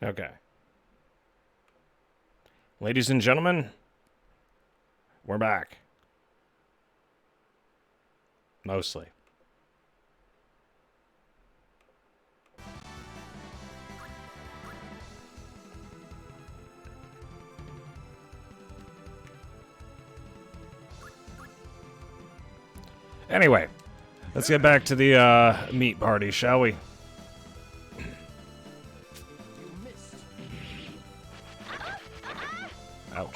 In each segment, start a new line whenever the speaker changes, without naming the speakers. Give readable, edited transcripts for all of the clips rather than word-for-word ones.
Okay. Ladies and gentlemen, we're back. Mostly. Anyway, let's get back to the meat party, shall we? Ouch.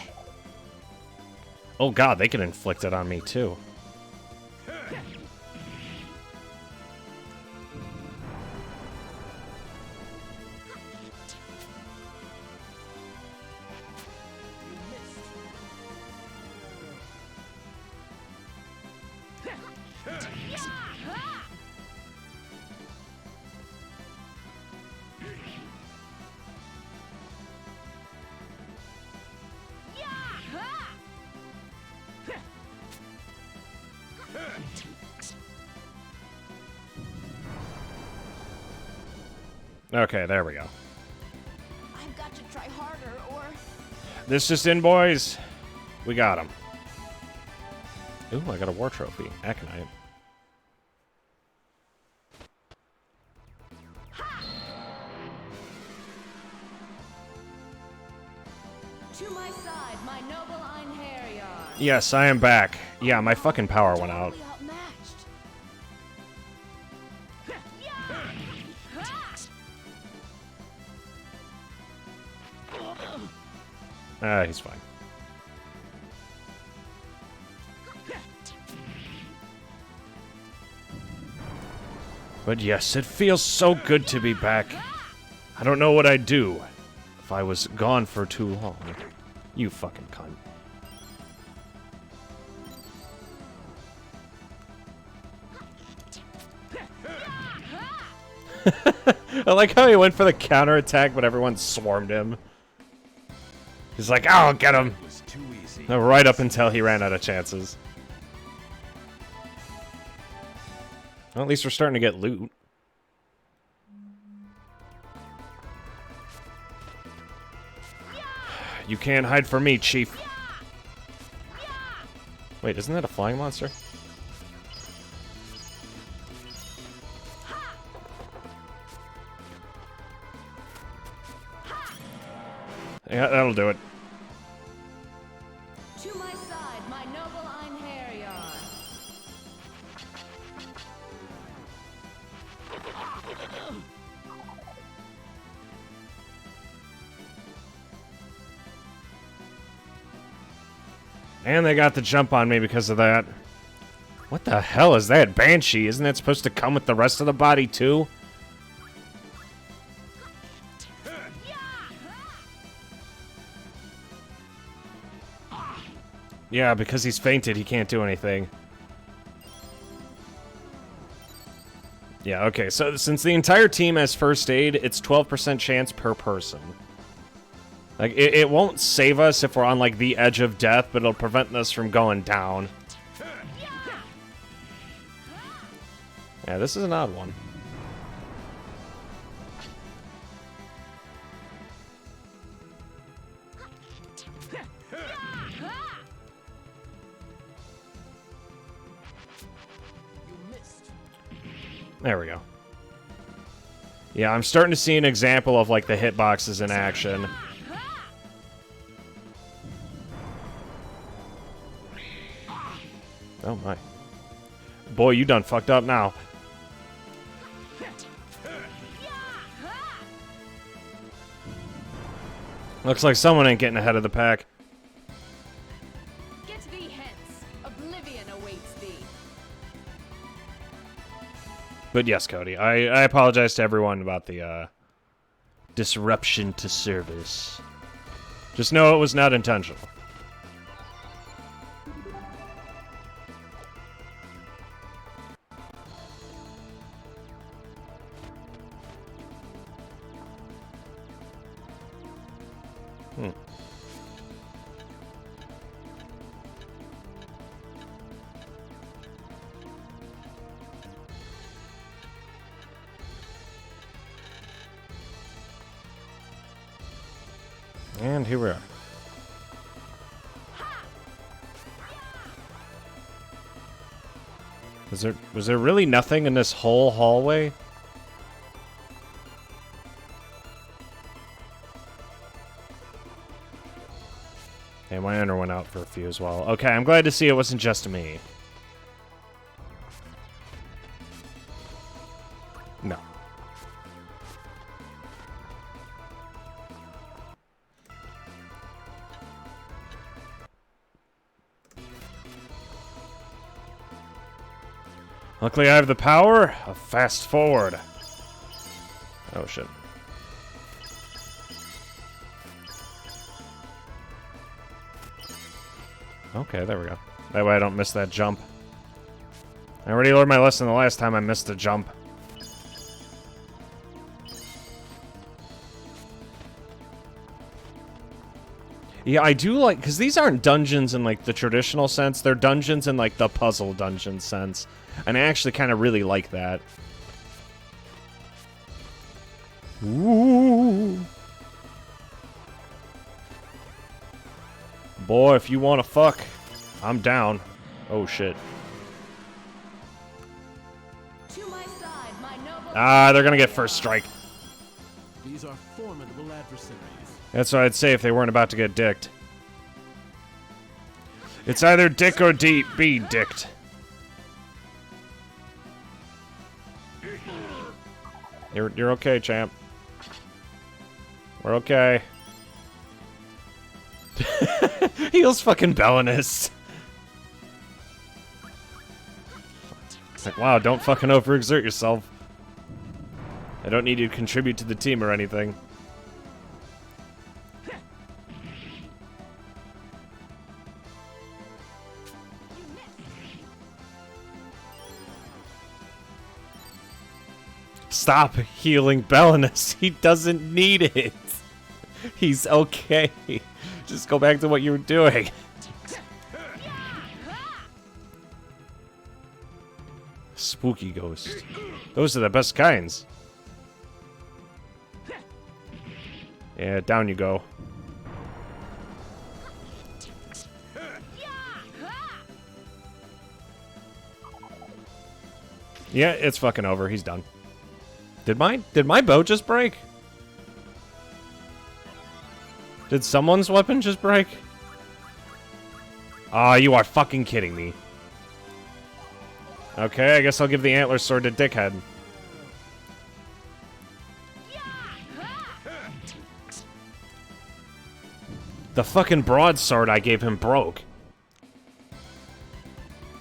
Oh god, they can inflict it on me too. Okay, there we go.
I've got to try harder, or
This just in, boys. We got him. Ooh, I got a war trophy. Aconite.
to my side, my noble Einherjar.
Yes, I am back. Yeah, my fucking power went out.
Totally outmatched.
He's fine. But yes, it feels so good to be back. I don't know what I'd do if I was gone for too long. You fucking cunt. I like how he went for the counterattack, but everyone swarmed him. He's like, I'll get him.
It was too easy.
Right up until he ran out of chances. Well, at least we're starting to get loot. You can't hide from me, Chief. Wait, isn't that a flying monster? Yeah, that'll do it.
To my side, my noble Einherjar.
And they got the jump on me because of that. What the hell is that? Banshee? Isn't that supposed to come with the rest of the body, too? Yeah, because he's fainted, he can't do anything. Yeah, okay, so since the entire team has first aid, it's 12% chance per person. Like, it won't save us if we're on, like, the edge of death, but it'll prevent us from going down. Yeah, this is an odd one. There we go. Yeah, I'm starting to see an example of, like, the hitboxes in action. Oh, my. Boy, you done fucked up now. Looks like someone ain't getting ahead of the pack.
Get thee hence. Oblivion awaits thee.
But yes, Cody, I apologize to everyone about the disruption to service. Just know it was not intentional. And here we are. Was there really nothing in this whole hallway? And my enter went out for a few as well. Okay, I'm glad to see it wasn't just me. No. Luckily I have the power of fast forward. Oh shit. Okay, there we go. That way I don't miss that jump. I already learned my lesson the last time I missed a jump. Yeah, I do like, because these aren't dungeons in, like, the traditional sense. They're dungeons in, like, the puzzle dungeon sense. And I actually kind of really like that. Ooh. Boy, if you want to fuck, I'm down. Oh, shit.
To my side, my noble.
Ah, they're gonna get first strike.
These are formidable adversaries.
That's what I'd say if they weren't about to get dicked. It's either dick or be dicked. You're okay, champ. We're okay. Heals fucking Belinus. It's like, wow, don't fucking overexert yourself. I don't need you to contribute to the team or anything. Stop healing Belinus. He doesn't need it. He's okay. Just go back to what you were doing. Spooky ghost. Those are the best kinds. Yeah, down you go. Yeah, it's fucking over. He's done. Did my bow just break? Did someone's weapon just break? Ah, you are fucking kidding me. Okay, I guess I'll give the antler sword to Dickhead. The fucking broadsword I gave him broke.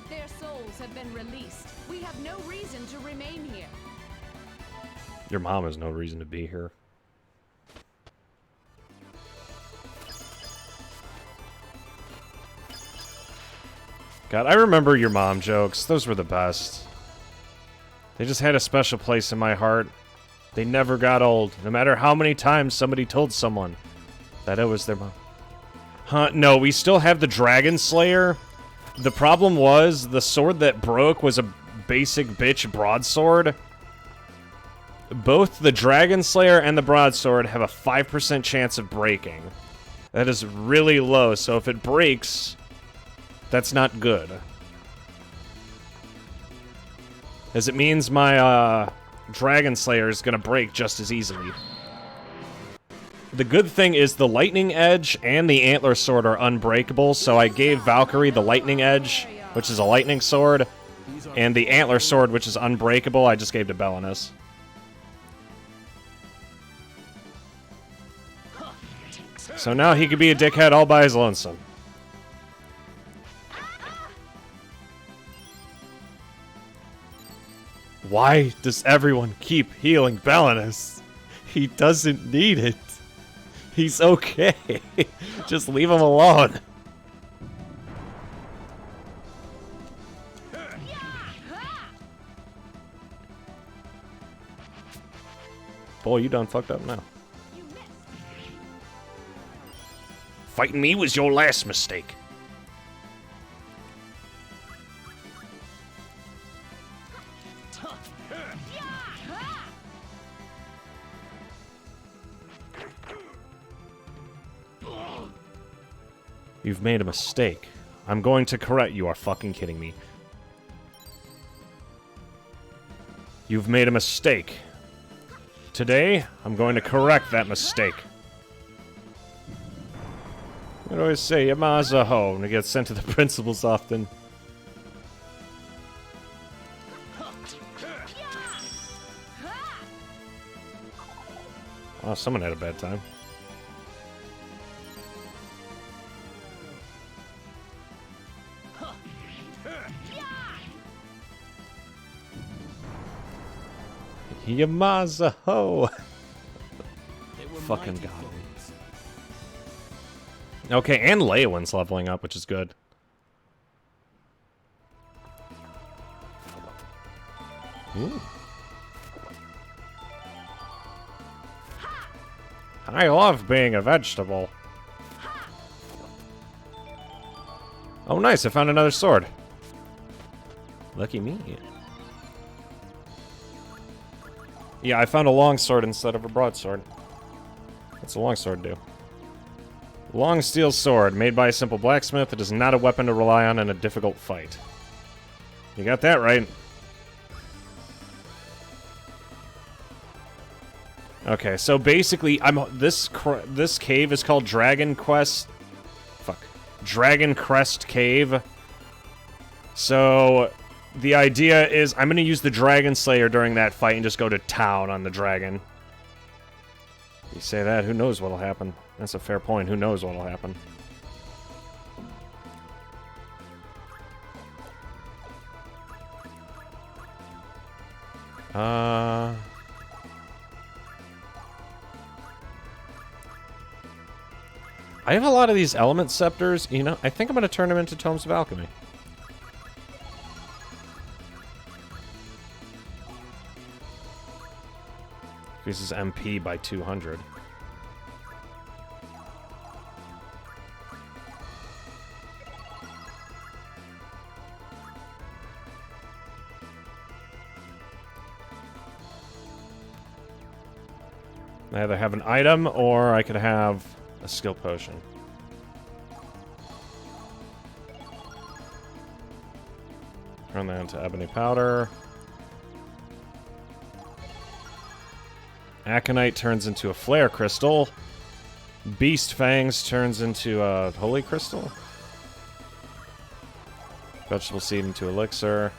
Their souls have been released. We have no reason to remain here.
Your mom has no reason to be here. God, I remember your mom jokes. Those were the best. They just had a special place in my heart. They never got old, no matter how many times somebody told someone that it was their mom. Huh, no, we still have the Dragon Slayer. The problem was, the sword that broke was a basic bitch broadsword. Both the Dragon Slayer and the broadsword have a 5% chance of breaking. That is really low, so if it breaks, that's not good. As it means my Dragon Slayer is gonna break just as easily. The good thing is the Lightning Edge and the Antler Sword are unbreakable, so I gave Valkyrie the Lightning Edge, which is a lightning sword, and the Antler Sword, which is unbreakable, I just gave to Belinus. So now he could be a dickhead all by his lonesome. Why does everyone keep healing Belinus? He doesn't need it. He's okay. Just leave him alone. Boy, you done fucked up now. Fighting me was your last mistake. You've made a mistake. I'm going to correct. You are fucking kidding me. You've made a mistake. Today, I'm going to correct that mistake. I always say, Yamazaho, and it gets sent to the principal's often. Oh, someone had a bad time. Yamazaho! Fucking god. Okay, and Leowin's leveling up, which is good. Ooh. I love being a vegetable. Oh, nice, I found another sword. Lucky me. Yeah, I found a longsword instead of a broadsword. What's a longsword do? Long steel sword, made by a simple blacksmith. It is not a weapon to rely on in a difficult fight. You got that right. Okay, so basically, this cave is called Dragon Crest Cave. So the idea is I'm gonna use the Dragon Slayer during that fight and just go to town on the dragon. You say that, who knows what'll happen? That's a fair point. Who knows what'll happen? I have a lot of these element scepters. You know, I think I'm going to turn them into Tomes of Alchemy. Increases MP by 200. I either have an item or I could have a skill potion. Turn that into ebony powder. Aconite turns into a flare crystal. Beast fangs turns into a holy crystal. Vegetable seed into elixir.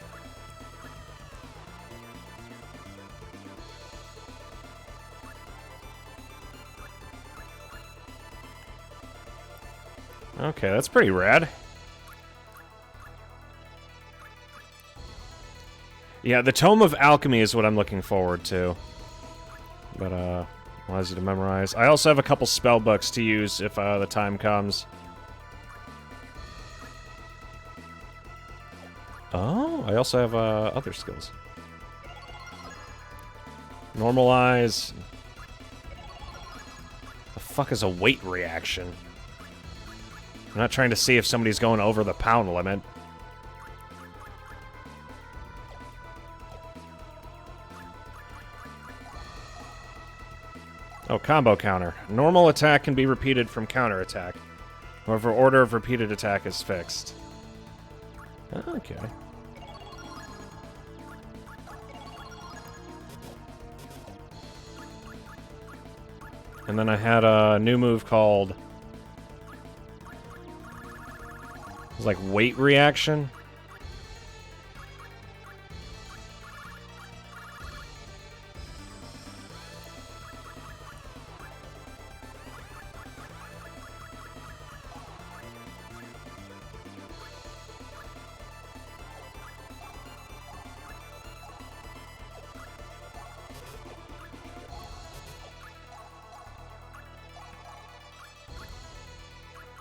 Okay, that's pretty rad. Yeah, the Tome of Alchemy is what I'm looking forward to. But, allows you to memorize. I also have a couple spell books to use if the time comes. Oh, I also have other skills. Normalize. The fuck is a weight reaction? I'm not trying to see if somebody's going over the pound limit. Oh, combo counter. Normal attack can be repeated from counter attack. However, order of repeated attack is fixed. Okay. And then I had a new move called... It's like weight reaction.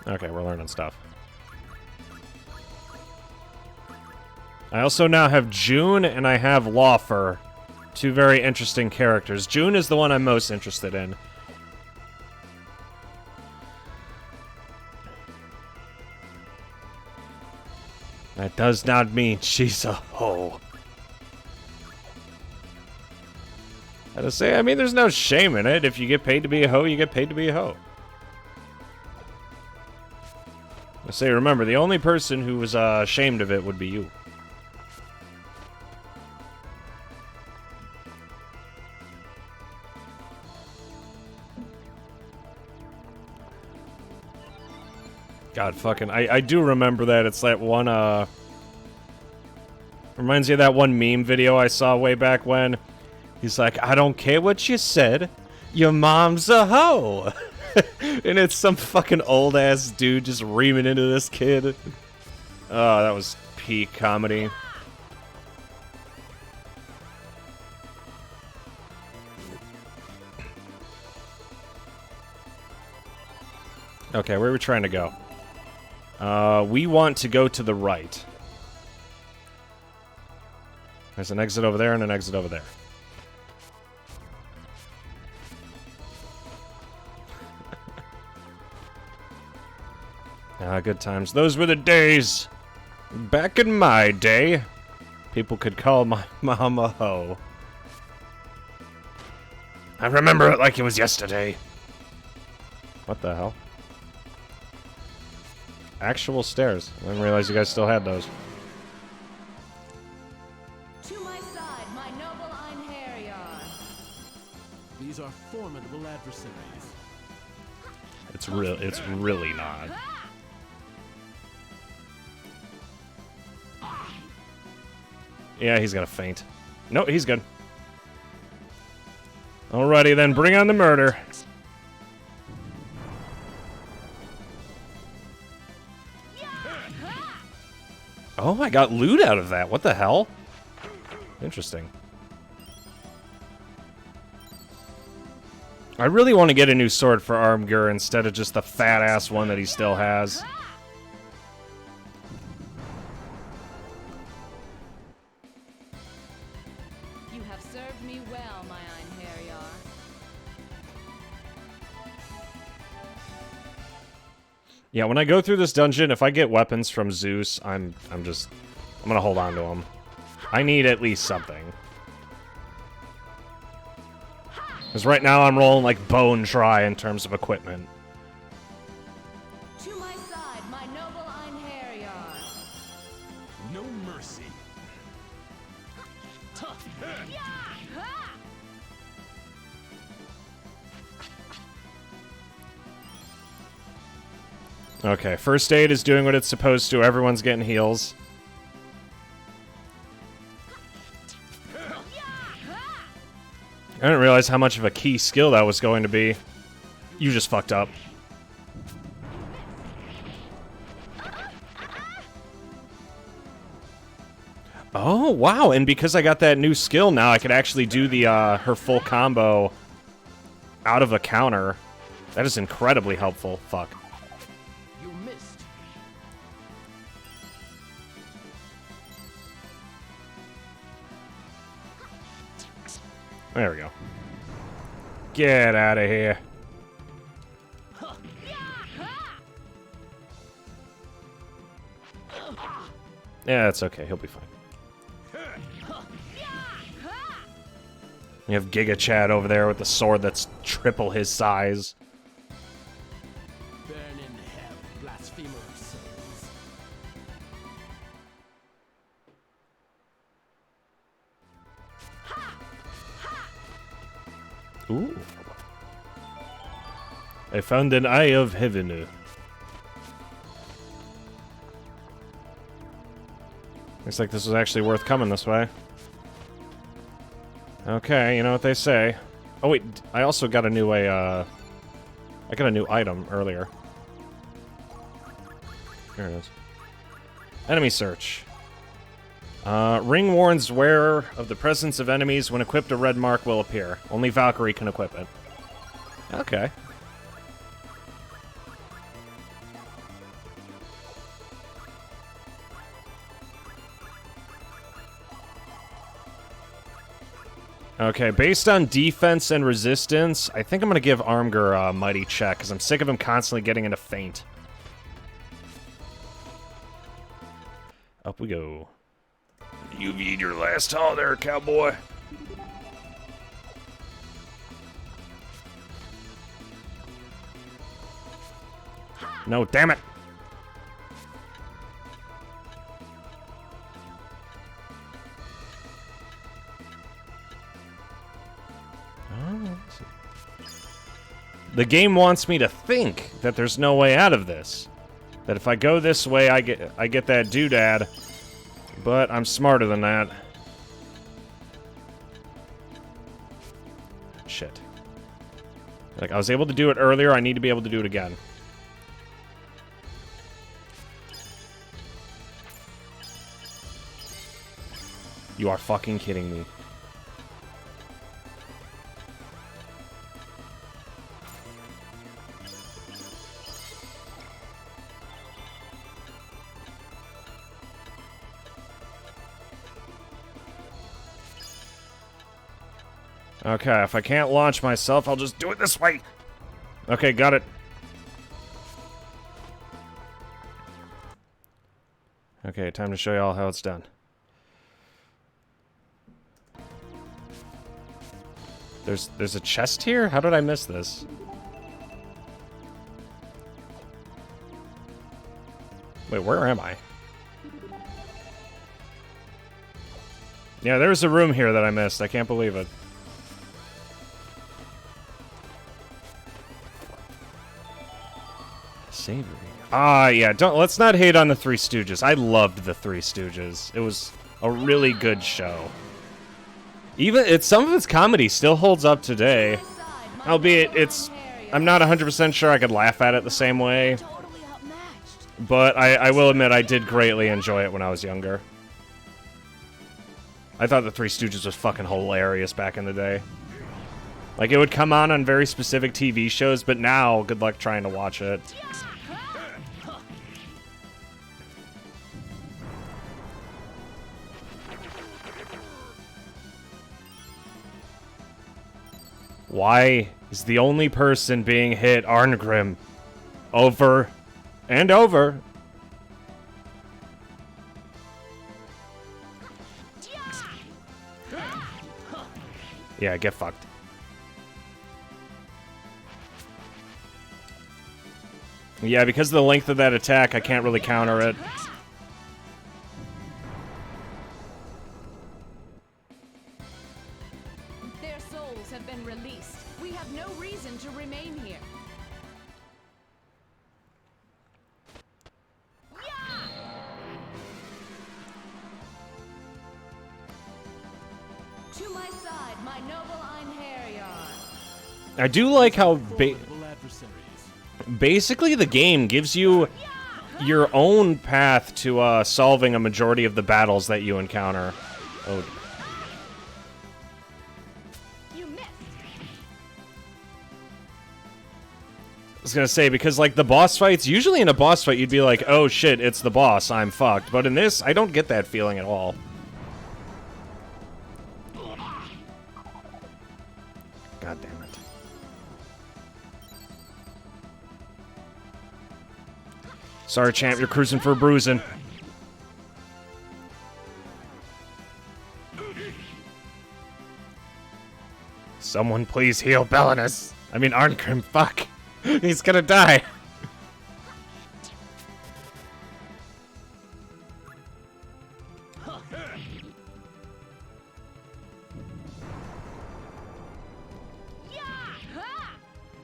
Okay, we're learning stuff. I also now have June and I have Lawfer. Two very interesting characters. June is the one I'm most interested in. That does not mean she's a hoe. I gotta say, I mean, there's no shame in it. If you get paid to be a hoe, you get paid to be a hoe. I say, remember, the only person who was ashamed of it would be you. God, fucking, I do remember that. It's that one, reminds me of that one meme video I saw way back when. He's like, I don't care what you said, your mom's a hoe. And it's some fucking old-ass dude just reaming into this kid. Oh, that was peak comedy. Okay, where are we trying to go? We want to go to the right. There's an exit over there and an exit over there. Ah, good times. Those were the days. Back in my day, people could call my mom a hoe. I remember it like it was yesterday. What the hell? Actual stairs. I didn't realize you guys still had those.
To my side, my noble Einherjar.
These are formidable adversaries.
It's really not. Yeah, he's gonna faint. No, he's good. Alrighty then, bring on the murder. Oh, I got loot out of that. What the hell? Interesting. I really want to get a new sword for Armgur instead of just the fat-ass one that he still has.
You have served me well, my Einherjar.
Yeah, when I go through this dungeon, if I get weapons from Zeus, I'm gonna hold on to them. I need at least something. Because right now I'm rolling like bone try in terms of equipment.
To my side, my noble Einherjar.
No mercy.
Okay, first aid is doing what it's supposed to. Everyone's getting heals. I didn't realize how much of a key skill that was going to be. You just fucked up. Oh, wow, and because I got that new skill now, I could actually do the her full combo out of a counter. That is incredibly helpful. Fuck.
You missed.
There we go. Get out of here. Yeah, that's okay. He'll be fine. You have Giga Chad over there with the sword that's triple his size.
Burn in hell, blasphemer of souls.
Ooh. I found an eye of heaven. Looks like this was actually worth coming this way. Okay, you know what they say. Oh wait, I also got a new I got a new item earlier. There it is. Enemy search. Ring warns wearer of the presence of enemies. When equipped, a red mark will appear. Only Valkyrie can equip it. Okay. Okay, based on defense and resistance, I think I'm gonna give Armgur a mighty check, because I'm sick of him constantly getting into feint. Up we go. You've eaten your last haul there, cowboy. No, damn it! The game wants me to think that there's no way out of this. That if I go this way, I get that doodad. But I'm smarter than that. Shit. Like, I was able to do it earlier, I need to be able to do it again. You are fucking kidding me. Okay, if I can't launch myself, I'll just do it this way. Okay, got it. Okay, time to show you all how it's done. There's a chest here? How did I miss this? Wait, where am I? Yeah, there's a room here that I missed. I can't believe it. Savory. Ah, yeah, let's not hate on the Three Stooges. I loved the Three Stooges. It was a really good show. Even some of its comedy still holds up today. Albeit I'm not 100% sure I could laugh at it the same way. But I will admit I did greatly enjoy it when I was younger. I thought the Three Stooges was fucking hilarious back in the day. Like, it would come on very specific TV shows, but now, good luck trying to watch it. Why is the only person being hit Arngrim over and over? Yeah, get fucked. Yeah, because of the length of that attack, I can't really counter it.
Their souls have been released. We have no reason to remain here. To my side, my noble Einherjar.
I do like how basically the game gives you your own path to solving a majority of the battles that you encounter. Oh.
You missed.
I was gonna say, because like the boss fights, usually in a boss fight you'd be like, oh shit, it's the boss, I'm fucked. But in this, I don't get that feeling at all. God damn it. Sorry, champ, you're cruising for a bruising. Someone please heal Belinus. I mean, Arngrim, fuck. He's gonna die.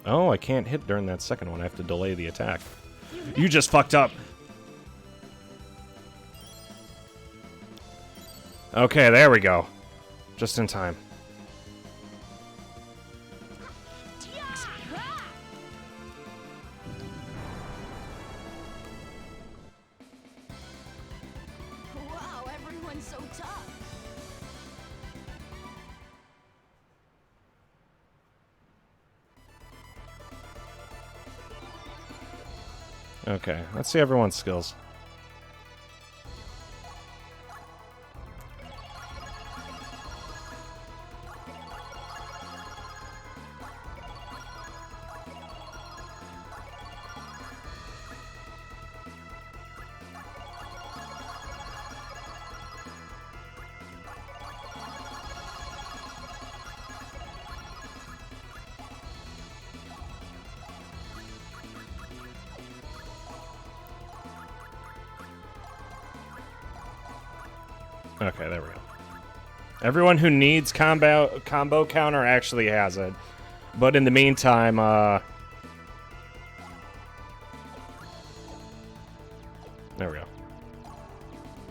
Oh, I can't hit during that second one. I have to delay the attack. You just fucked up. Okay, there we go. Just in time.
Wow, everyone's so tough.
Okay, let's see everyone's skills. Okay, there we go. Everyone who needs combo counter actually has it. But in the meantime, there we go.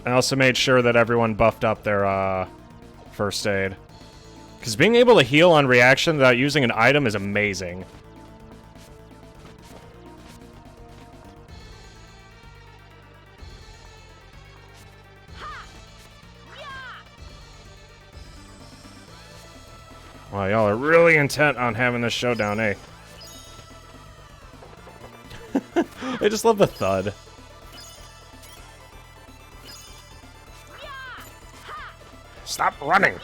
I also made sure that everyone buffed up their first aid. Because being able to heal on reaction without using an item is amazing. Wow, y'all are really intent on having this showdown, eh? I just love the thud. Stop running!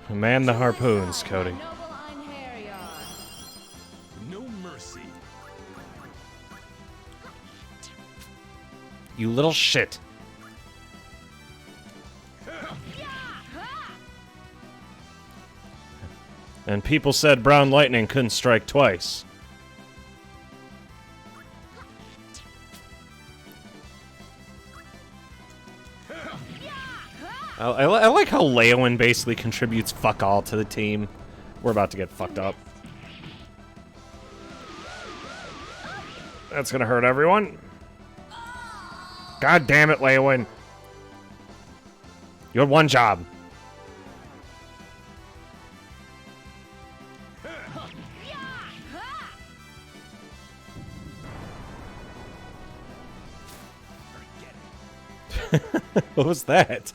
Man the harpoons, Cody.
No mercy.
You little shit. And people said brown lightning couldn't strike twice. I like how Hailan basically contributes fuck all to the team. We're about to get fucked up. That's gonna hurt everyone. God damn it, Hailan. You had one job. What was that?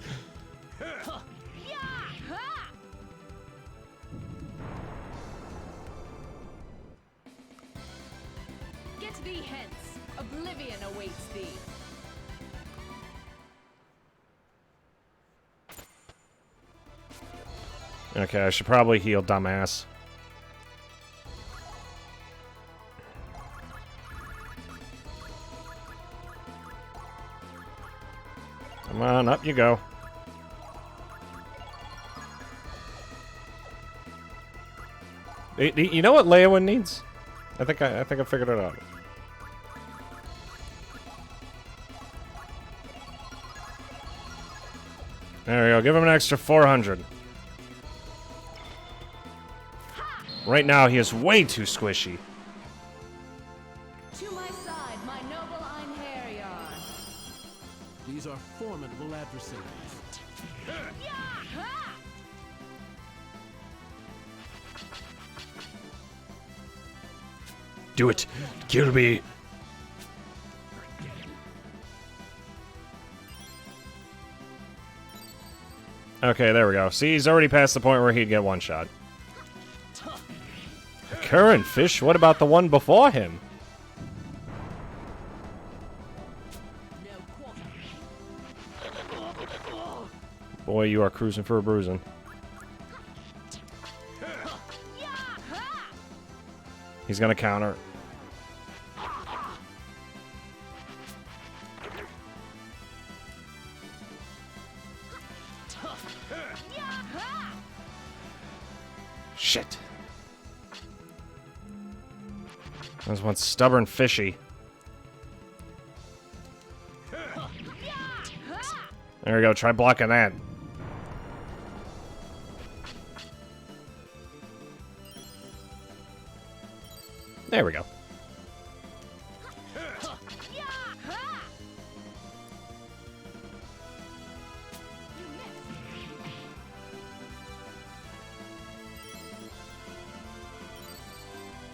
Get thee hence. Oblivion awaits thee.
Okay, I should probably heal dumbass. Come on, up you go. You know what Hailan needs? I think I figured it out. There we go. Give him an extra 400. Right now, he is way too squishy.
To my side, my noble Einherjar.
These are formidable adversaries.
Do it. Kill me. Okay, there we go. See, he's already past the point where he'd get one shot. The current fish? What about the one before him? Boy, you are cruising for a bruising. He's gonna counter. Shit. There's one stubborn fishy. There we go, try blocking that. There we go.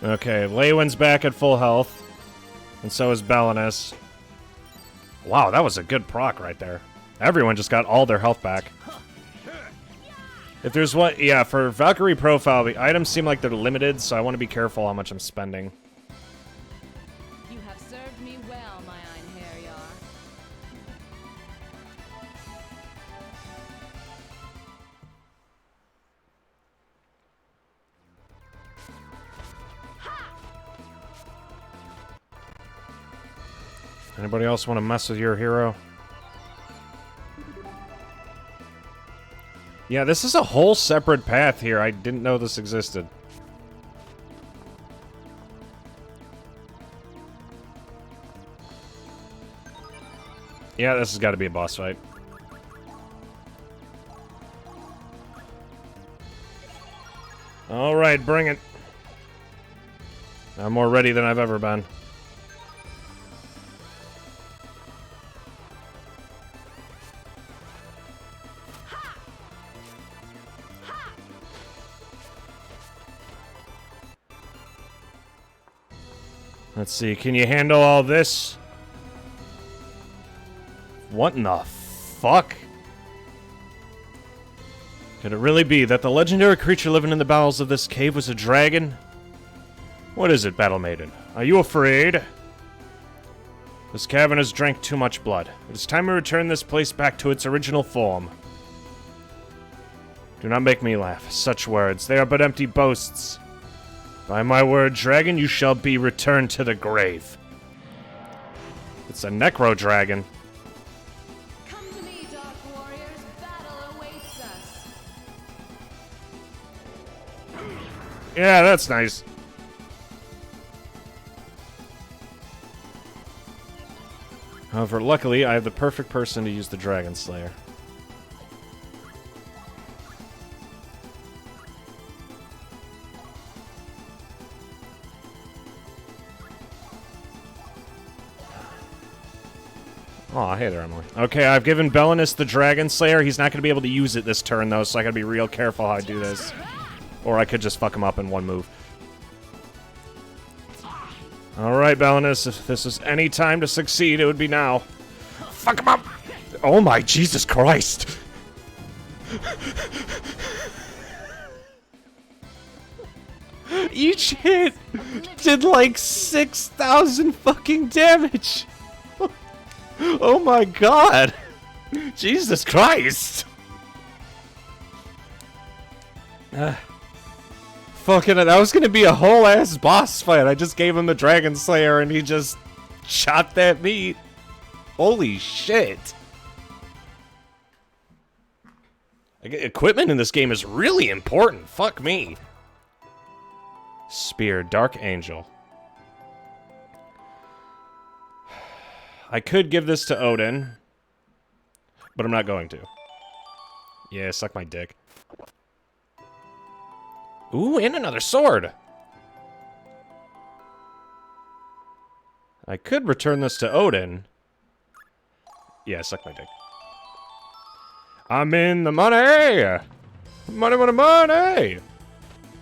Okay, Hailan's back at full health. And so is Belinus. Wow, that was a good proc right there. Everyone just got all their health back. If there's what, yeah, for Valkyrie profile, the items seem like they're limited, so I want to be careful how much I'm spending.
You have served me well, my Einherjar.
Anybody else want to mess with your hero? Yeah, this is a whole separate path here. I didn't know this existed. Yeah, this has got to be a boss fight. Alright, bring it. I'm more ready than I've ever been. Let's see, can you handle all this? What in the fuck? Could it really be that the legendary creature living in the bowels of this cave was a dragon? What is it, Battle Maiden? Are you afraid? This cavern has drank too much blood. It is time to return this place back to its original form. Do not make me laugh. Such words, they are but empty boasts. By my word, dragon, you shall be returned to the grave. It's a necro dragon.
Come to me, Dark Warriors. Battle awaits us.
Yeah, that's nice. However, luckily, I have the perfect person to use the Dragon Slayer. Aw, hey there, Emily. Okay, I've given Belinus the Dragon Slayer. He's not going to be able to use it this turn, though, so I gotta be real careful how I do this. Or I could just fuck him up in one move. Alright, Belinus, if this is any time to succeed, it would be now. Fuck him up! Oh my Jesus Christ! Each hit did like 6,000 fucking damage! Oh my god! Jesus Christ! Fucking, that was gonna be a whole ass boss fight. I just gave him the Dragon Slayer and he just chopped that meat. Holy shit. Equipment in this game is really important. Fuck me. Spear, Dark Angel. I could give this to Odin, but I'm not going to. Yeah, suck my dick. Ooh, and another sword! I could return this to Odin. Yeah, suck my dick. I'm in the money! Money, money, money!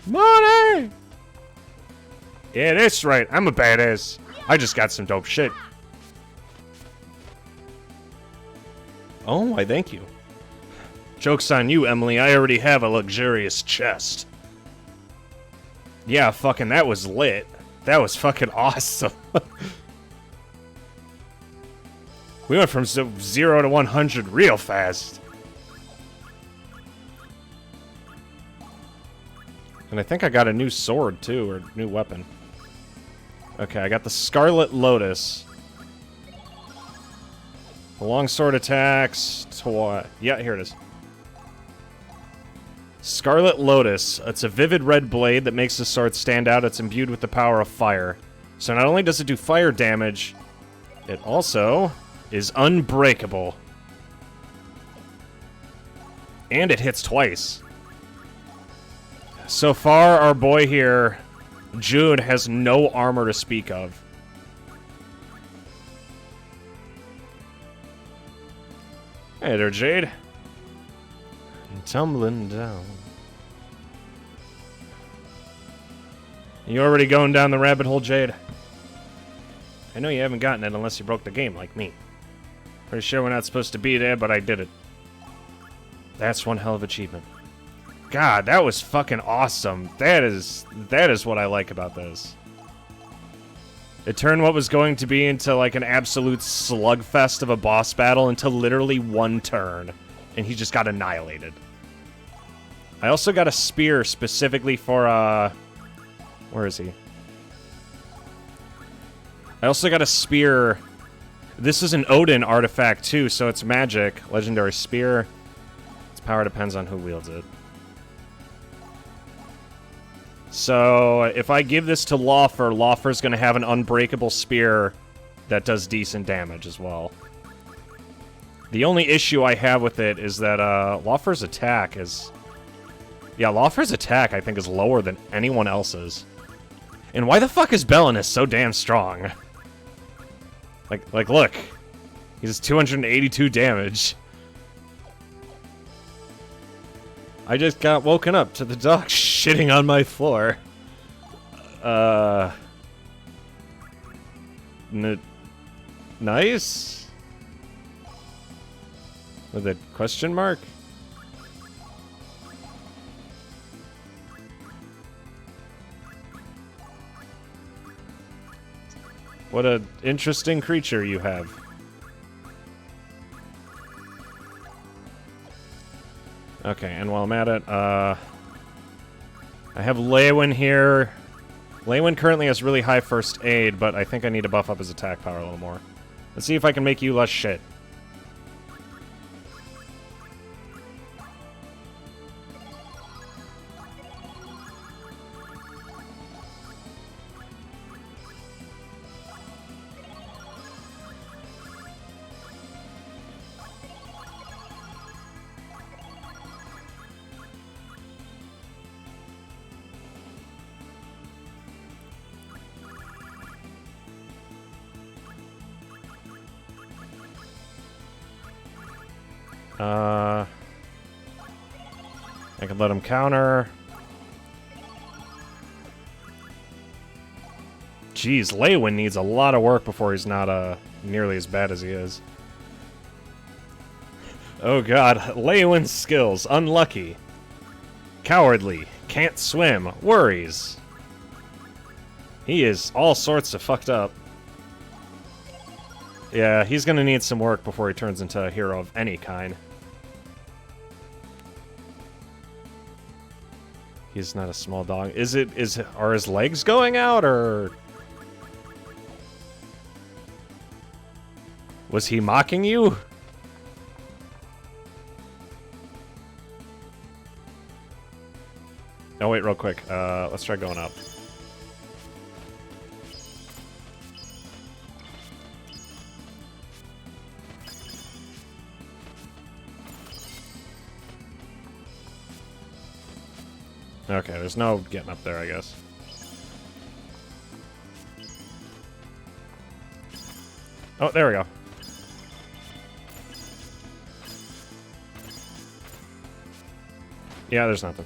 Money! Yeah, that's right. I'm a badass. I just got some dope shit. Oh, why thank you. Joke's on you, Emily. I already have a luxurious chest. Yeah, fucking that was lit. That was fucking awesome. We went from 0 to 100 real fast. And I think I got a new sword, too, or new weapon. Okay, I got the Scarlet Lotus. The longsword attacks to what? Yeah, here it is. Scarlet Lotus. It's a vivid red blade that makes the sword stand out. It's imbued with the power of fire. So not only does it do fire damage, it also is unbreakable. And it hits twice. So far, our boy here, Jude, has no armor to speak of. Hey there, Jade. Tumbling down. You already going down the rabbit hole, Jade? I know you haven't gotten it unless you broke the game like me. Pretty sure we're not supposed to be there, but I did it. That's one hell of achievement. God, that was fucking awesome. That is what I like about this. It turned what was going to be into like an absolute slugfest of a boss battle into literally one turn. And he just got annihilated. I also got a spear specifically for, where is he? I also got a spear. This is an Odin artifact too, so it's magic. Legendary spear. Its power depends on who wields it. So, if I give this to Laufer, Laufer's going to have an unbreakable spear that does decent damage as well. The only issue I have with it is that Laufer's attack is Yeah, Lawfer's attack, I think, is lower than anyone else's. And why the fuck is Belinus so damn strong? Like, look. He does 282 damage. I just got woken up to the dog shitting on my floor. Nice? With a question mark? What an interesting creature you have. Okay, and while I'm at it, I have Lewin here. Lewin currently has really high first aid, but I think I need to buff up his attack power a little more. Let's see if I can make you less shit. I can let him counter. Jeez, Lewin needs a lot of work before he's not nearly as bad as he is. Oh god, Lewin's skills. Unlucky. Cowardly. Can't swim. Worries. He is all sorts of fucked up. Yeah, he's gonna need some work before he turns into a hero of any kind. He's not a small dog. Are his legs going out, or... Was he mocking you? Oh, wait, real quick. Let's try going up. Okay, there's no getting up there, I guess. Oh, there we go. Yeah, there's nothing.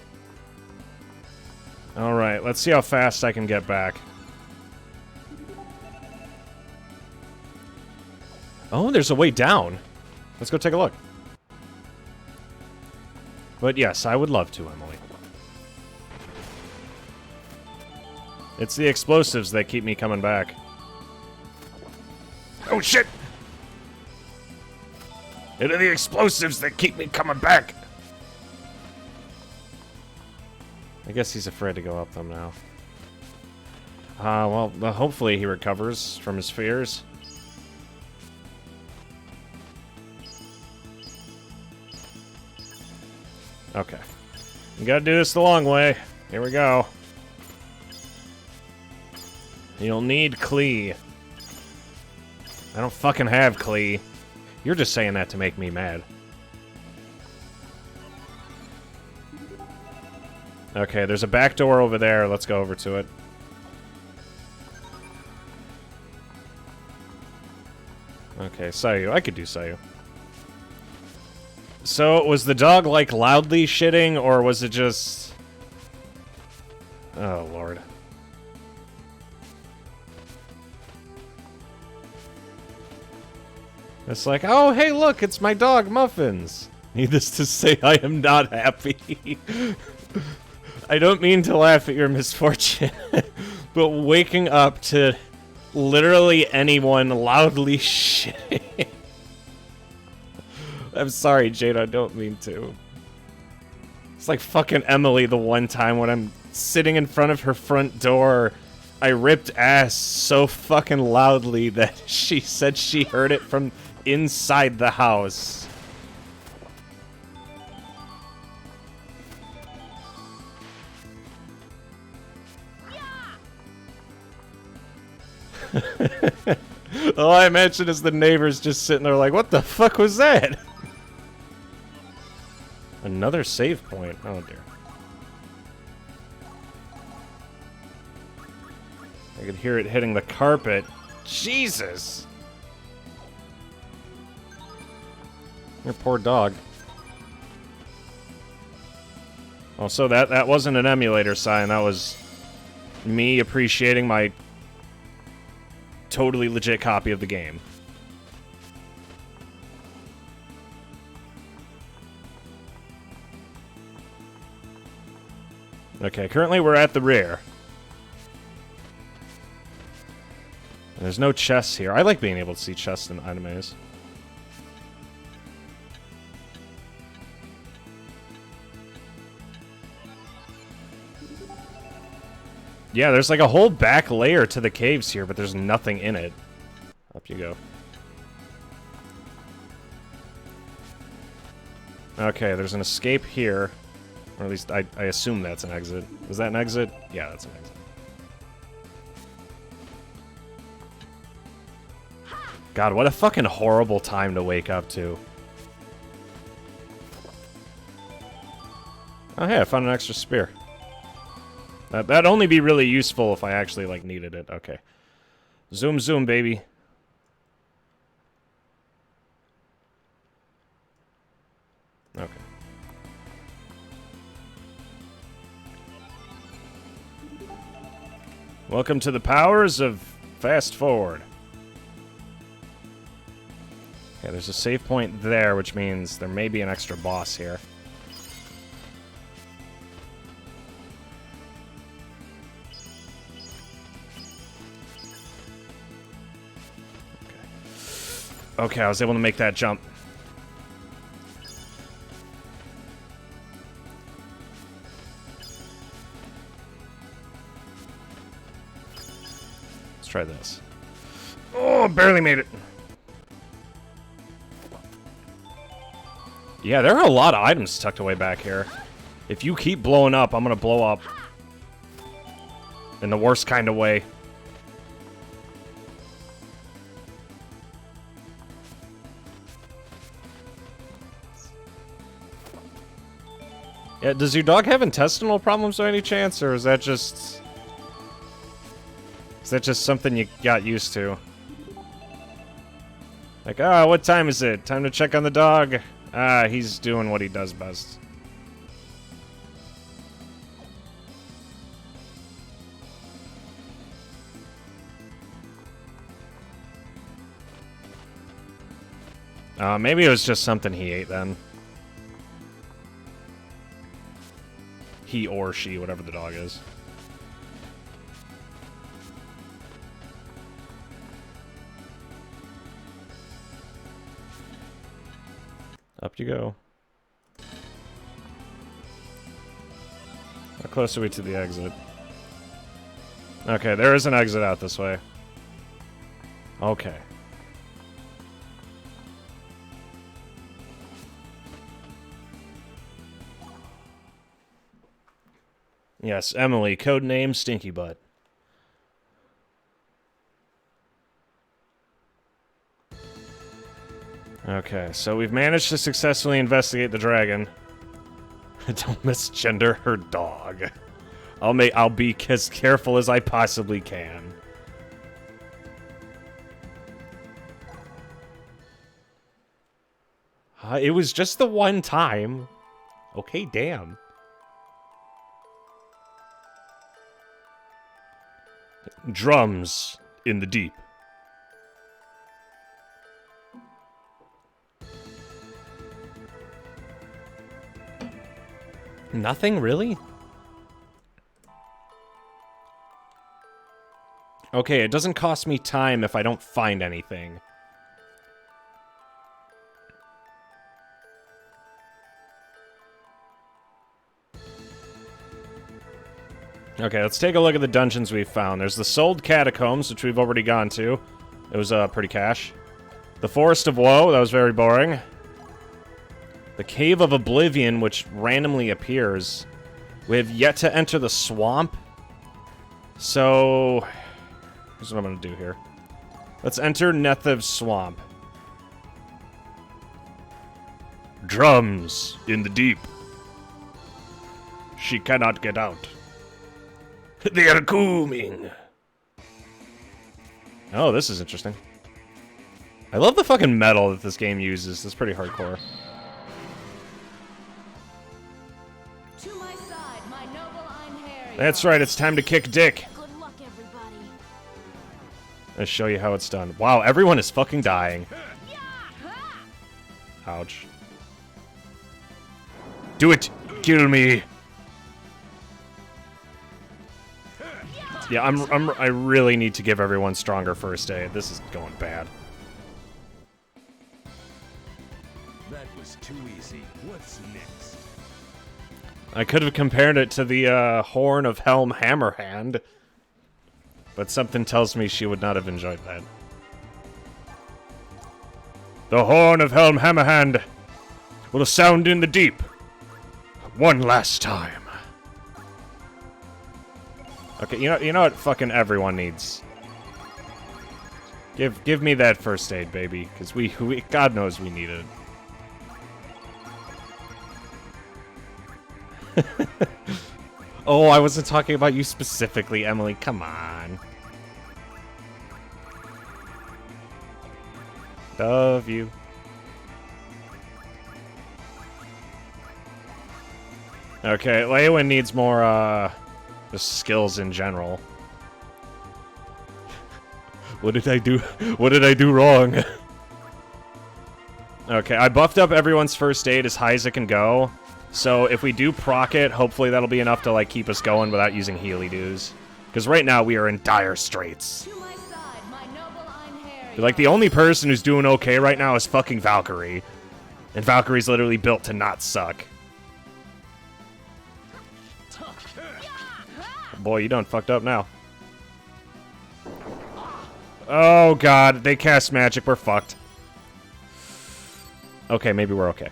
Alright, let's see how fast I can get back. Oh, there's a way down. Let's go take a look. But yes, I would love to, Emily. It's the explosives that keep me coming back. Oh shit! It are the explosives that keep me coming back! I guess he's afraid to go up them now. Well, hopefully he recovers from his fears. Okay. You gotta do this the long way. Here we go. You'll need Klee. I don't fucking have Klee. You're just saying that to make me mad. Okay, there's a back door over there. Let's go over to it. Okay, Sayu. I could do Sayu. So, was the dog, like, loudly shitting, or was it just... Oh, Lord. It's like, oh, hey, look, it's my dog, Muffins. Needless to say, I am not happy. I don't mean to laugh at your misfortune, but waking up to literally anyone loudly shitting. I'm sorry, Jade, I don't mean to. It's like fucking Emily the one time when I'm sitting in front of her front door. I ripped ass so fucking loudly that she said she heard it from inside the house. All I imagine is the neighbors just sitting there like, what the fuck was that? Another save point. Oh dear. I could hear it hitting the carpet. Jesus! Your poor dog. Oh, so that wasn't an emulator sign. That was me appreciating my totally legit copy of the game. Okay, currently we're at the rear. There's no chests here. I like being able to see chests in animes. Yeah, there's like a whole back layer to the caves here, but there's nothing in it. Up you go. Okay, there's an escape here. Or at least I assume that's an exit. Is that an exit? Yeah, that's an exit. God, what a fucking horrible time to wake up to. Oh, hey, I found an extra spear. That'd only be really useful if I actually, like, needed it. Okay. Zoom, zoom, baby. Okay. Welcome to the powers of fast forward. Okay, there's a save point there, which means there may be an extra boss here. Okay, I was able to make that jump. Let's try this. Oh, barely made it. Yeah, there are a lot of items tucked away back here. If you keep blowing up, I'm gonna blow up. In the worst kind of way. Yeah, does your dog have intestinal problems by any chance, or is that just... Is that just something you got used to? Like, ah, what time is it? Time to check on the dog. Ah, he's doing what he does best. Maybe it was just something he ate then. He or she, whatever the dog is. Up you go. How close are we to the exit? Okay, there is an exit out this way. Okay. Yes, Emily, codename Stinky Butt. Okay, so we've managed to successfully investigate the dragon. Don't misgender her dog. I'll be as careful as I possibly can. It was just the one time. Okay, damn. Drums in the deep. Nothing, really? Okay, it doesn't cost me time if I don't find anything. Okay, let's take a look at the dungeons we've found. There's the Sold Catacombs, which we've already gone to. It was pretty cash. The Forest of Woe, that was very boring. The Cave of Oblivion, which randomly appears. We have yet to enter the swamp. So, here's what I'm going to do here. Let's enter Nethev's swamp. Drums in the deep. She cannot get out. They are coming. Oh, this is interesting. I love the fucking metal that this game uses. It's pretty hardcore.
To my side, my noble Einherjar.
That's right, it's time to kick dick.
Good luck, everybody.
Let's show you how it's done. Wow, everyone is fucking dying. Ouch. Do it! Kill me! Yeah, I really need to give everyone stronger first aid. This is going bad.
That was too easy. What's next?
I could have compared it to the Horn of Helm Hammerhand, but something tells me she would not have enjoyed that. The Horn of Helm Hammerhand will sound in the deep one last time. Okay, you know what fucking everyone needs. Give me that first aid, baby, because we God knows we need it. Oh, I wasn't talking about you specifically, Emily. Come on. Love you. Okay, Lewin needs more, just skills in general. What did I do? What did I do wrong? Okay, I buffed up everyone's first aid as high as it can go. So if we do proc it, hopefully that'll be enough to like keep us going without using Healy dues. Because right now we are in dire straits.
To my side, my noble Einherjar.
Like the only person who's doing okay right now is fucking Valkyrie. And Valkyrie's literally built to not suck. Boy, you done fucked up now. Oh god, they cast magic, we're fucked. Okay, maybe we're okay.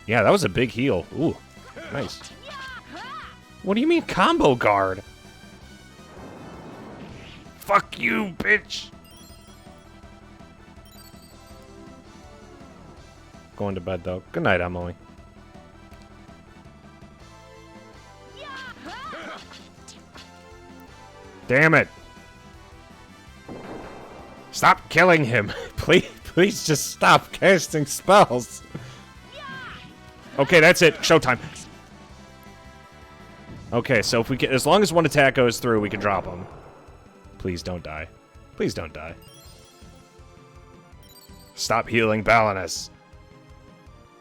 Yeah, that was a big heal. Ooh, nice. What do you mean combo guard? Fuck you, bitch! Going to bed, though. Good night, Emily. Damn it! Stop killing him! Please just stop casting spells! Okay, that's it. Showtime. Okay, so if we can, as long as one attack goes through, we can drop him. Please don't die. Please don't die. Stop healing Balinus.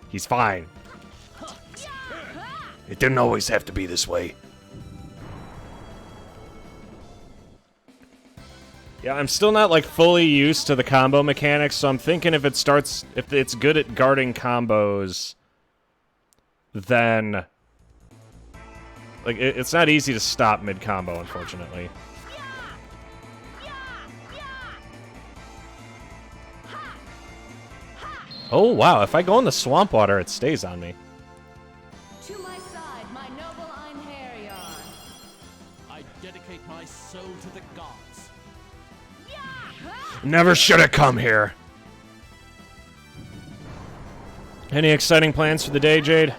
He's fine. It didn't always have to be this way. Yeah, I'm still not, like, fully used to the combo mechanics, so I'm thinking if it's good at guarding combos, then, like, it's not easy to stop mid-combo, unfortunately. Oh, wow, if I go in the swamp water, it stays on me.
To my side, my noble Einherjar.
I dedicate my soul to the gods.
Never should have come here. Any exciting plans for the day, Jade?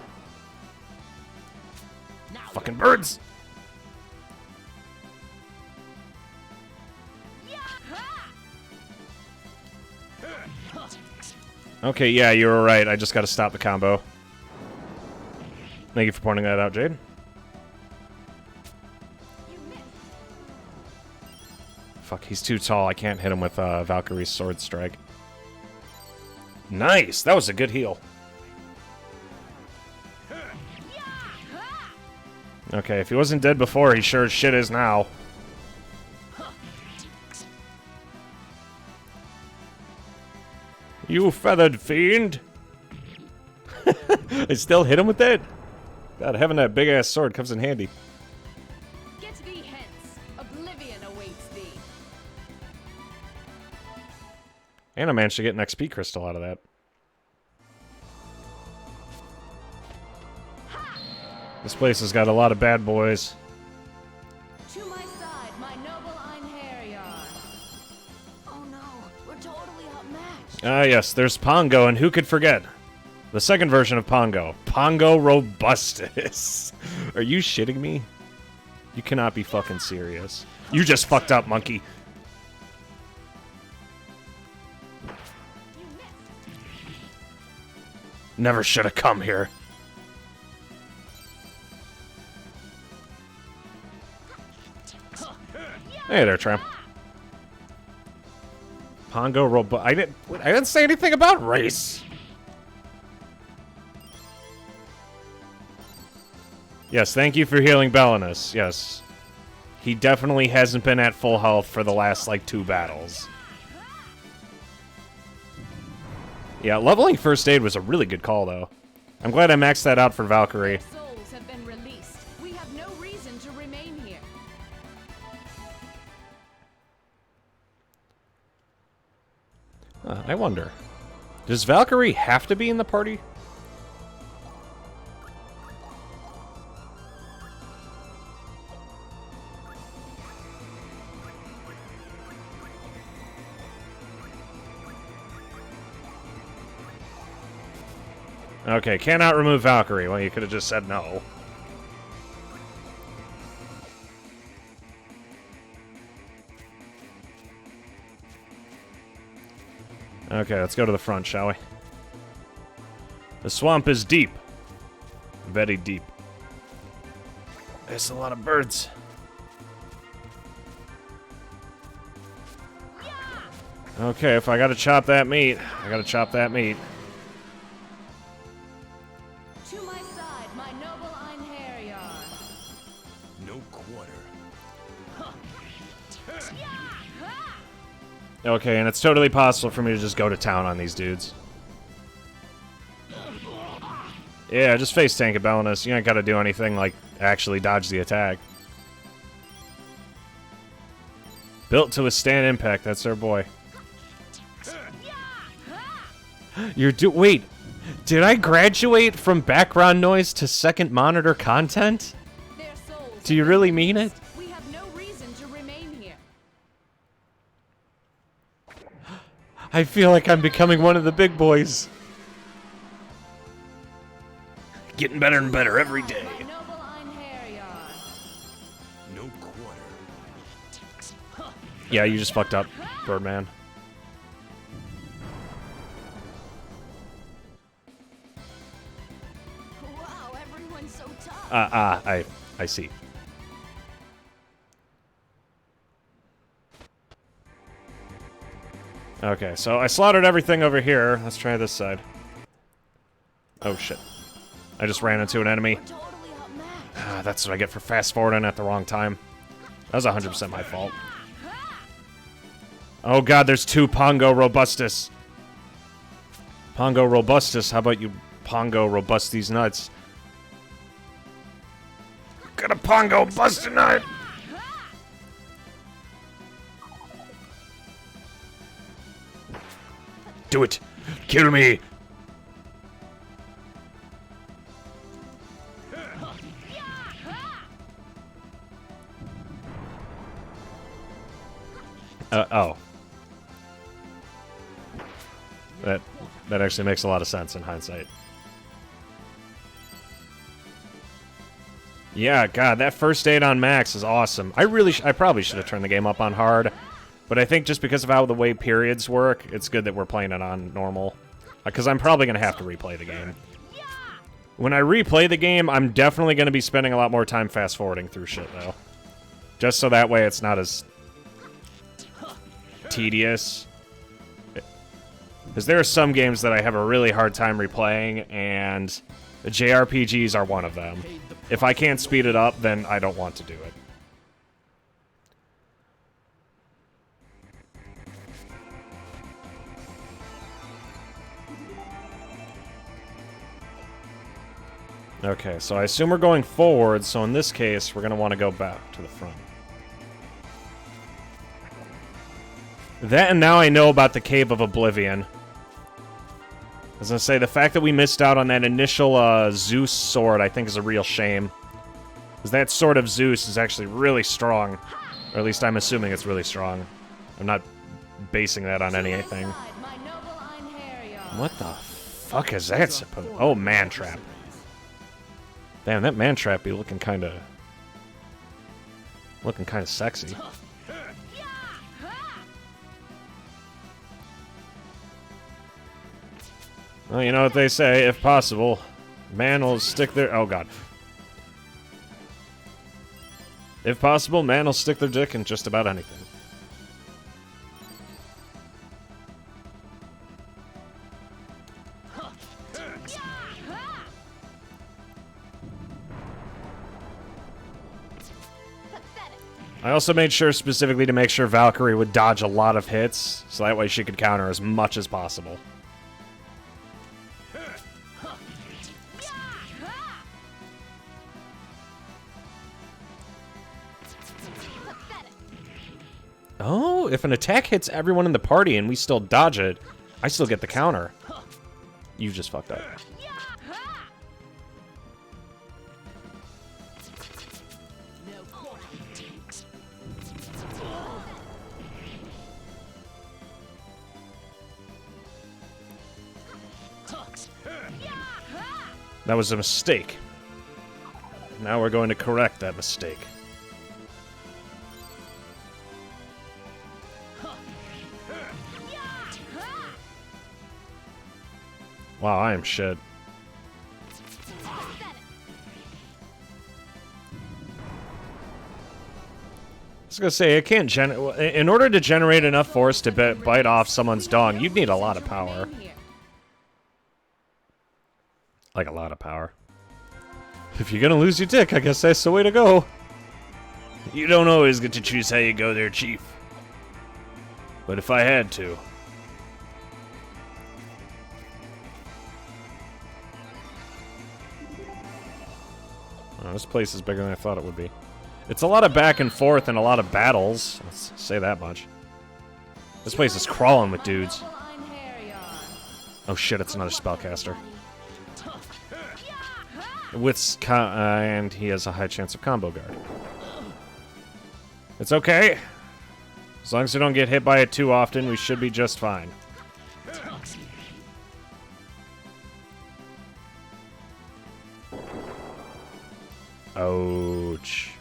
Fucking birds! Okay, yeah, you were right. I just gotta stop the combo. Thank you for pointing that out, Jade. Fuck, he's too tall. I can't hit him with Valkyrie's sword strike. Nice! That was a good heal. Okay, if he wasn't dead before, he sure as shit is now. You feathered fiend! I still hit him with that? God, having that big-ass sword comes in handy.
Get thee hence. Oblivion awaits thee.
And I managed to get an XP crystal out of that. This place has got a lot of bad boys.
To my side, my noble Einherjar. Oh no, we're totally outmatched.
Ah, yes, there's Pongo, and who could forget? The second version of Pongo. Pongo Robustus. Are you shitting me? You cannot be fucking serious. You just fucked up, monkey. Never should have come here. Hey there, Tram. Pongo Robo. I didn't say anything about race. Yes, thank you for healing Belinus. Yes. He definitely hasn't been at full health for the last, like, 2 battles. Yeah, leveling first aid was a really good call, though. I'm glad I maxed that out for Valkyrie.
Souls have been released. We have no reason to remain here.
I wonder. Does Valkyrie have to be in the party? Okay, cannot remove Valkyrie. Well, you could have just said no. Okay, let's go to the front, shall we? The swamp is deep. Very deep. There's a lot of birds. Okay, if I gotta chop that meat, I gotta chop that meat.
To my side, my noble Einherjar.
No quarter.
Okay, and it's totally possible for me to just go to town on these dudes. Yeah, just face tank it, Belinus. You ain't gotta do anything like actually dodge the attack. Built to withstand impact, that's our boy. Wait, did I graduate from background noise to second monitor content?
Their souls
Do you really mean it?
We have no reason to remain here.
I feel like I'm becoming one of the big boys. Getting better and better every day.
My noble Einherjar.
No quarter.
Yeah, you just fucked up, Birdman.
Wow, everyone's so tough.
I see. Okay, so I slaughtered everything over here. Let's try this side. Oh, shit. I just ran into an enemy.
We're totally outmatched.
That's what I get for fast-forwarding at the wrong time. That was 100% my fault. Oh god, there's 2 Pongo Robustus. Pongo Robustus, how about you Pongo Robust these nuts? Got a Pongo Buster nut! Do it! Kill me! Oh. That actually makes a lot of sense in hindsight. Yeah, god, that first aid on max is awesome. I probably should have turned the game up on hard, but I think just because of how the way periods work, it's good that we're playing it on normal. Because I'm probably going to have to replay the game. When I replay the game, I'm definitely going to be spending a lot more time fast-forwarding through shit, though. Just so that way it's not as tedious. Because there are some games that I have a really hard time replaying, and the JRPGs are one of them. If I can't speed it up, then I don't want to do it. Okay, so I assume we're going forward, so in this case, we're going to want to go back to the front. That, and now I know about the Cave of Oblivion. I was going to say, the fact that we missed out on that initial Zeus sword, I think is a real shame. Because that sword of Zeus is actually really strong. Or at least I'm assuming it's really strong. I'm not basing that on anything. What the fuck is that supposed? Oh, man trap. Damn, that man trap be looking kind of sexy. Well, you know what they say, if possible, man will stick their... Oh, God. If possible, man will stick their dick in just about anything. I also made sure specifically to make sure Valkyrie would dodge a lot of hits, so that way she could counter as much as possible. Oh, if an attack hits everyone in the party and we still dodge it, I still get the counter. You just fucked up. That was a mistake. Now we're going to correct that mistake. Wow, I am shit. I was gonna say, it can't in order to generate enough force to bite off someone's dong, you'd need a lot of power. Like a lot of power. If you're gonna lose your dick, I guess that's the way to go. You don't always get to choose how you go there, Chief. But if I had to... Oh, this place is bigger than I thought it would be. It's a lot of back and forth and a lot of battles. Let's say that much. This place is crawling with dudes. Oh shit, it's another spellcaster. And he has a high chance of combo guard. It's okay. As long as we don't get hit by it too often, we should be just fine. Ouch.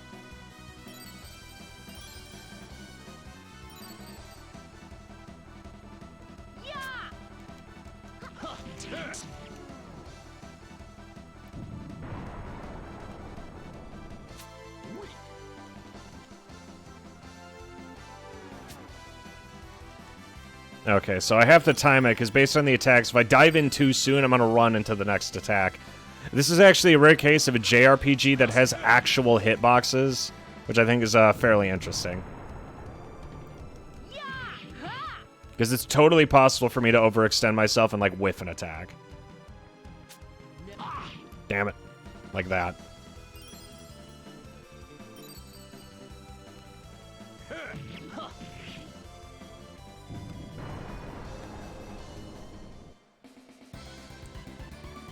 Okay, so I have to time it, because based on the attacks, if I dive in too soon, I'm going to run into the next attack. This is actually a rare case of a JRPG that has actual hitboxes, which I think is fairly interesting. Because it's totally possible for me to overextend myself and, like, whiff an attack. Damn it. Like that.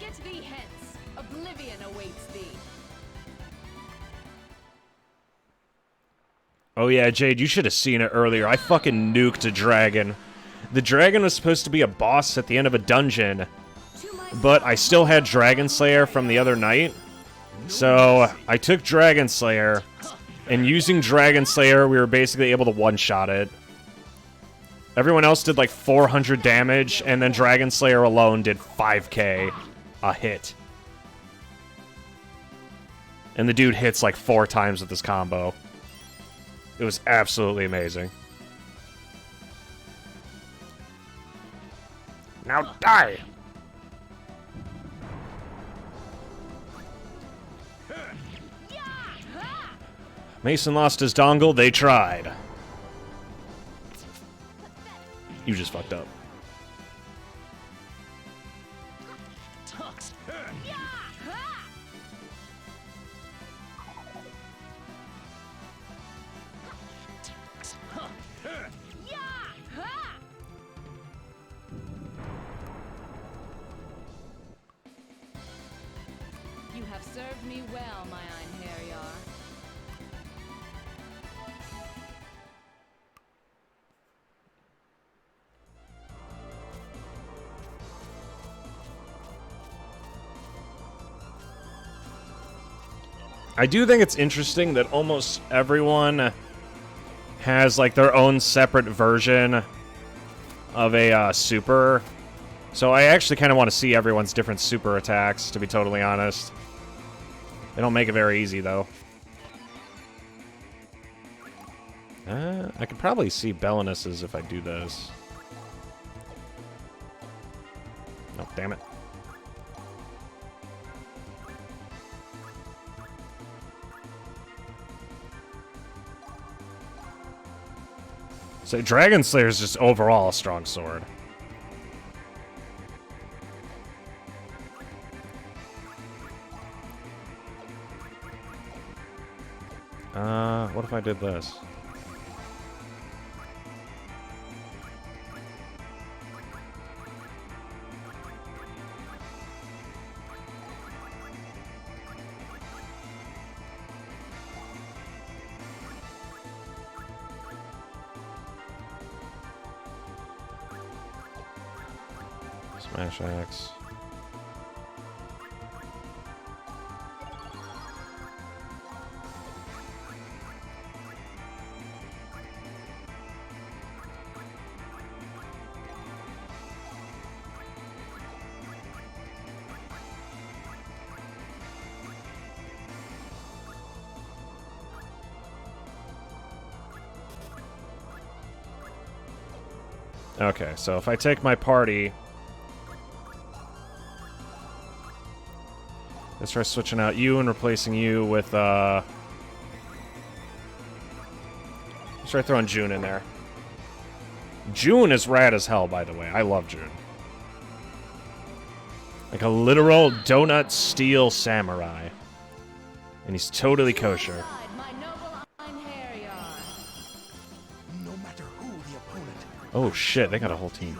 Get thee hence. Oblivion awaits thee.
Oh yeah, Jade, you should have seen it earlier. I fucking nuked a dragon. The dragon was supposed to be a boss at the end of a dungeon, but I still had Dragon Slayer from the other night. So I took Dragon Slayer, and using Dragon Slayer, we were basically able to one-shot it. Everyone else did like 400 damage, and then Dragon Slayer alone did 5k a hit. And the dude hits like 4 times with this combo. It was absolutely amazing. Now die! Mason lost his dongle, they tried. You just fucked up.
You have served me well, my Einherjar.
I do think it's interesting that almost everyone has like their own separate version of a super. So I actually kind of want to see everyone's different super attacks, to be totally honest. They don't make it very easy, though. I could probably see Belenus's if I do this. Oh, damn it. So Dragon Slayer is just overall a strong sword. What if I did this? Smash Axe. Okay, so if I take my party... Let's try switching out you and replacing you with, Let's try throwing June in there. June is rad as hell, by the way. I love June. Like a literal donut steel samurai. And he's totally kosher.
No matter who the opponent.
Oh shit, they got a whole team.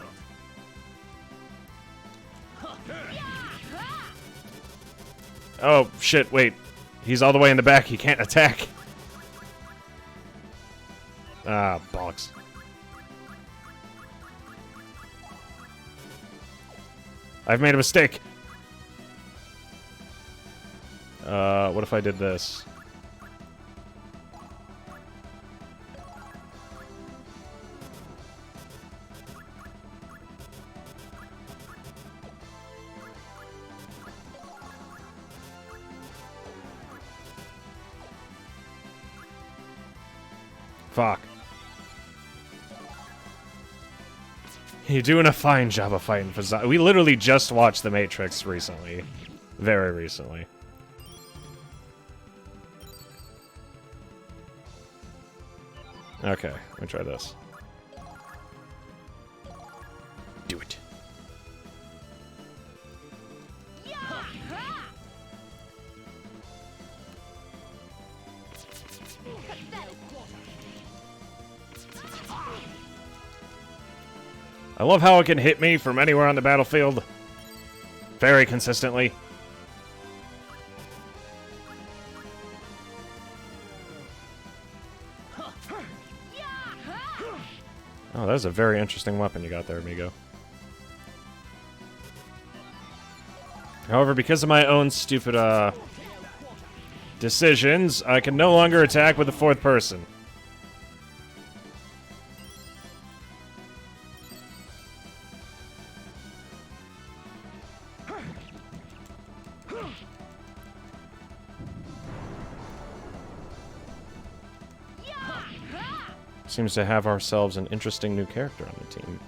Oh shit, wait. He's all the way in the back, he can't attack. Ah, bollocks. I've made a mistake. What if I did this? Fuck. You're doing a fine job of fighting for zombies. We literally just watched The Matrix recently. Very recently. Okay, let me try this. Do it. I love how it can hit me from anywhere on the battlefield. Very consistently. Oh, that's a very interesting weapon you got there, amigo. However, because of my own stupid, decisions, I can no longer attack with the fourth person. Seems to have ourselves an interesting new character on the team.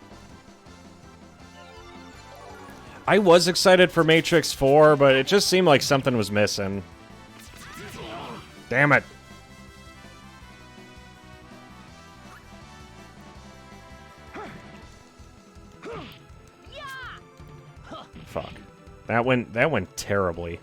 I was excited for Matrix 4, but it just seemed like something was missing. Damn it. Fuck. That went terribly.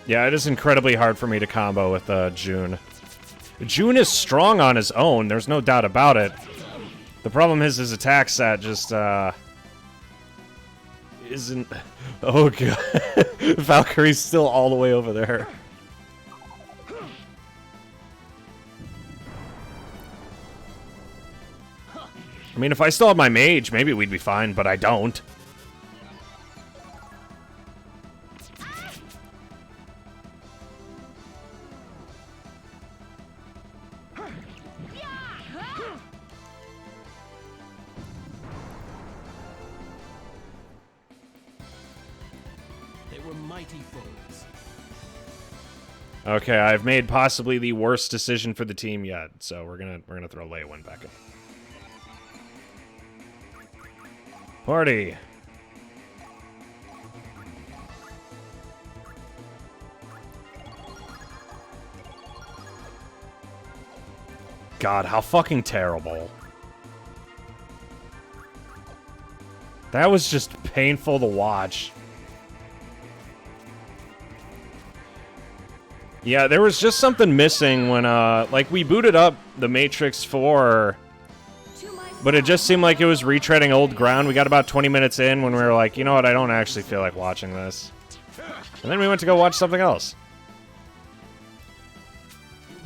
Yeah, it is incredibly hard for me to combo with June. June is strong on his own, there's no doubt about it. The problem is his attack set just, isn't... Oh, God. Valkyrie's still all the way over there. I mean, if I still had my mage, maybe we'd be fine, but I don't.
They were mighty foes.
Okay, I've made possibly the worst decision for the team yet, so we're gonna throw Hailan back in. Party. God, how fucking terrible. That was just painful to watch. Yeah, there was just something missing when, like, we booted up the Matrix 4, but it just seemed like it was retreading old ground. We got about 20 minutes in when we were like, you know what, I don't actually feel like watching this. And then we went to go watch something else.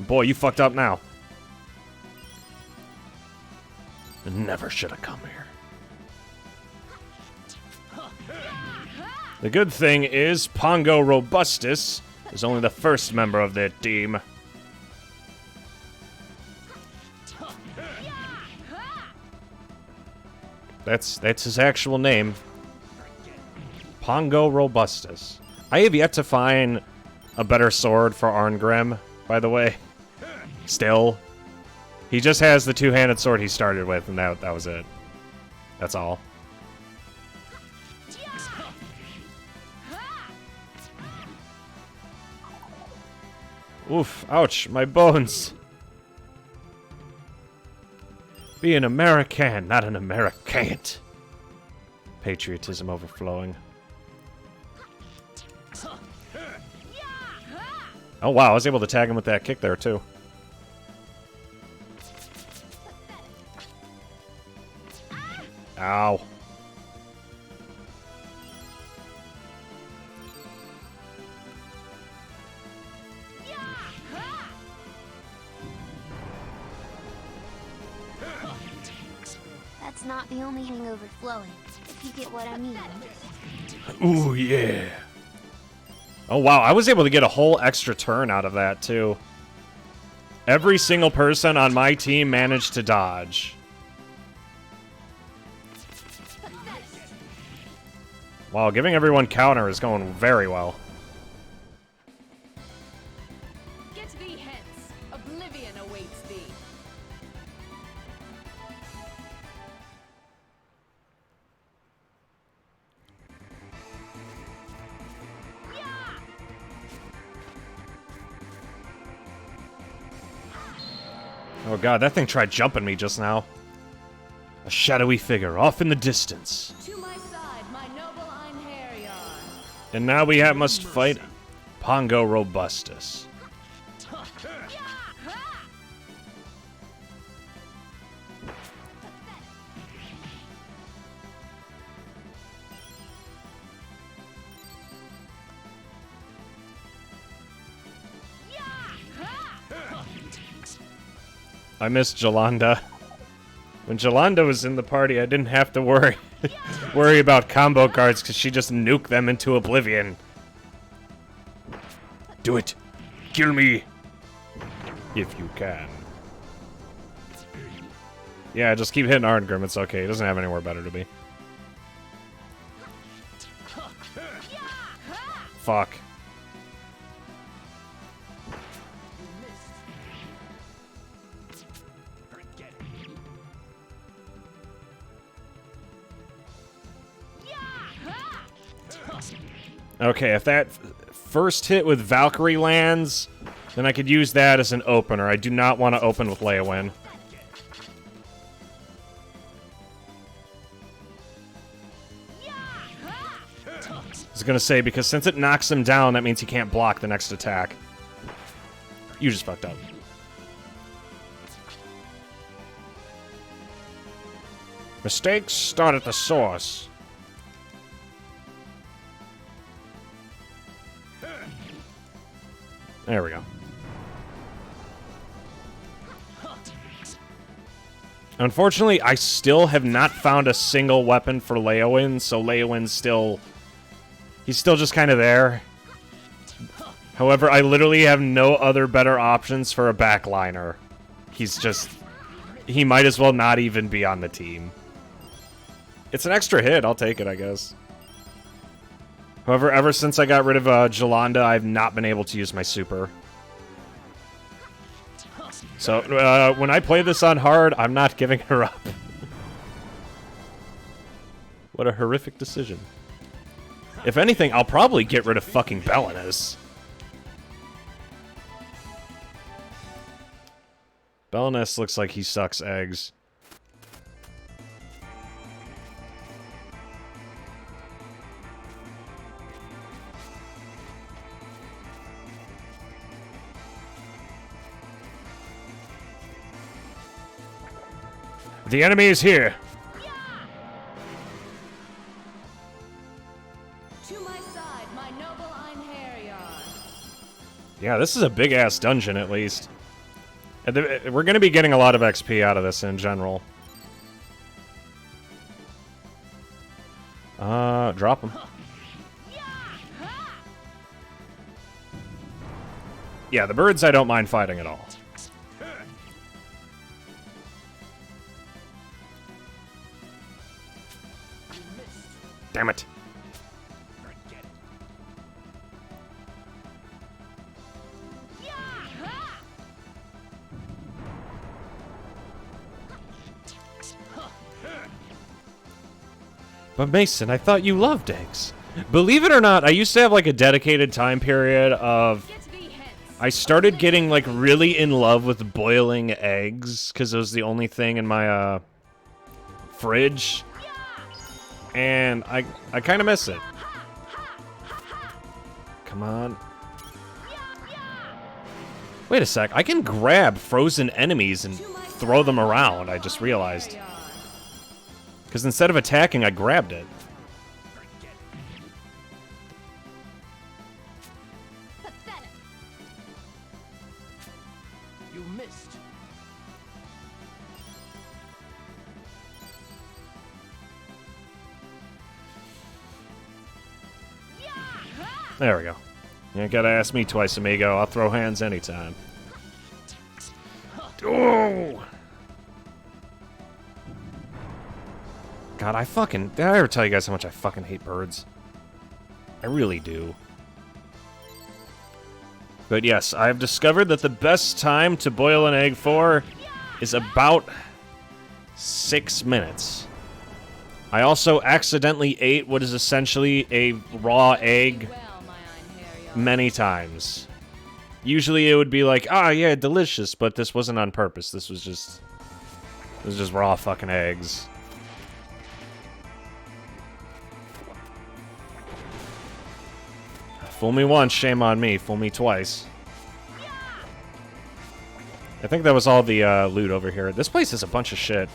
Boy, you fucked up now. I never should have come here. The good thing is, Pongo Robustus is only the first member of their team. That's his actual name. Pongo Robustus. I have yet to find a better sword for Arngrim, by the way. Still. He just has the two-handed sword he started with, and that was it. That's all. Oof, ouch, my bones. Be an American, not an Americant. Patriotism overflowing. Oh wow, I was able to tag him with that kick there too. Ow.
That's not the only thing overflowing, if you get what I mean.
Ooh, yeah. Oh, wow. I was able to get a whole extra turn out of that, too. Every single person on my team managed to dodge. Wow, giving everyone counter is going very well.
Get thee hence. Oblivion awaits thee.
Oh god, that thing tried jumping me just now. A shadowy figure off in the distance.
To my side, my noble Einherjar.
And now must fight Pongo Robustus. I missed Jolanda. When Jolanda was in the party, I didn't have to worry about combo cards because she just nuked them into oblivion. Do it. Kill me. If you can. Yeah, just keep hitting Arngrim. It's okay. He doesn't have anywhere better to be. Fuck. Okay, if that first hit with Valkyrie lands, then I could use that as an opener. I do not want to open with Hailan. I was going to say, because since it knocks him down, that means he can't block the next attack. You just fucked up. Mistakes start at the source. There we go. Unfortunately, I still have not found a single weapon for Leowin, so Leowin's still... He's still just kind of there. However, I literally have no other better options for a backliner. He's just... He might as well not even be on the team. It's an extra hit, I'll take it, I guess. However, ever since I got rid of Jolanda, I've not been able to use my super. So, when I play this on hard, I'm not giving her up. What a horrific decision. If anything, I'll probably get rid of fucking Belinus. Belinus looks like he sucks eggs. The enemy is here.
To my side, my noble Einherjar.
Yeah, this is a big-ass dungeon, at least. And we're going to be getting a lot of XP out of this in general. Drop him. Yeah, the birds I don't mind fighting at all. Damn it. But Mason, I thought you loved eggs. Believe it or not, I used to have like a dedicated time period of... I started getting like really in love with boiling eggs because it was the only thing in my fridge. And I kind of miss it. Come on. Wait a sec. I can grab frozen enemies and throw them around, I just realized. Because instead of attacking, I grabbed it.
Pathetic.
You missed.
There we go. You ain't gotta ask me twice, amigo. I'll throw hands anytime. Oh! God, did I ever tell you guys how much I fucking hate birds? I really do. But yes, I've discovered that the best time to boil an egg for is about 6 minutes. I also accidentally ate what is essentially a raw egg many times. Usually it would be like, ah, yeah, delicious, but this wasn't on purpose. This was just raw fucking eggs. Fool me once, shame on me. Fool me twice. I think that was all the loot over here. This place is a bunch of shit.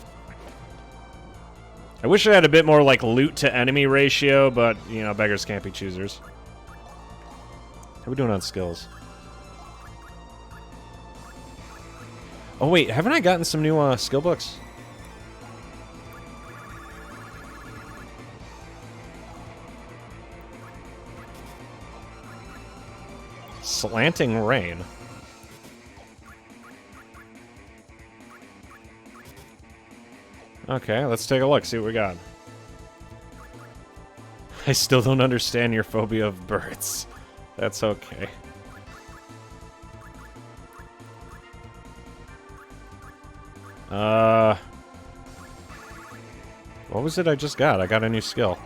I wish I had a bit more, like, loot to enemy ratio, but, you know, beggars can't be choosers. How are we doing on skills? Oh, wait, haven't I gotten some new skill books? Slanting rain. Okay, let's take a look, see what we got. I still don't understand your phobia of birds. That's okay. What was it I just got? I got a new skill.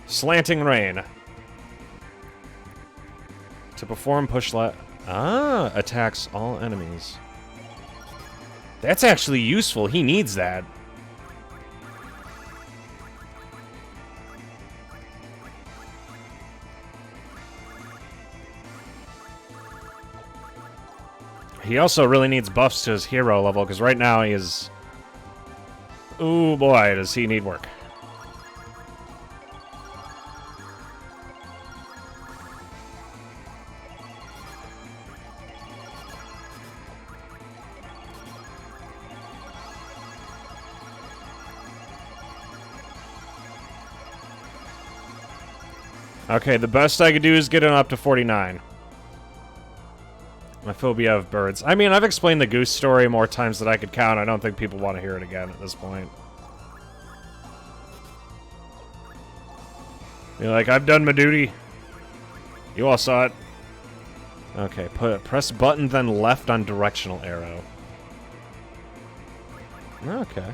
Slanting rain. To perform push attacks all enemies. That's actually useful. He needs that. He also really needs buffs to his hero level, because right now he is... Ooh boy, does he need work. Okay, the best I could do is get it up to 49. My phobia of birds. I mean, I've explained the goose story more times than I could count. I don't think people want to hear it again at this point. You're like, I've done my duty. You all saw it. Okay, press button, then left on directional arrow. Okay.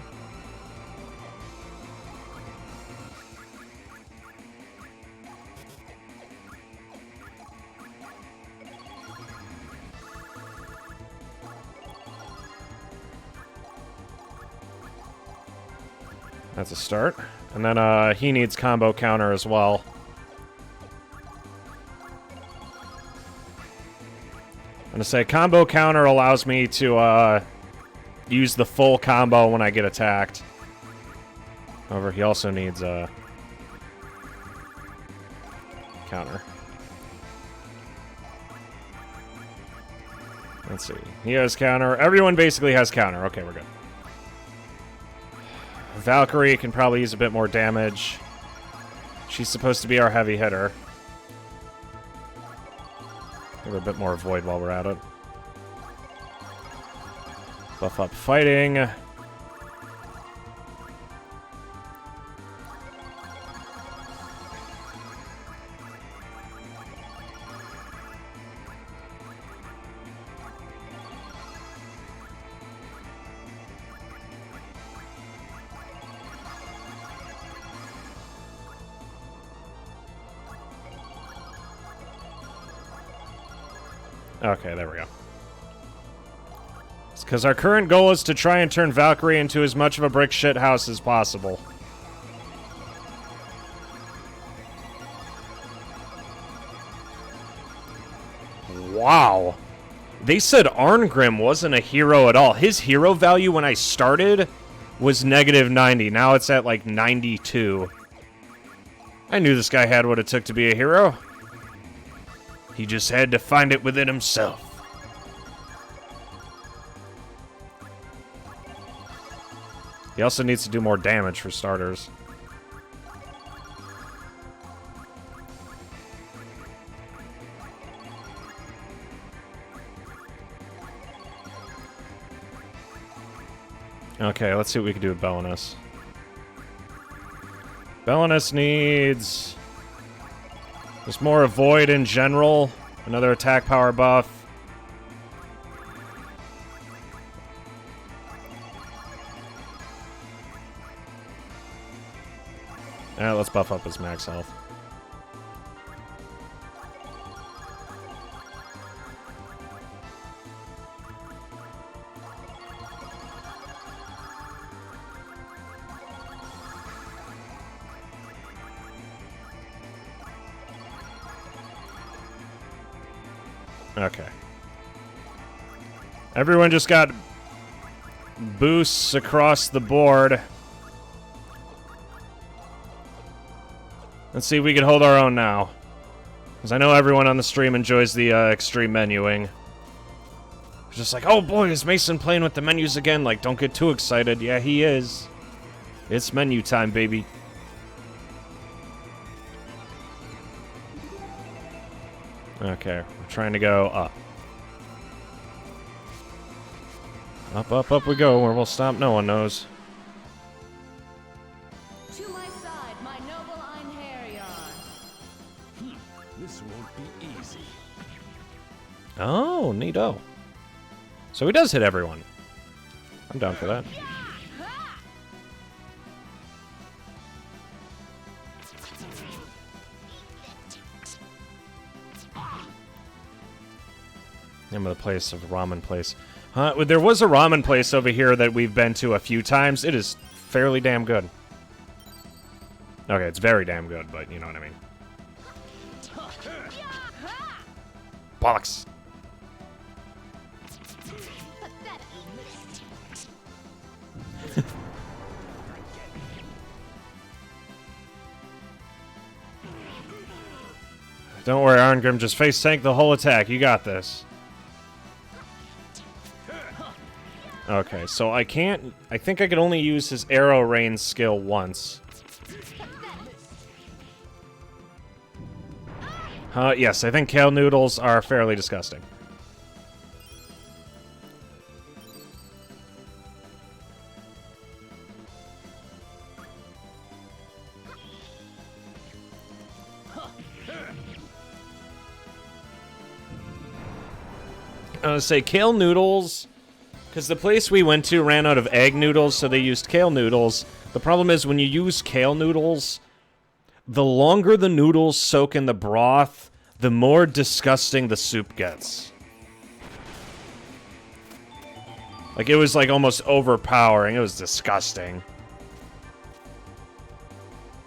That's a start. And then he needs combo counter as well. I'm gonna say combo counter allows me to use the full combo when I get attacked. However, he also needs a counter. Let's see. He has counter. Everyone basically has counter. Okay, we're good. Valkyrie can probably use a bit more damage. She's supposed to be our heavy hitter. Give her a bit more void while we're at it. Buff up fighting. Okay, there we go. It's because our current goal is to try and turn Valkyrie into as much of a brick shit house as possible. Wow. They said Arngrim wasn't a hero at all. His hero value when I started was -90. Now it's at like 92. I knew this guy had what it took to be a hero. He just had to find it within himself. He also needs to do more damage for starters. Okay, let's see what we can do with Belinus. Belinus needs... There's more Void in general. Another attack power buff. Alright, let's buff up his max health. Okay. Everyone just got boosts across the board. Let's see if we can hold our own now. Because I know everyone on the stream enjoys the extreme menuing. It's just like, oh boy, is Mason playing with the menus again? Like, don't get too excited. Yeah, he is. It's menu time, baby. Okay, we're trying to go up. Up, up, up we go. Where we'll stop, no one knows.
To my side, my noble Einherjar.
This won't be easy.
Oh, neato. So he does hit everyone. I'm down for that. Name of the place of ramen place. There was a ramen place over here that we've been to a few times. It is fairly damn good. Okay, it's very damn good, but you know what I mean. Bollocks. Don't worry, Arngrim. Just face tank the whole attack. You got this. Okay, so I can't... I think I could only use his arrow rain skill once. Yes, I think kale noodles are fairly disgusting. I was gonna say kale noodles, because the place we went to ran out of egg noodles, so they used kale noodles. The problem is when you use kale noodles, the longer the noodles soak in the broth, the more disgusting the soup gets. Like, it was, like, almost overpowering. It was disgusting.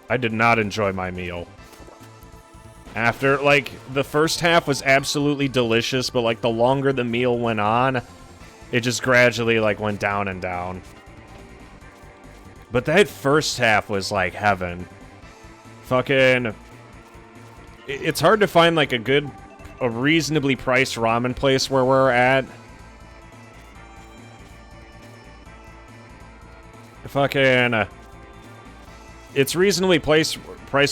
I did not enjoy my meal. After, like, the first half was absolutely delicious, but, like, the longer the meal went on, it just gradually, like, went down and down. But that first half was, like, heaven. Fucking... It's hard to find, like, a reasonably priced ramen place where we're at. Fucking... it's reasonably priced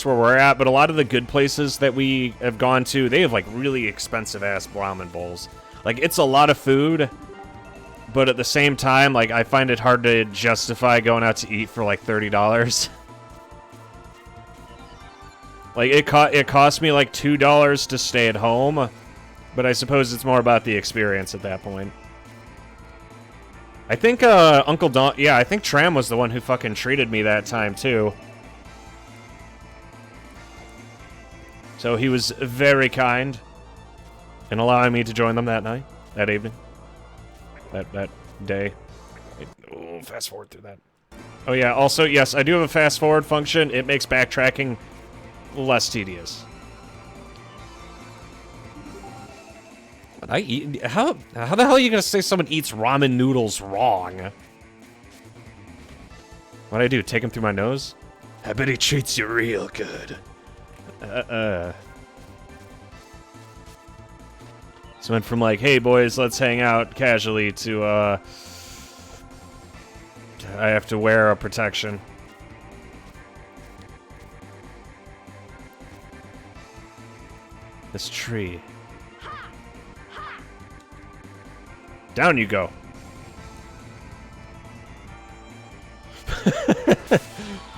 where we're at, but a lot of the good places that we have gone to, they have, like, really expensive-ass ramen bowls. Like, it's a lot of food, but at the same time, like, I find it hard to justify going out to eat for, like, $30. Like, it cost me, like, $2 to stay at home, but I suppose it's more about the experience at that point. I think, Uncle Don... Yeah, I think Tram was the one who fucking treated me that time, too. So he was very kind in allowing me to join them that night, that evening, that day. Oh, fast forward through that. Oh yeah, also, yes, I do have a fast forward function. It makes backtracking less tedious. How the hell are you gonna say someone eats ramen noodles wrong? What'd I do, take him through my nose? I bet he treats you real good. So went from like, hey boys, let's hang out casually to, I have to wear a protection. This tree. Down you go.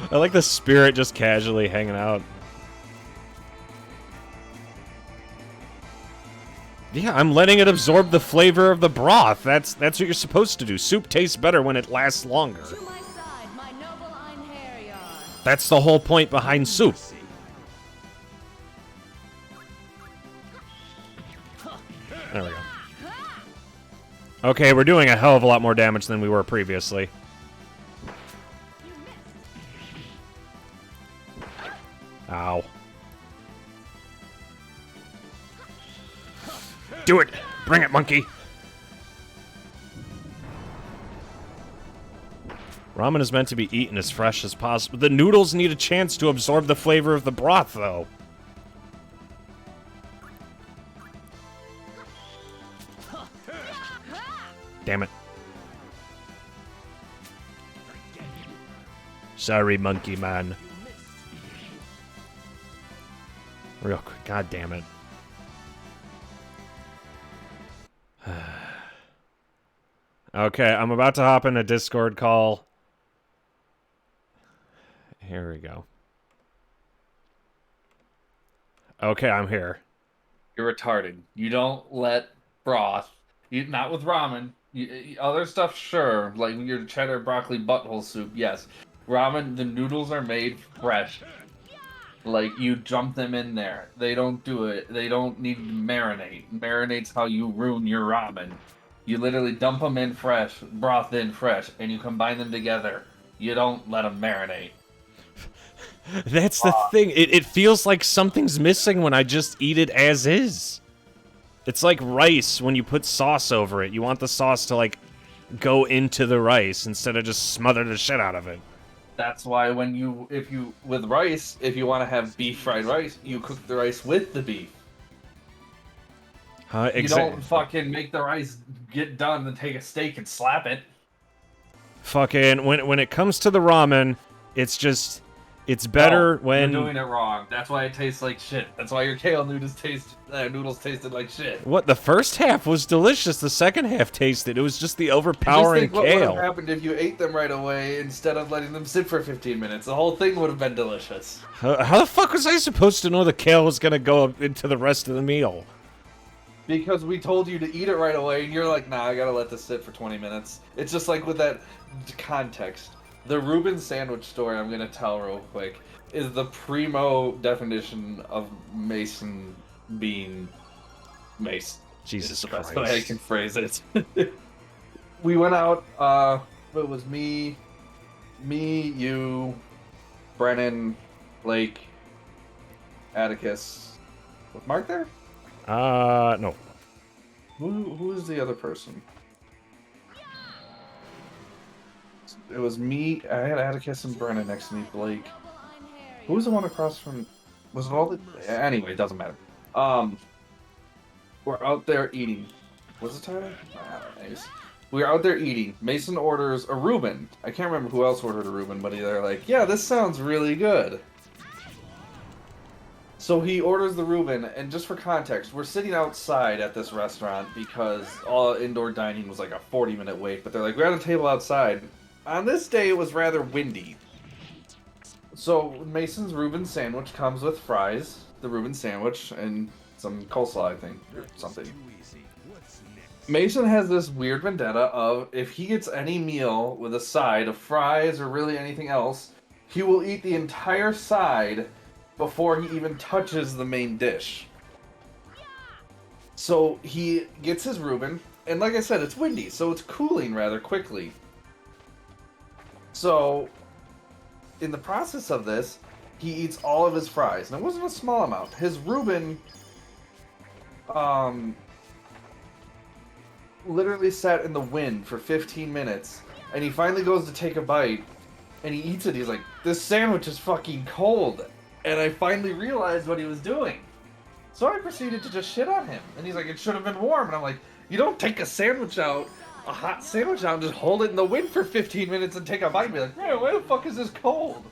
I like the spirit just casually hanging out. Yeah, I'm letting it absorb the flavor of the broth. That's what you're supposed to do. Soup tastes better when it lasts longer.
To my side, my noble Einherjar.
That's the whole point behind soup. There we go. Okay, we're doing a hell of a lot more damage than we were previously. Ow. Do it! Bring it, monkey! Ramen is meant to be eaten as fresh as possible. The noodles need a chance to absorb the flavor of the broth, though. Damn it. Sorry, monkey man. Real quick, god damn it. Okay, I'm about to hop in a Discord call. Here we go. Okay, I'm here.
You're retarded. You don't let broth, not with ramen. Other stuff, sure, like your cheddar broccoli butthole soup, yes. Ramen, the noodles are made fresh. Like, you jump them in there. They don't do it. They don't need to marinate. Marinate's how you ruin your ramen. You literally dump them in fresh, broth in fresh, and you combine them together. You don't let them marinate.
That's the thing. It feels like something's missing when I just eat it as is. It's like rice when you put sauce over it. You want the sauce to, like, go into the rice instead of just smother the shit out of it.
That's why with rice, if you want to have beef fried rice, you cook the rice with the beef. You don't fucking make the rice get done and take a steak and slap it.
Fucking, when it comes to the ramen, it's just, It's better
No,
when...
you're doing it wrong. That's why it tastes like shit. That's why your kale noodles tasted like shit.
What? The first half was delicious. The second half tasted. It was just the overpowering
Just think what would have
kale.
happened if you ate them right away instead of letting them sit for 15 minutes. The whole thing would have been delicious.
How the fuck was I supposed to know the kale was gonna go up into the rest of the meal?
Because we told you to eat it right away, and you're like, nah, I gotta let this sit for 20 minutes. It's just like with that context. The Reuben sandwich story I'm gonna tell real quick is the primo definition of Mason being Mace.
Jesus
That's
Christ.
the way I can phrase it. We went out, it was me, you, Brennan, Blake, Atticus. Was Mark there?
No.
Who is the other person? It was me. I had Atticus and Brennan next to me. Blake. Who was the one across from? Was it all the? Anyway, it doesn't matter. We're out there eating. Was it Tyler? Anyways, we were out there eating. Mason orders a Reuben. I can't remember who else ordered a Reuben, but they're like, "Yeah, this sounds really good." So he orders the Reuben, and just for context, we're sitting outside at this restaurant because all indoor dining was like a 40-minute wait. But they're like, we're at a table outside. On this day, it was rather windy. So Mason's Reuben sandwich comes with fries, the Reuben sandwich, and some coleslaw, I think, or something. Mason has this weird vendetta of if he gets any meal with a side of fries or really anything else, he will eat the entire side before he even touches the main dish. So he gets his Reuben, and like I said, it's windy, so it's cooling rather quickly. So, in the process of this, he eats all of his fries, and it wasn't a small amount. His Reuben, literally sat in the wind for 15 minutes, and he finally goes to take a bite, and he eats it. He's like, this sandwich is fucking cold. And I finally realized what he was doing. So I proceeded to just shit on him. And he's like, it should have been warm. And I'm like, you don't take a sandwich out, a hot sandwich out, and just hold it in the wind for 15 minutes and take a bite and be like, man, why the fuck is this cold?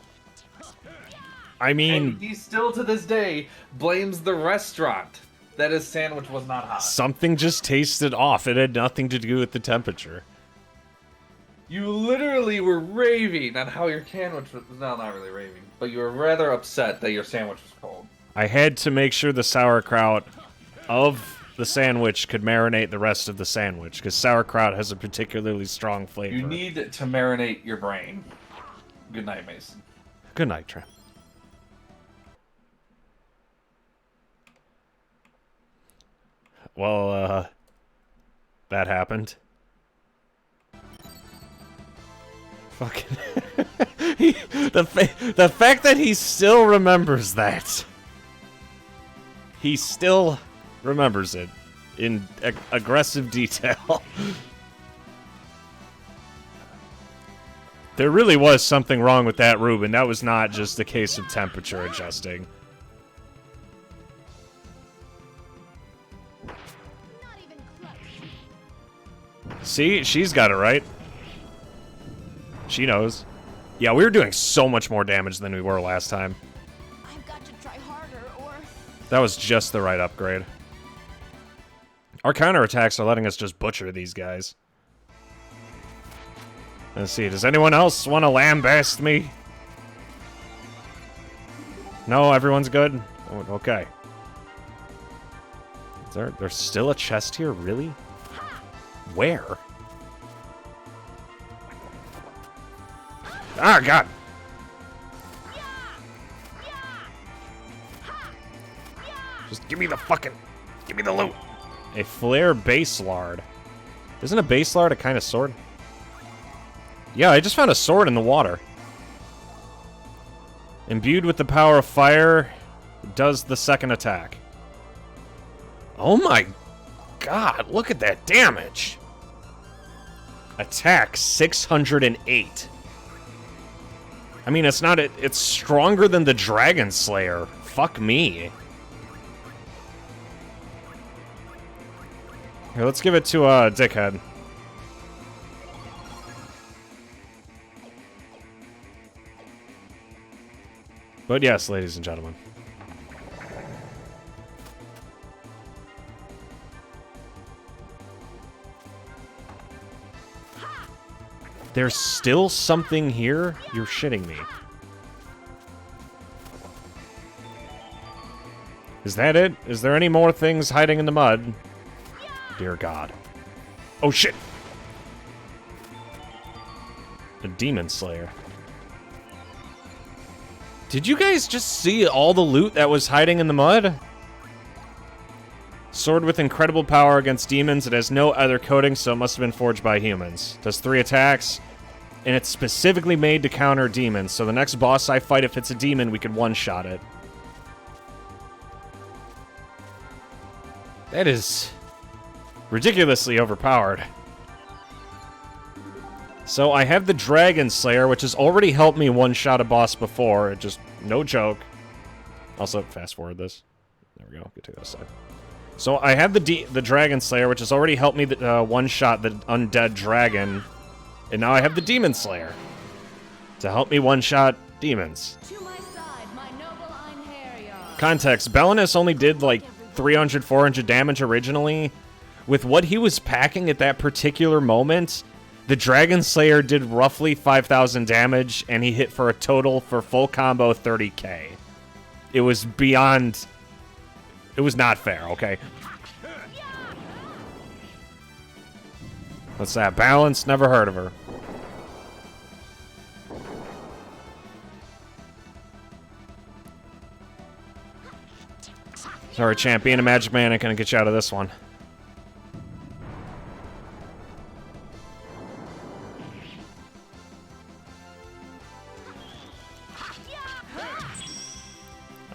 I mean...
And he still to this day blames the restaurant that his sandwich was not hot.
Something just tasted off. It had nothing to do with the temperature.
You literally were raving on how your sandwich was... No, not really raving. But you were rather upset that your sandwich was cold.
I had to make sure the sauerkraut of the sandwich could marinate the rest of the sandwich, because sauerkraut has a particularly strong flavor.
You need to marinate your brain. Good night, Mason.
Good night, Trent. Well, that happened. Fucking... the fact that he still remembers that. He still remembers it in aggressive detail. There really was something wrong with that Reuben. That was not just a case of temperature adjusting. See? She's got it right. She knows. Yeah, we were doing so much more damage than we were last time.
I've got to try harder, or...
That was just the right upgrade. Our counterattacks are letting us just butcher these guys. Let's see, does anyone else want to lambaste me? No, everyone's good? Oh, okay. There's still a chest here? Really? Where? Ah, God! Just give me the fucking... Give me the loot! A flare base lard. Isn't a base lard a kind of sword? Yeah, I just found a sword in the water. Imbued with the power of fire, does the second attack. Oh my God, look at that damage! Attack 608. I mean, it's not... It's stronger than the Dragon Slayer. Fuck me. Here, let's give it to, Dickhead. But yes, ladies and gentlemen. There's still something here? You're shitting me. Is that it? Is there any more things hiding in the mud? Dear God. Oh, shit! A Demon Slayer. Did you guys just see all the loot that was hiding in the mud? Sword with incredible power against demons. It has no other coating, so it must have been forged by humans. Does 3 attacks, and it's specifically made to counter demons, so the next boss I fight, if it's a demon, we could one-shot it. That is ridiculously overpowered. So I have the Dragon Slayer, which has already helped me one-shot a boss before. It just, no joke. Also, fast forward this. There we go. Get to the other side. So I have the Dragon Slayer, which has already helped me one-shot the undead dragon. And now I have the Demon Slayer to help me one-shot demons.
To my side, my noble Einherjar.
Context, Belinus only did like 300, 400 damage originally. With what he was packing at that particular moment, the Dragon Slayer did roughly 5,000 damage, and he hit for a total for full combo 30k. It was beyond... It was not fair, okay? What's that? Balance? Never heard of her. Sorry, champ. Being a magic man ain't gonna get you out of this one.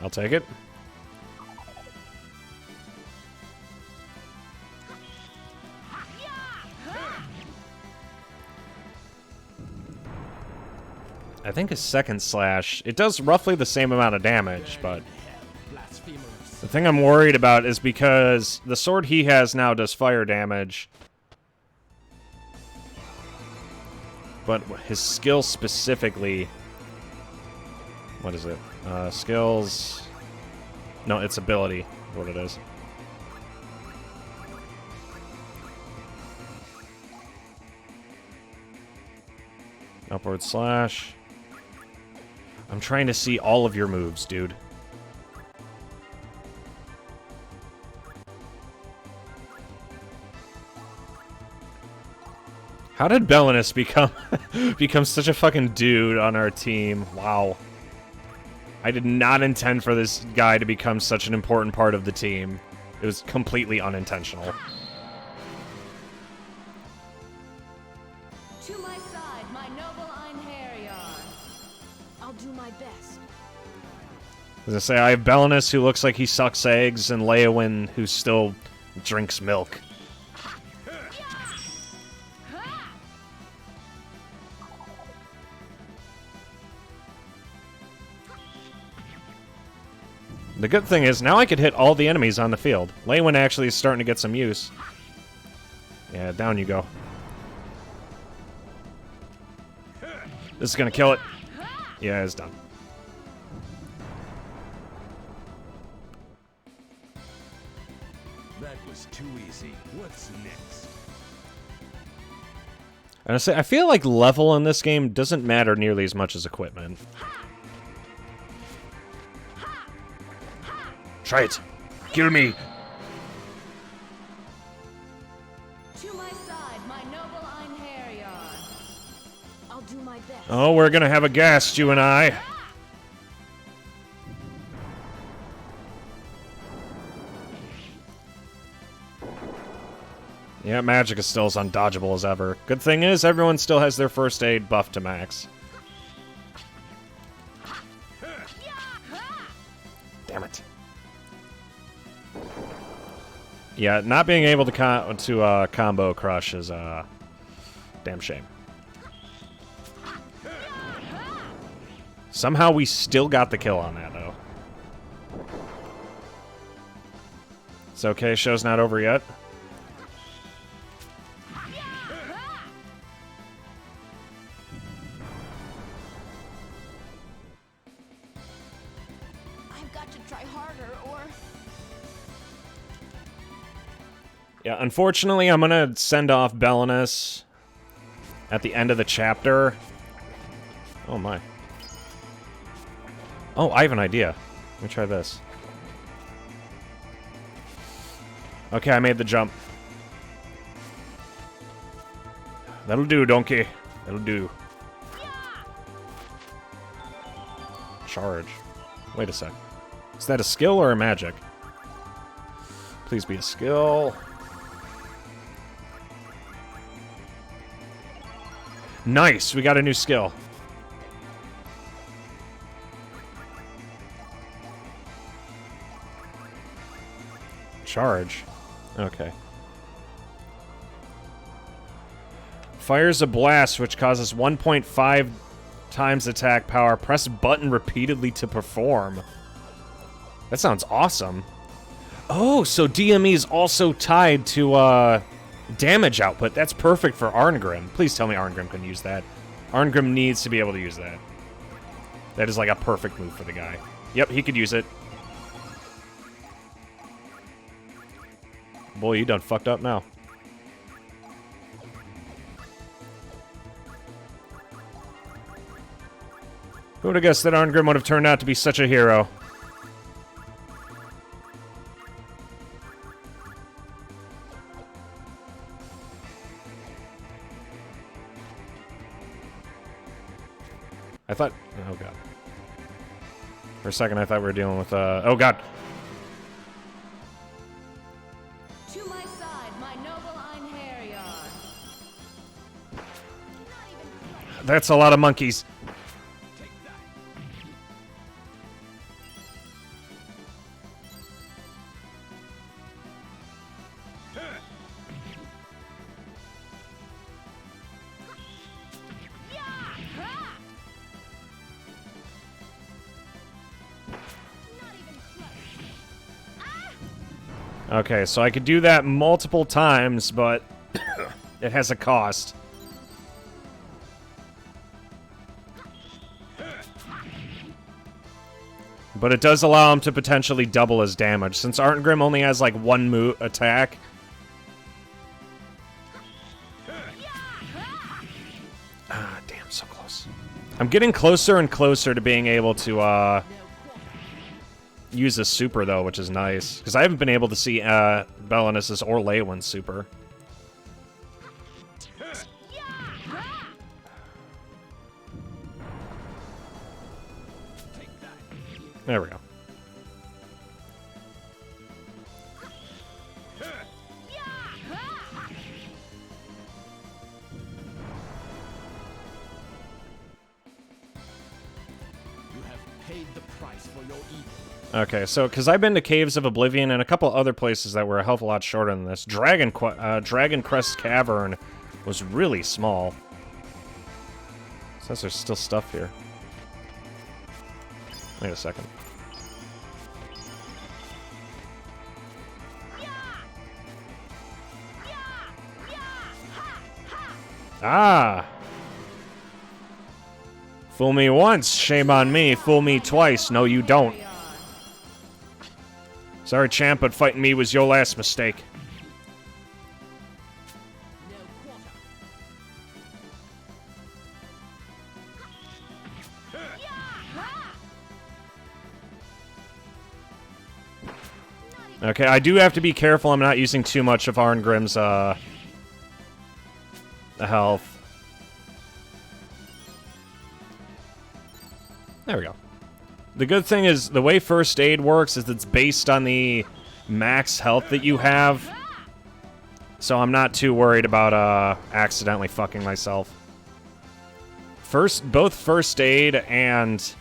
I'll take it. I think a second slash, it does roughly the same amount of damage, but the thing I'm worried about is because the sword he has now does fire damage, but his skill specifically, what is it? Skills, no, it's ability, is what it is. Upward slash. I'm trying to see all of your moves, dude. How did Belinus become such a fucking dude on our team? Wow. I did not intend for this guy to become such an important part of the team. It was completely unintentional.
To my side, my noble Einherjar. I'll do my best.
As I say, I have Belinus, who looks like he sucks eggs, and Leowin, who still drinks milk. The good thing is, now I could hit all the enemies on the field. Leywin actually is starting to get some use. Yeah, down you go. This is gonna kill it. Yeah, it's done.
That was too easy. What's next?
And I feel like level in this game doesn't matter nearly as much as equipment. Try it. Kill me.
To my side, my noble Einherjar. I'll do my best.
Oh, we're gonna have a ghast, you and I. Yeah, magic is still as undodgeable as ever. Good thing is, everyone still has their first aid buff to max. Damn it. Yeah, not being able to combo crush is a damn shame. Somehow we still got the kill on that, though. It's okay, show's not over yet. Yeah, unfortunately, I'm gonna send off Belinus at the end of the chapter. Oh my. Oh, I have an idea. Let me try this. Okay, I made the jump. That'll do, donkey. That'll do. Charge. Wait a sec. Is that a skill or a magic? Please be a skill. Nice, we got a new skill. Charge. Okay. Fires a blast, which causes 1.5 times attack power. Press button repeatedly to perform. That sounds awesome. Oh, so DME is also tied to, damage output. That's perfect for Arngrim. Please tell me Arngrim can use that. Arngrim needs to be able to use that. That is like a perfect move for the guy. Yep, he could use it. Boy, you done fucked up now. Who would have guessed that Arngrim would have turned out to be such a hero? I thought... Oh, God. For a second, I thought we were dealing with, oh, God.
To my side, my noble Einherjar.
That's a lot of monkeys. Okay, so I could do that multiple times, but it has a cost. But it does allow him to potentially double his damage. Since Arngrim only has like one attack. Ah, damn, so close. I'm getting closer and closer to being able to, use a super, though, which is nice. Because I haven't been able to see Belinus's or Leywin's super. There we go.
You have paid the price for your evil.
Okay, so, because I've been to Caves of Oblivion and a couple other places that were a hell of a lot shorter than this. Dragon Crest Cavern was really small. Says there's still stuff here. Wait a second. Ah! Fool me once, shame on me. Fool me twice, no you don't. Sorry, champ, but fighting me was your last mistake. Okay, I do have to be careful I'm not using too much of Arngrim's, health. There we go. The good thing is, the way first aid works is it's based on the max health that you have. So I'm not too worried about, accidentally fucking myself. Both first aid and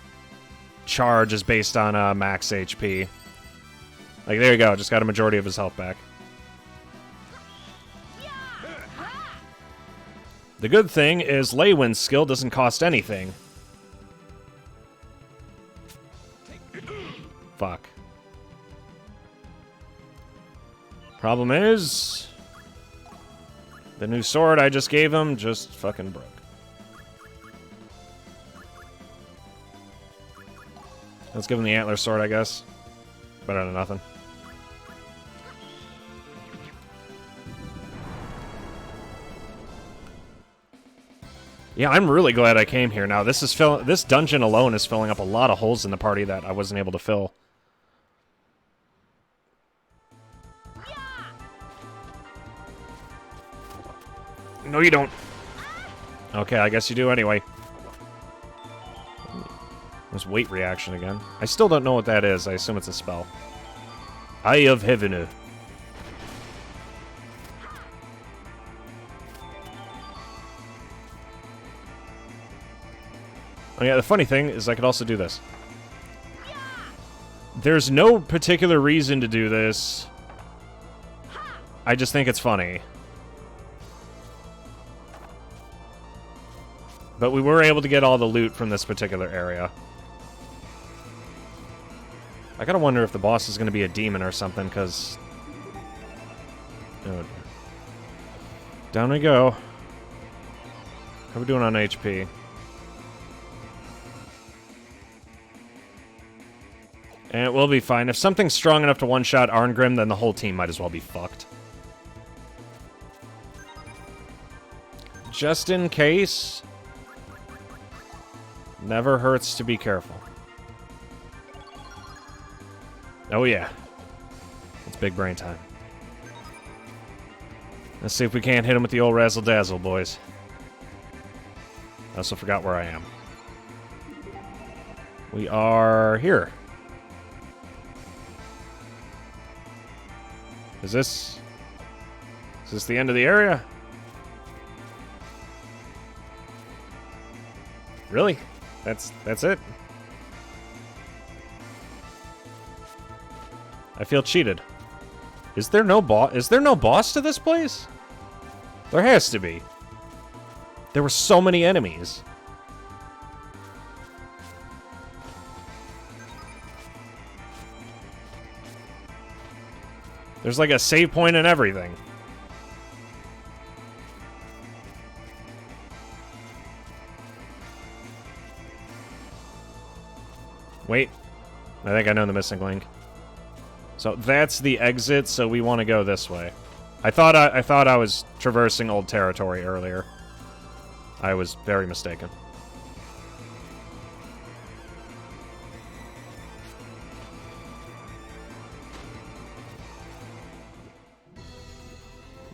charge is based on, max HP. Like, there you go, just got a majority of his health back. The good thing is Leywin's skill doesn't cost anything. Fuck. Problem is, the new sword I just gave him just fucking broke. Let's give him the antler sword, I guess. Better than nothing. Yeah, I'm really glad I came here now. This dungeon alone is filling up a lot of holes in the party that I wasn't able to fill. No, you don't. Okay, I guess you do anyway. There's weight reaction again. I still don't know what that is. I assume it's a spell. Eye of Heaven. Oh yeah, the funny thing is I could also do this. There's no particular reason to do this. I just think it's funny. But we were able to get all the loot from this particular area. I gotta wonder if the boss is gonna be a demon or something, because... Oh. Down we go. How are we doing on HP? And it will be fine. If something's strong enough to one-shot Arngrim, then the whole team might as well be fucked. Just in case... Never hurts to be careful. Oh yeah. It's big brain time. Let's see if we can't hit him with the old razzle-dazzle, boys. I also forgot where I am. We are here. Is this the end of the area? Really? That's it? I feel cheated. Is there no boss to this place? There has to be. There were so many enemies. There's like a save point and everything. Wait. I think I know the missing link. So that's the exit, so we want to go this way. I thought I was traversing old territory earlier. I was very mistaken.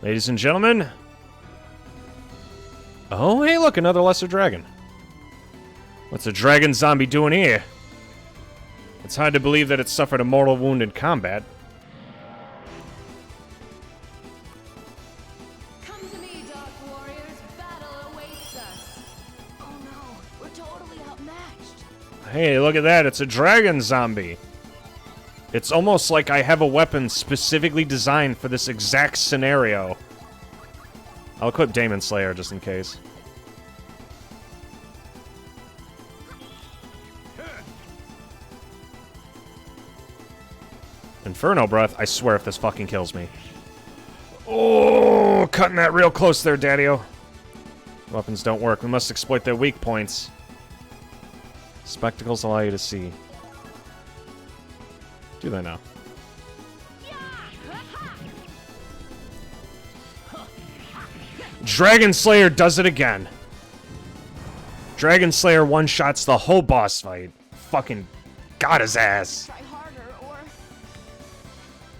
Ladies and gentlemen. Oh, hey, look, another lesser dragon. What's a dragon zombie doing here? It's hard to believe that it suffered a mortal wound in combat.
Come to me, Dark Warriors. Battle awaits us. Oh no, we're totally outmatched.
Hey, look at that. It's a dragon zombie. It's almost like I have a weapon specifically designed for this exact scenario. I'll equip Demon Slayer just in case. Inferno Breath, I swear if this fucking kills me. Oh, cutting that real close there, Daddy-o. Weapons don't work. We must exploit their weak points. Spectacles allow you to see. Do they now? Dragon Slayer does it again. Dragon Slayer one-shots the whole boss fight. Fucking got his ass.
Try harder, or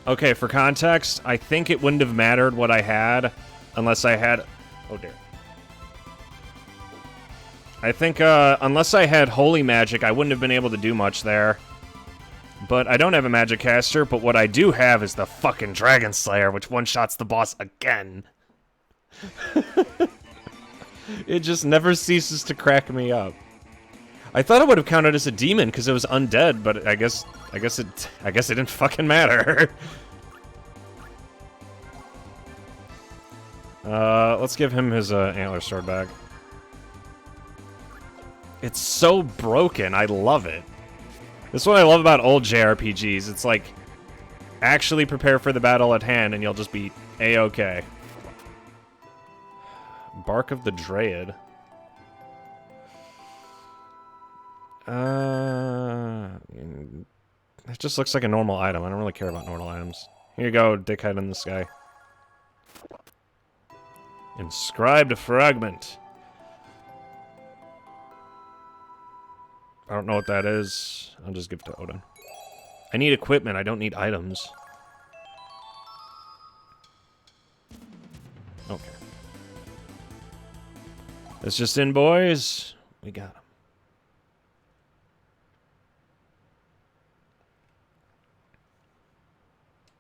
Okay, for context, I think it wouldn't have mattered what I had unless I had... Oh, dear. I think, unless I had Holy Magic, I wouldn't have been able to do much there. But I don't have a Magic Caster, but what I do have is the fucking Dragon Slayer, which one-shots the boss again. It just never ceases to crack me up. I thought it would have counted as a demon because it was undead, but I guess it didn't fucking matter. Let's give him his antler sword back. It's so broken. I love it. This is what I love about old JRPGs. It's like, actually prepare for the battle at hand and you'll just be A-okay. Bark of the Dryad. It just looks like a normal item. I don't really care about normal items. Here you go, dickhead in the sky. Inscribed fragment. I don't know what that is. I'll just give it to Odin. I need equipment. I don't need items. Okay. It's just in, boys. We got him.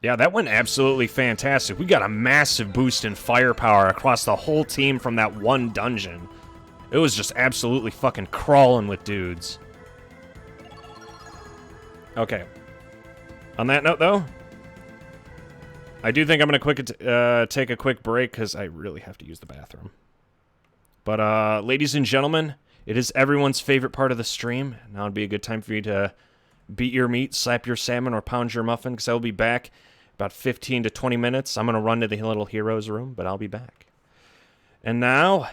Yeah, that went absolutely fantastic. We got a massive boost in firepower across the whole team from that one dungeon. It was just absolutely fucking crawling with dudes. Okay. On that note, though, I do think I'm going to take a quick break because I really have to use the bathroom. But, ladies and gentlemen, it is everyone's favorite part of the stream. Now would be a good time for you to beat your meat, slap your salmon, or pound your muffin, because I will be back about 15 to 20 minutes. I'm going to run to the little heroes room, but I'll be back. And now,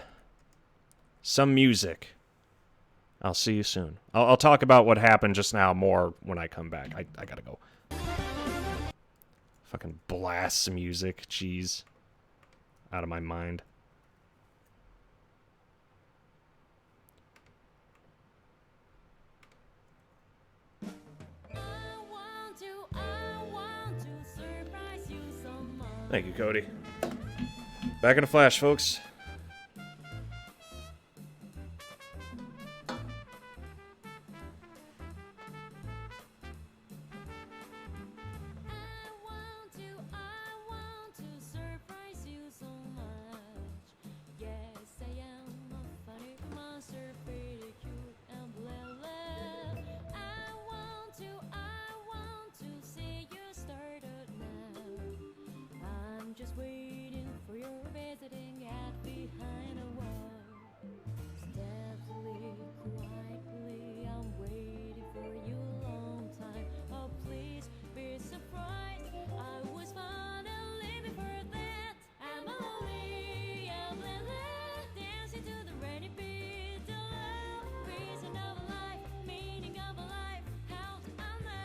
some music. I'll see you soon. I'll talk about what happened just now more when I come back. I gotta go. Fucking blast some music. Jeez. Out of my mind. Thank you, Cody. Back in a flash, folks.
Just waiting for your visiting at behind a wall. Steadily, quietly, I'm waiting for you a long time. Oh, please be surprised. I was finally before that. I'm only a little dancing to the rainy beat. The love, reason of a life, meaning of a life. How I know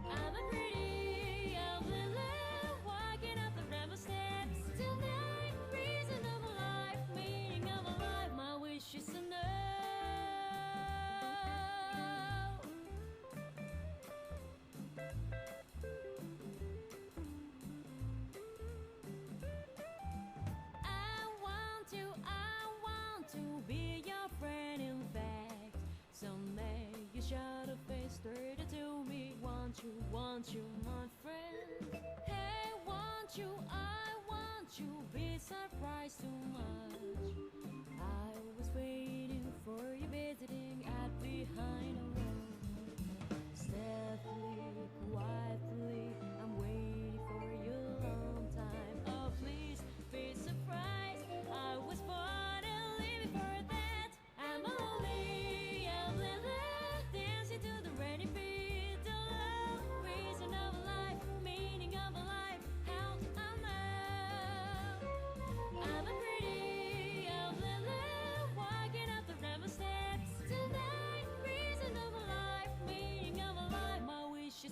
I'm a pretty little. Walking up the ramble steps tonight, reason of a life, meaning of a life. My wish is to know. I want to be your friend. In fact, someday you show the face straight to me. Want you, my friend. Hey, I want you, be surprised too much. I was waiting for you visiting at behind a wall. Steadily, quietly, I'm waiting for you a long time. Oh, please be surprised. I was finally before that. I'm only a little dancing to the rainy beat. The love, reason of a life, meaning of a life. How I know I'm a pretty little walking up the ramble steps tonight. Reason of a life, meaning of a life. My wish is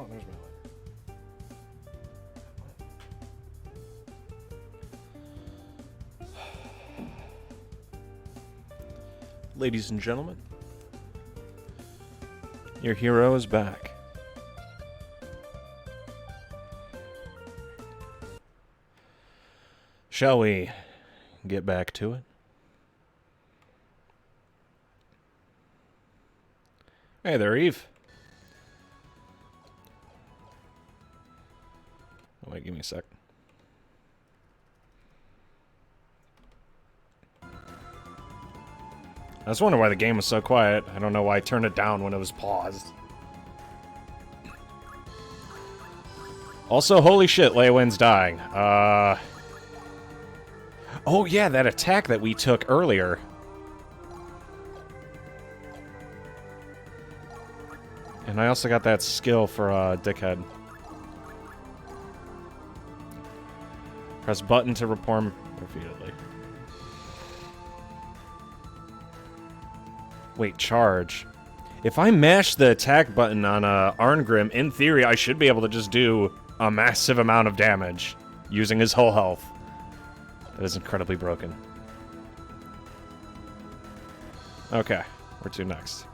Oh, there's my light. Ladies and gentlemen, your hero is back. Shall we get back to it? Hey there, Eve. Oh, wait, give me a sec. I was wondering why the game was so quiet. I don't know why I turned it down when it was paused. Also, holy shit, Leywin's dying. Oh yeah, that attack that we took earlier. And I also got that skill for Dickhead. Press button to reform repeatedly. Wait, charge. If I mash the attack button on Arngrim, in theory, I should be able to just do a massive amount of damage using his whole health. That is incredibly broken. Okay, where to next?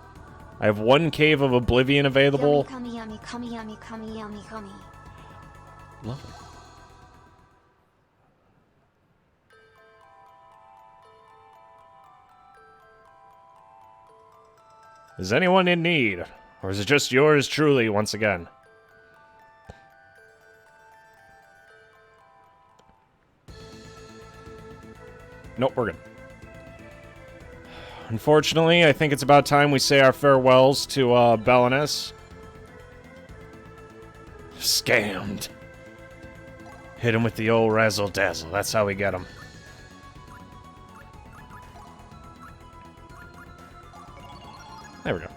I have one Cave of Oblivion available.
Yummy, yummy, yummy, yummy, yummy, yummy, yummy.
Lovely. Is anyone in need? Or is it just yours truly once again? Nope, we're good. Unfortunately, I think it's about time we say our farewells to Belinus. Scammed. Hit him with the old razzle-dazzle. That's how we get him. There we go.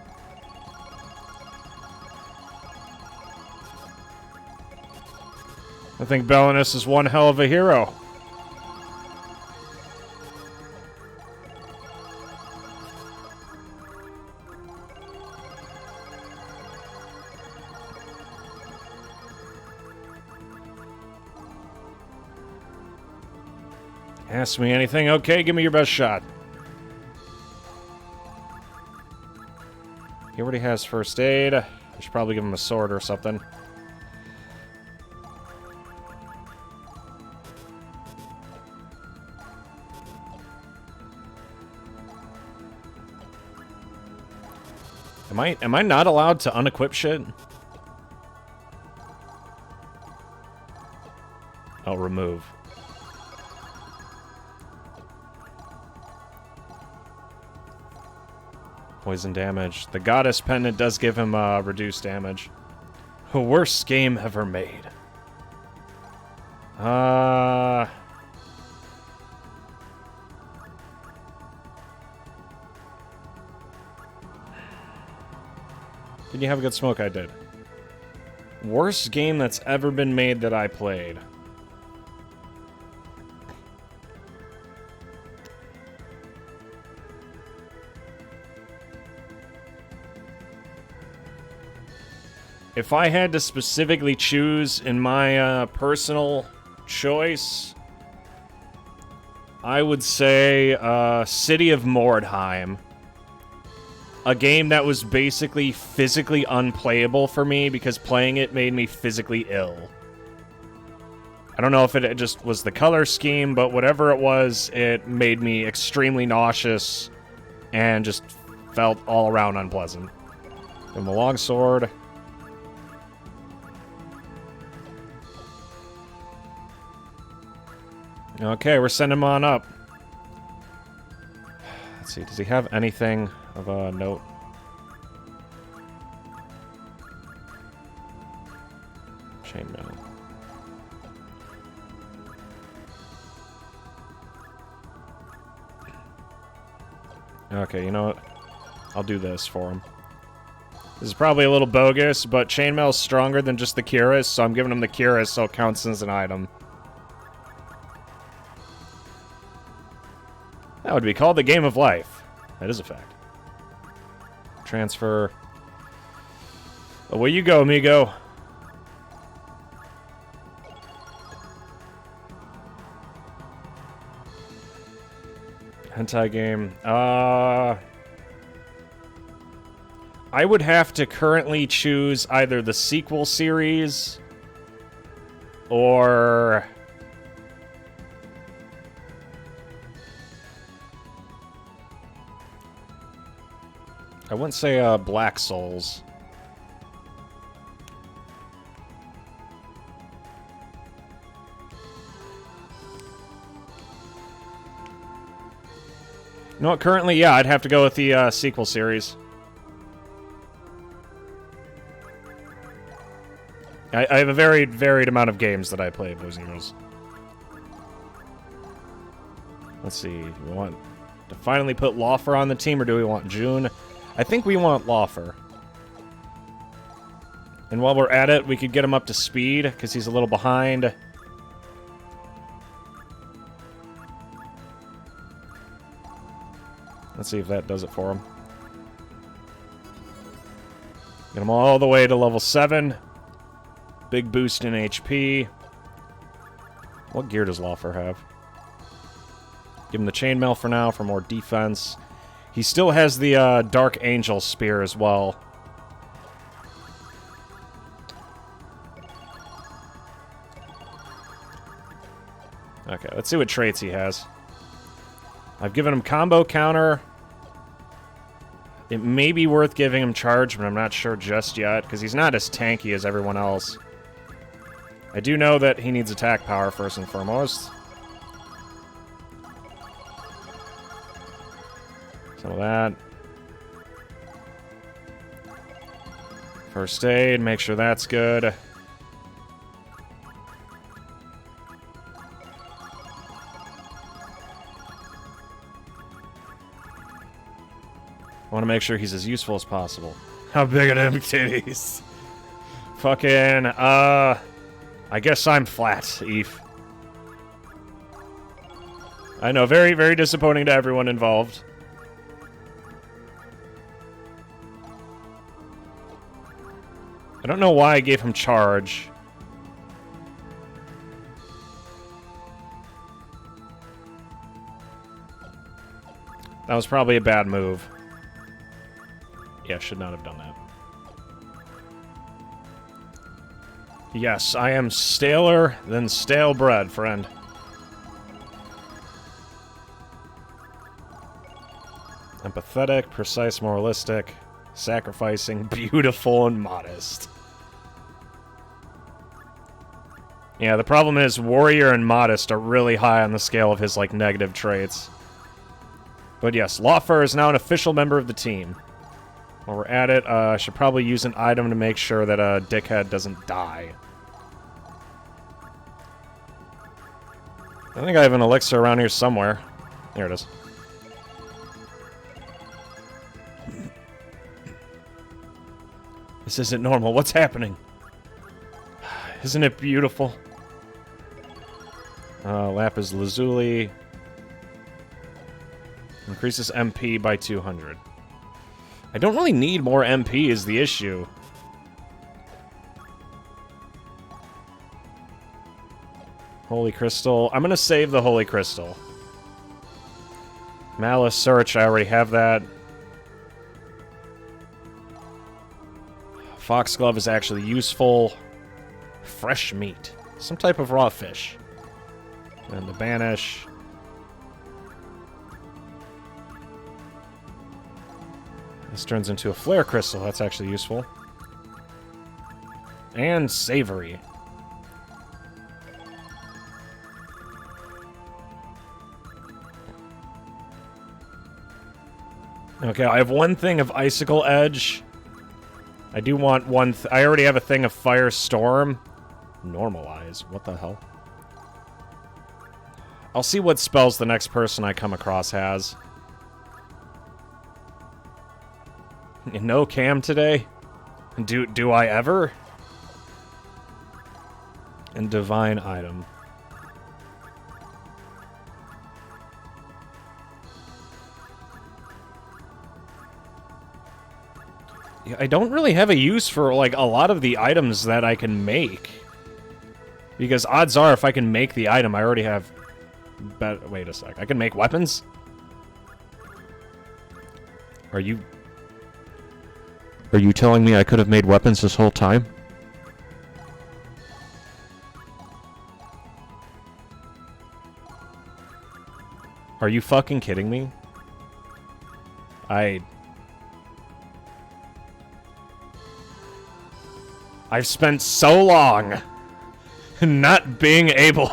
I think Belinus is one hell of a hero. Ask me anything? Okay, give me your best shot. He already has first aid. I should probably give him a sword or something. Am I not allowed to unequip shit? I'll remove. Poison damage. The Goddess Pendant does give him reduced damage. The worst game ever made. Did you have a good smoke? I did. Worst game that's ever been made that I played. If I had to specifically choose in my personal choice, I would say City of Mordheim. A game that was basically physically unplayable for me because playing it made me physically ill. I don't know if it just was the color scheme, but whatever it was, it made me extremely nauseous and just felt all around unpleasant. Give him a long sword. Okay, we're sending him on up. Let's see, does he have anything of a note? Chainmail. Okay, you know what? I'll do this for him. This is probably a little bogus, but chainmail's stronger than just the cuirass, so I'm giving him the cuirass so it counts as an item. That would be called the Game of Life. That is a fact. Transfer. Away you go, amigo. Hentai game. I would have to currently choose either the sequel series or... I wouldn't say Black Souls. You know what, currently, yeah, I'd have to go with the sequel series. I have a very varied amount of games that I play, boys and girls. Let's see, we want to finally put Laufer on the team, or do we want June? I think we want Laufer. And while we're at it, we could get him up to speed, because he's a little behind. Let's see if that does it for him. Get him all the way to level 7. Big boost in HP. What gear does Laufer have? Give him the chainmail for now for more defense. He still has the Dark Angel Spear as well. Okay, let's see what traits he has. I've given him combo counter. It may be worth giving him charge, but I'm not sure just yet, because he's not as tanky as everyone else. I do know that he needs attack power first and foremost. Some of that. First aid, make sure that's good. I want to make sure he's as useful as possible. How big are them titties? Fucking, I guess I'm flat, Eve. I know, very, very disappointing to everyone involved. I don't know why I gave him charge. That was probably a bad move. Yeah, should not have done that. Yes, I am staler than stale bread, friend. Empathetic, precise, moralistic, sacrificing, beautiful, and modest. Yeah, the problem is warrior and modest are really high on the scale of his, like, negative traits. But yes, Laufer is now an official member of the team. While we're at it, I should probably use an item to make sure that Dickhead doesn't die. I think I have an elixir around here somewhere. There it is. This isn't normal. What's happening? Isn't it beautiful? Lapis Lazuli. Increases MP by 200. I don't really need more MP is the issue. Holy Crystal. I'm gonna save the Holy Crystal. Malice Search, I already have that. Foxglove is actually useful. Fresh meat. Some type of raw fish. And the Banish. This turns into a Flare Crystal. That's actually useful. And Savory. Okay, I have one thing of Icicle Edge. I do want one... I already have a thing of Firestorm. Normalize. What the hell? I'll see what spells the next person I come across has. No cam today? Do I ever? And Divine Item. Yeah, I don't really have a use for, like, a lot of the items that I can make. Because odds are, if I can make the item, I already have... Wait a sec. I can make weapons? Are you telling me I could have made weapons this whole time? Are you fucking kidding me? I've spent so long not being able.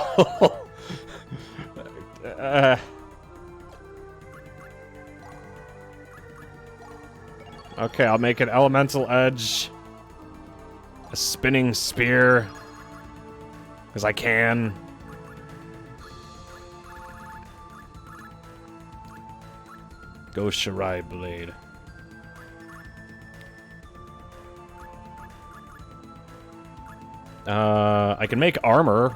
Okay, I'll make an elemental edge, a spinning spear, because I can. Go Shirai Blade. I can make armor.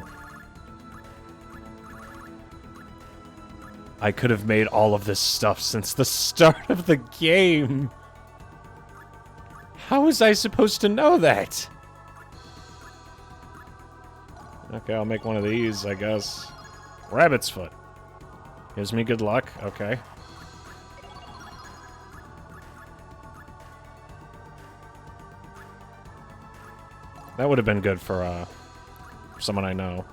I could have made all of this stuff since the start of the game. How was I supposed to know that? Okay, I'll make one of these, I guess. Rabbit's foot. Gives me good luck. Okay. That would have been good for someone I know.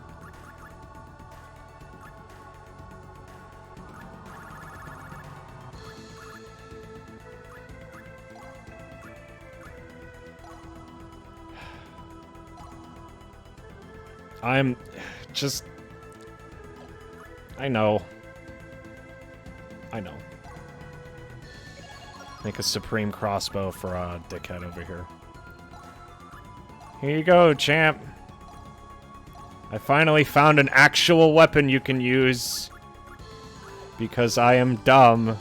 I'm just... I know. Make a supreme crossbow for a dickhead over here. Here you go, champ. I finally found an actual weapon you can use. Because I am dumb.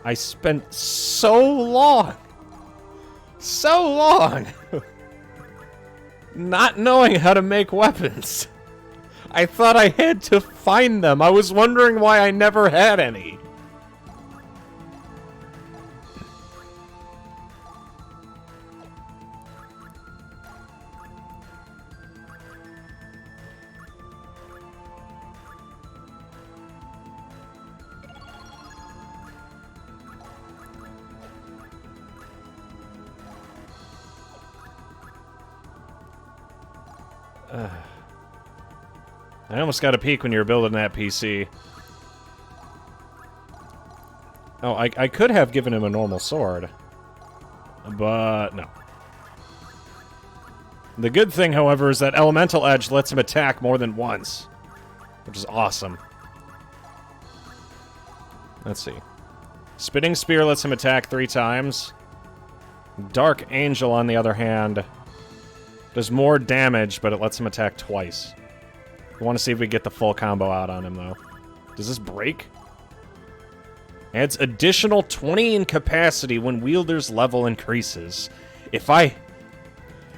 I spent so long not knowing how to make weapons. I thought I had to find them. I was wondering why I never had any. I almost got a peek when you were building that PC. Oh, I could have given him a normal sword. But, no. The good thing, however, is that Elemental Edge lets him attack more than once. Which is awesome. Let's see. Spitting Spear lets him attack 3 times. Dark Angel, on the other hand, does more damage, but it lets him attack twice. We want to see if we get the full combo out on him, though. Does this break? Adds additional 20 in capacity when wielder's level increases. If I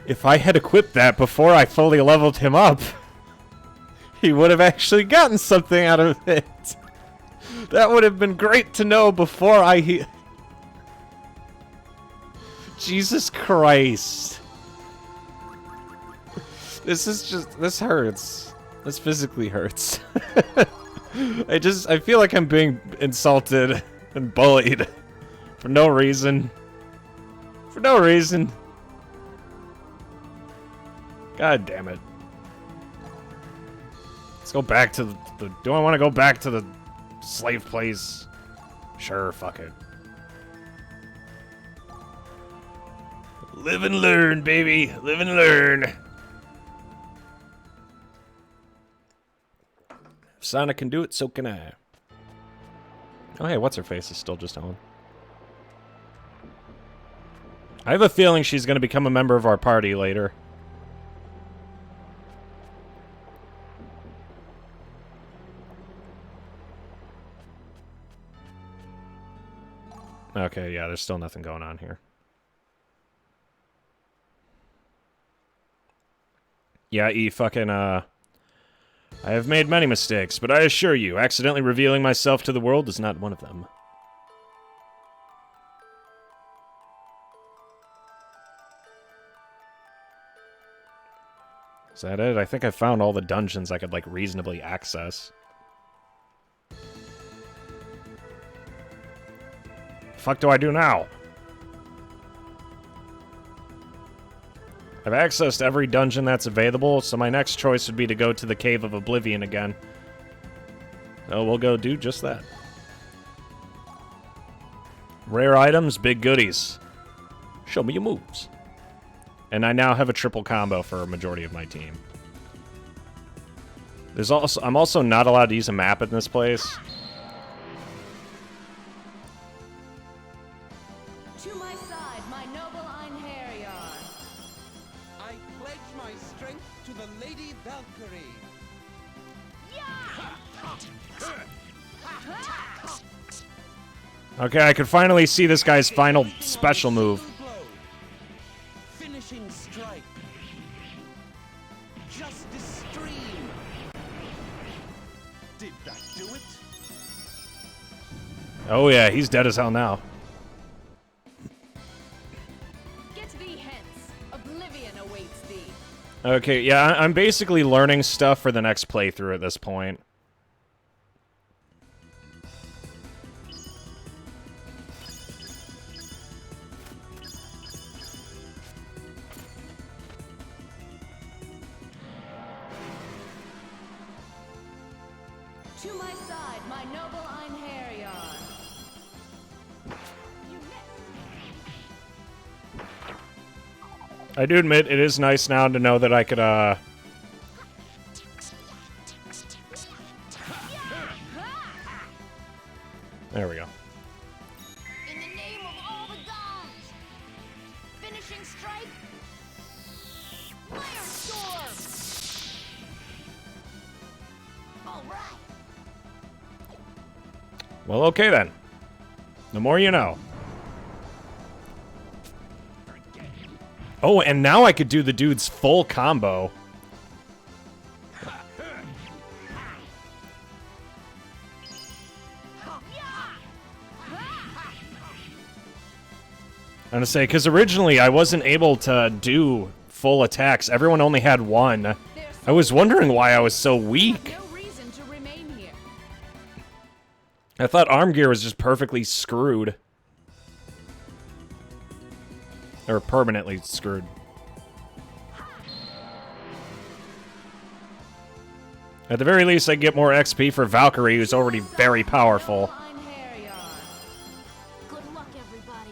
had equipped that before I fully leveled him up, he would have actually gotten something out of it. That would have been great to know before I... Jesus Christ. This is just... This hurts. This physically hurts. I feel like I'm being insulted and bullied for no reason. For no reason. God damn it. Let's go back to the... Do I want to go back to the slave place? Sure, fuck it. Live and learn, baby. Live and learn. If Sonic can do it, so can I. Oh, hey, what's-her-face is still just on. I have a feeling she's going to become a member of our party later. Okay, yeah, there's still nothing going on here. Yeah, I have made many mistakes, but I assure you, accidentally revealing myself to the world is not one of them. Is that it? I think I found all the dungeons I could, like, reasonably access. fuck do I do now? I've accessed every dungeon that's available, so my next choice would be to go to the Cave of Oblivion again. So we'll go do just that. Rare items, big goodies. Show me your moves. And I now have a triple combo for a majority of my team. There's also I'm also not allowed to use a map in this place.
To my side, my noble Einherjar.
I pledge my strength to the Lady Valkyrie.
Okay, I could finally see this guy's final special move.
Blow. Finishing strike. Justice stream. Did that do it?
Oh yeah, he's dead as hell now.
Get thee hence. Oblivion awaits thee.
Okay, yeah, I'm basically learning stuff for the next playthrough at this point.
To my side, my noble Einherjar. You missed.
I do admit, it is nice now to know that I could, There we go.
In the name of all the gods! Finishing strike! Firestorm! Alright!
Well, okay then. The more you know. Oh, and now I could do the dude's full combo. I'm gonna say, because originally I wasn't able to do full attacks. Everyone only had one. I was wondering why I was so weak.
No reason to remain here.
I thought arm gear was just perfectly screwed. Or permanently screwed. At the very least, I get more XP for Valkyrie, who's already very powerful.
Einherjar.
Good luck, everybody.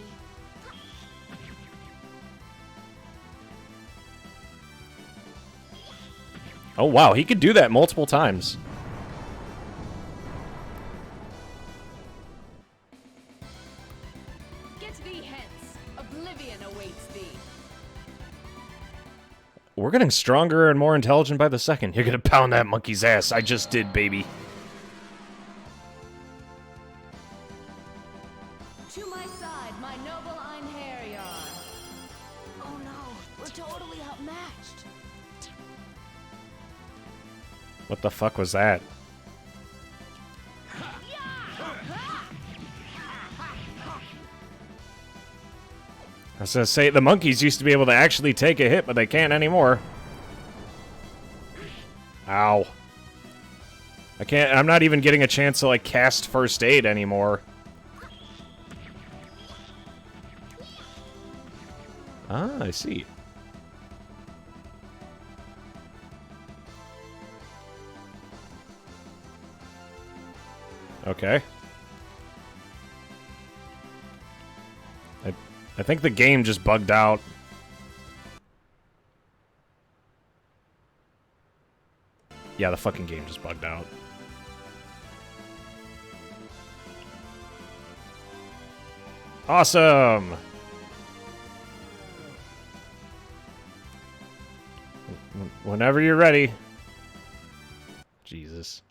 Oh wow, he could do that multiple times.
Get thee hence. Oblivion awaits thee.
We're getting stronger and more intelligent by the second. You're gonna pound that monkey's ass. I just did, baby.
To my side, my noble Einherjar.
Oh no, we're totally outmatched.
What the fuck was that? I was gonna say, the monkeys used to be able to actually take a hit, but they can't anymore. Ow. I'm not even getting a chance to, like, cast first aid anymore. Ah, I see. Okay. I think the game just bugged out. Yeah, the fucking game just bugged out. Awesome! Whenever you're ready. Jesus.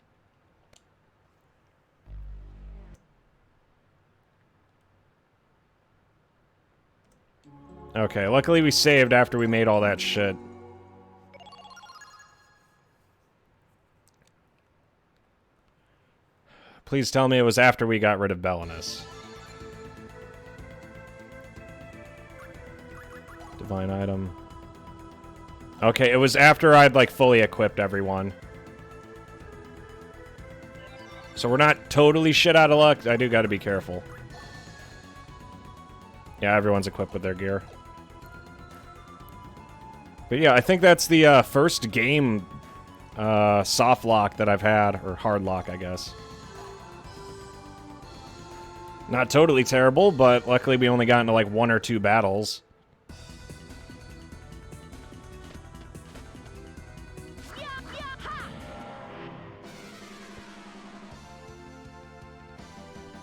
Okay, luckily we saved after we made all that shit. Please tell me it was after we got rid of Belinus. Divine item. Okay, it was after I'd, like, fully equipped everyone. So we're not totally shit out of luck. I do gotta be careful. Yeah, everyone's equipped with their gear. But yeah, I think that's the first game soft lock that I've had, or hard lock, I guess. Not totally terrible, but luckily we only got into like 1 or 2 battles.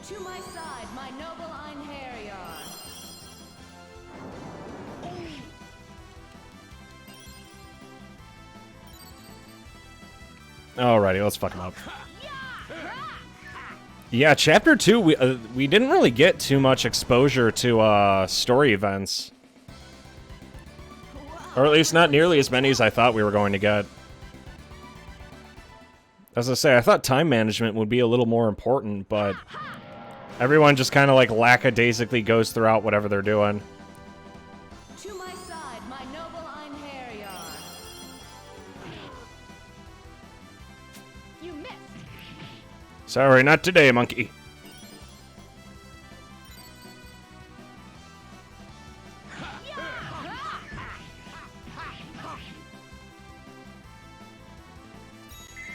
To my side, my noble Einherjar.
Alrighty, let's fuck him up. Yeah, Chapter 2, we didn't really get too much exposure to story events. Or at least not nearly as many as I thought we were going to get. As I say, I thought time management would be a little more important, but everyone just kind of like lackadaisically goes throughout whatever they're doing.
To my side, my noble Einherjar. You missed.
Sorry, not today, monkey.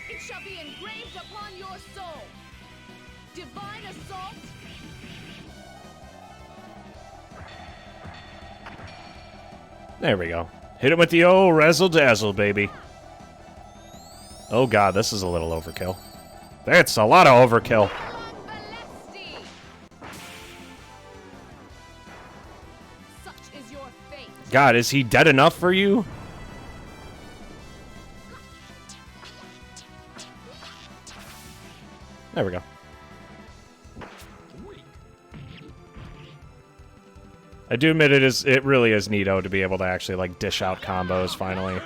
It shall be engraved upon your soul. Divine assault.
There we go. Hit him with the old razzle-dazzle, baby. Oh god, this is a little overkill. That's a lot of overkill.
Balesti. Such is your fate.
God, is he dead enough for you? There we go. I do admit it really is neato to be able to actually like dish out combos finally.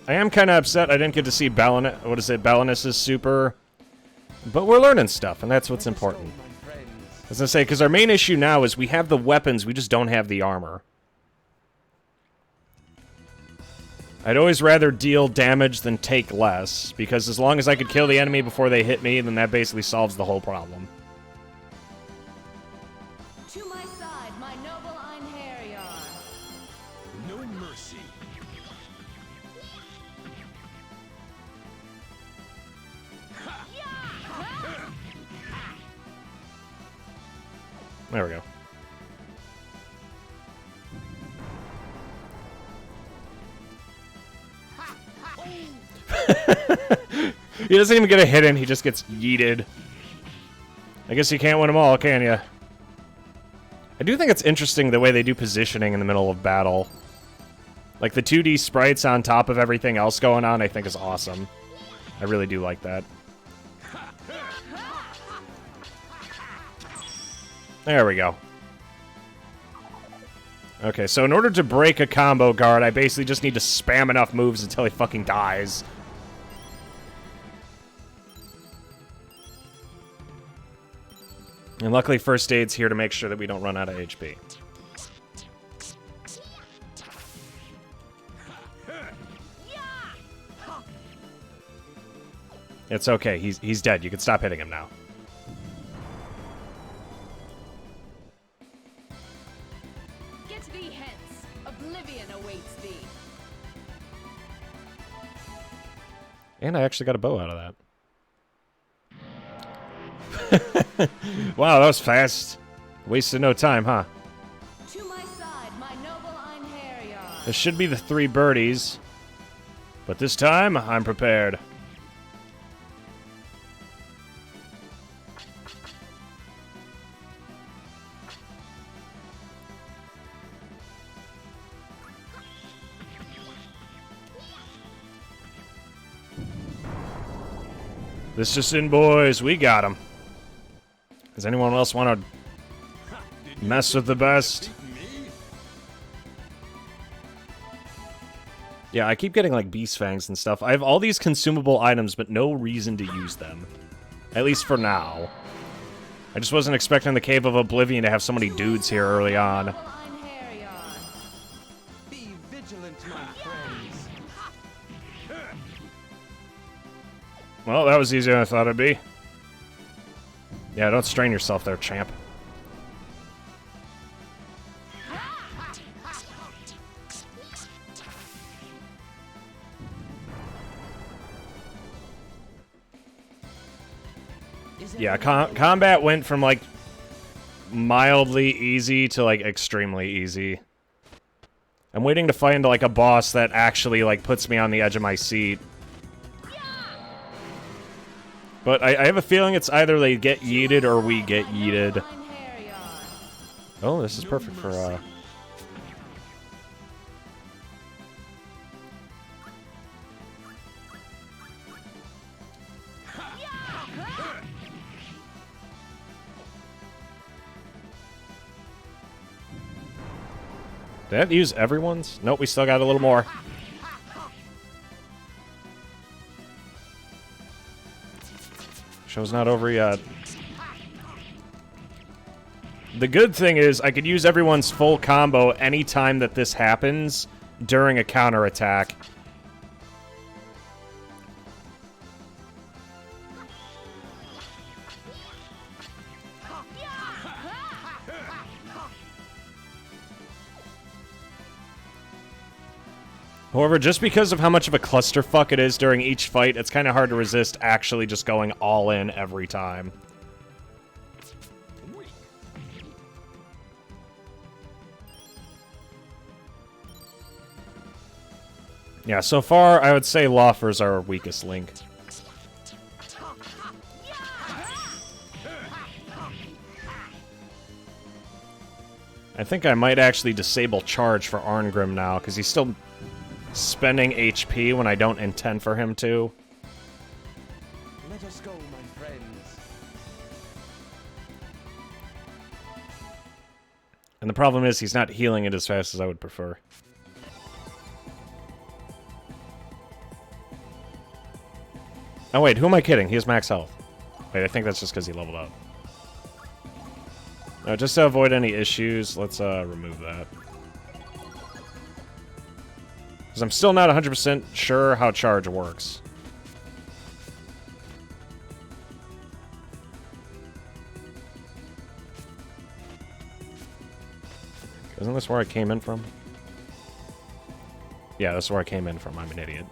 I am kind of upset I didn't get to see Belinus' super, but we're learning stuff, and that's what's important. As I say, because our main issue now is we have the weapons, we just don't have the armor. I'd always rather deal damage than take less, because as long as I could kill the enemy before they hit me, then that basically solves the whole problem.
To my side, my noble Einherjar.
No mercy.
There we go. He doesn't even get a hit in, he just gets yeeted. I guess you can't win them all, can ya? I do think it's interesting the way they do positioning in the middle of battle. Like the 2D sprites on top of everything else going on, I think is awesome. I really do like that. There we go. Okay, so in order to break a combo guard, I basically just need to spam enough moves until he fucking dies. And luckily First Aid's here to make sure that we don't run out of HP. It's okay, he's dead. You can stop hitting him now.
Get thee hence. Oblivion awaits thee.
And I actually got a bow out of that. Wow, that was fast. Wasted no time, huh?
To my side, my noble Einherjar.
This should be the 3 birdies. But this time, I'm prepared. This just in, boys. We got him. Does anyone else want to mess with the best? Yeah, I keep getting, like, beast fangs and stuff. I have all these consumable items, but no reason to use them. At least for now. I just wasn't expecting the Cave of Oblivion to have so many dudes here early on.
Noble Einherjar.
Be vigilant, my friends.
Well, that was easier than I thought it'd be. Yeah, don't strain yourself there, champ. Yeah, combat went from, like, mildly easy to, like, extremely easy. I'm waiting to find, like, a boss that actually, like, puts me on the edge of my seat. But I have a feeling it's either they get yeeted or we get yeeted. Oh, this is perfect for, Did that use everyone's? Nope, we still got a little more. Show's not over yet. The good thing is I could use everyone's full combo anytime that this happens during a counterattack. However, just because of how much of a clusterfuck it is during each fight, it's kind of hard to resist actually just going all in every time. Yeah, so far, I would say Laufer's our weakest link. I think I might actually disable charge for Arngrim now, because he's still spending HP when I don't intend for him to.
Let us go, my friends.
And the problem is he's not healing it as fast as I would prefer. Oh wait, who am I kidding? He has max health. Wait, I think that's just because he leveled up. No, just to avoid any issues, let's remove that. Because I'm still not 100% sure how charge works. Isn't this where I came in from? Yeah, that's where I came in from. I'm an idiot.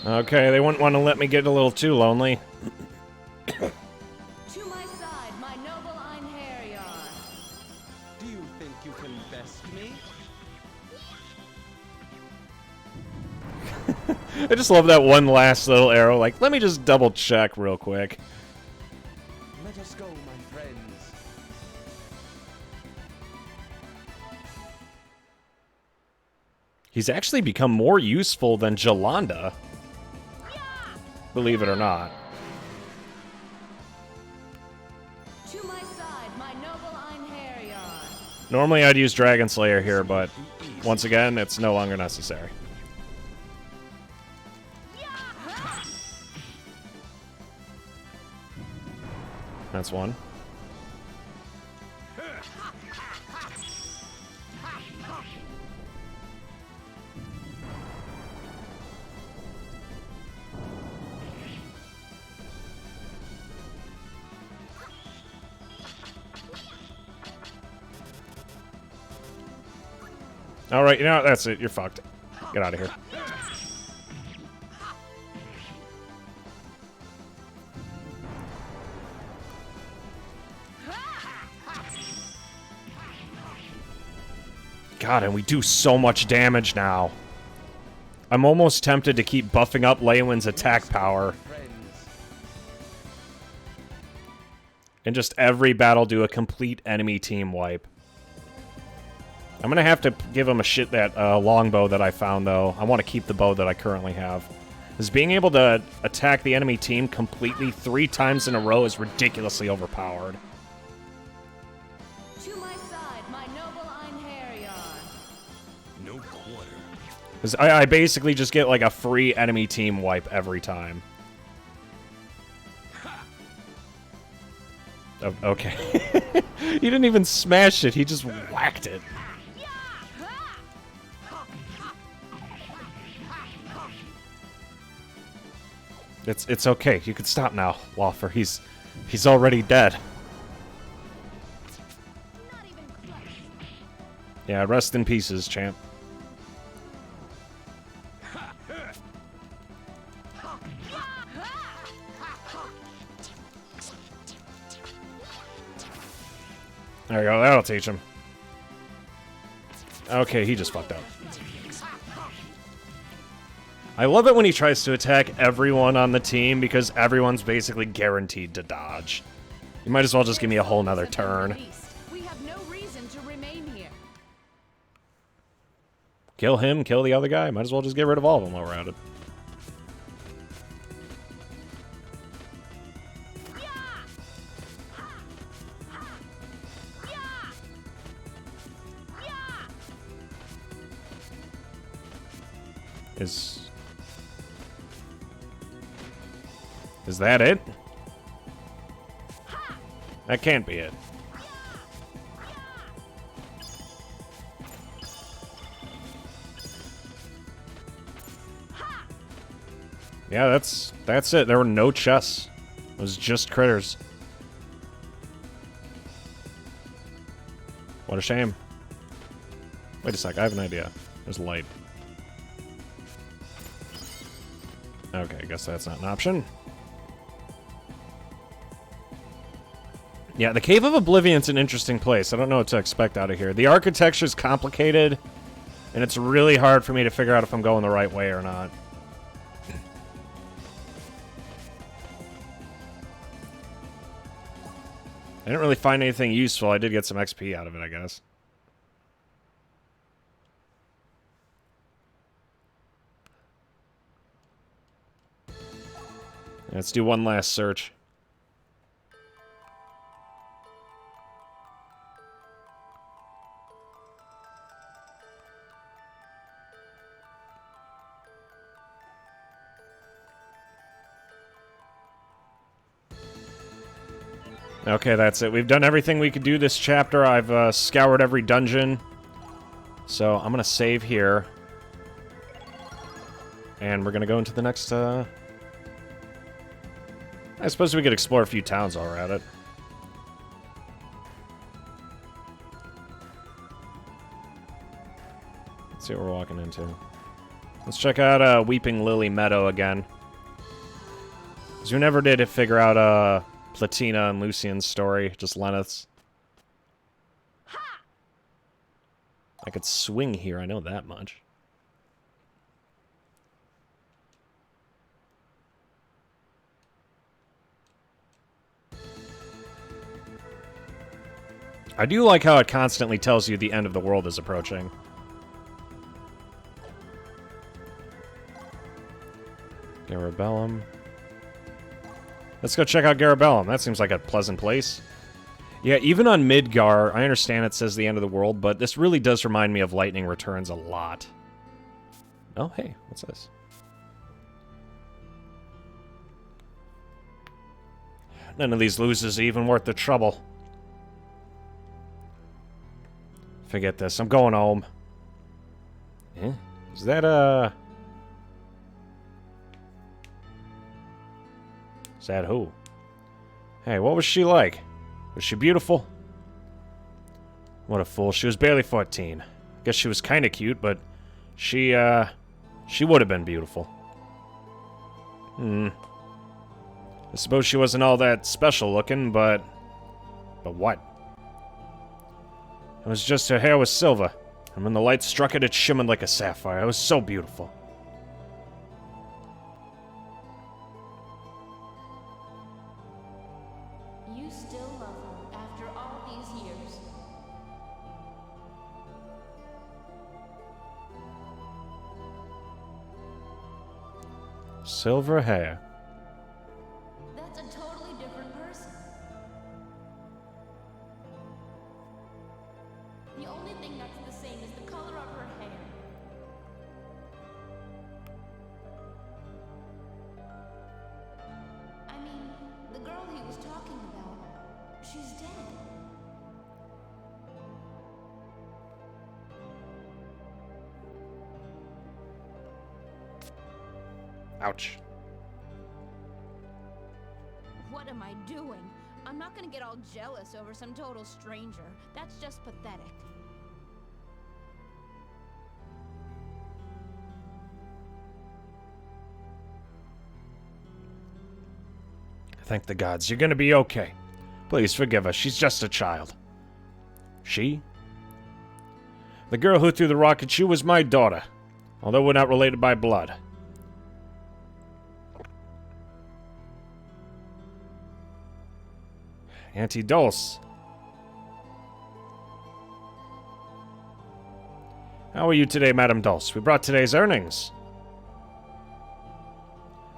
Okay, they wouldn't want to let me get a little too lonely.
To my side, my noble Einherjar.
Do you think you can best me?
I just love that one last little arrow. Like, let me just double check real quick.
Let us go, my friends.
He's actually become more useful than Jolanda. Believe it or not.
To my side, my noble Einherjar.
Normally I'd use Dragon Slayer here, but once again, it's no longer necessary. That's one. Alright, you know what? That's it. You're fucked. Get out of here. God, and we do so much damage now. I'm almost tempted to keep buffing up Leywin's attack power. And just every battle do a complete enemy team wipe. I'm gonna have to give him a shit that longbow that I found, though. I want to keep the bow that I currently have. Because being able to attack the enemy team completely 3 times in a row is ridiculously overpowered.
To my side, my noble Einherjar.
No quarter.
Because I basically just get like a free enemy team wipe every time. Okay. He didn't even smash it, he just whacked it. It's okay. You can stop now, Walfer. He's already dead.
Not even close.
Yeah, rest in pieces, champ. There you go. That'll teach him. Okay, he just fucked up. I love it when he tries to attack everyone on the team because everyone's basically guaranteed to dodge. You might as well just give me a whole nother turn.
We have no reason to remain here.
Kill him, kill the other guy. Might as well just get rid of all of them while we're at it. Is that it? That can't be it. Yeah, that's it. There were no chests. It was just critters. What a shame. Wait a sec, I have an idea. There's light. Okay, I guess that's not an option. Yeah, the Cave of Oblivion's an interesting place. I don't know what to expect out of here. The architecture's complicated, and it's really hard for me to figure out if I'm going the right way or not. I didn't really find anything useful. I did get some XP out of it, I guess. Let's do one last search. Okay, that's it. We've done everything we could do this chapter. I've scoured every dungeon. So I'm going to save here. And we're going to go into the next... I suppose we could explore a few towns while we're at it. Let's see what we're walking into. Let's check out Weeping Lily Meadow again. Because we never did figure out Platina and Lucian's story, just Lenneth's. I could swing here, I know that much. I do like how it constantly tells you the end of the world is approaching. Garabellum. Let's go check out Garabellum. That seems like a pleasant place. Yeah, even on Midgar, I understand it says the end of the world, but this really does remind me of Lightning Returns a lot. Oh, hey, what's this? None of these losers are even worth the trouble. Forget this. I'm going home. Eh? Is that, Is that who? Hey, what was she like? Was she beautiful? What a fool. She was barely 14. Guess she was kind of cute, but she would have been beautiful. I suppose she wasn't all that special looking, but... But what? It was just her hair was silver, and when the light struck it, it shimmered like a sapphire. It was so beautiful.
You still love her after all these years.
Silver hair.
That's a totally different person. The only thing that's the same is the color of her hair. I mean, the girl he was talking about, she's dead.
Ouch.
What am I doing? I'm not gonna get all jealous over some total stranger. That's just pathetic.
Thank the gods. You're gonna be okay. Please forgive us. She's just a child. She? The girl who threw the rock at you was my daughter, although we're not related by blood. Auntie Dulce. How are you today, Madame Dulce? We brought today's earnings.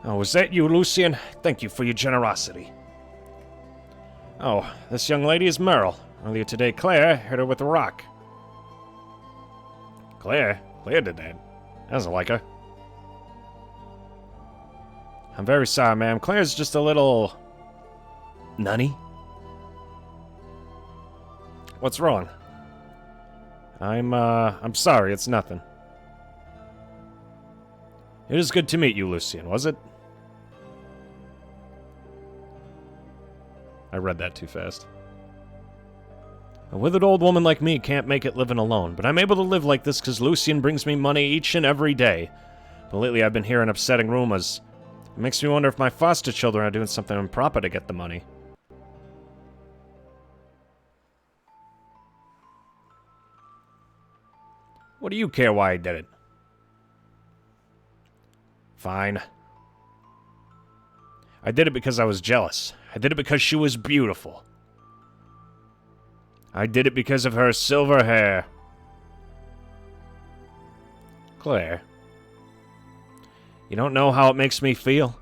Oh, is that you, Lucian? Thank you for your generosity. Oh, this young lady is Merle. Earlier today, Claire hit her with a rock. Claire? Claire did that. Doesn't like her. I'm very sorry, ma'am. Claire's just a little... nutty. What's wrong? I'm sorry, it's nothing. It is good to meet you, Lucian, was it? I read that too fast. A withered old woman like me can't make it living alone, but I'm able to live like this because Lucian brings me money each and every day. But lately I've been hearing upsetting rumors. It makes me wonder if my foster children are doing something improper to get the money. What do you care why I did it? Fine. I did it because I was jealous. I did it because she was beautiful. I did it because of her silver hair. Claire. You don't know how it makes me feel?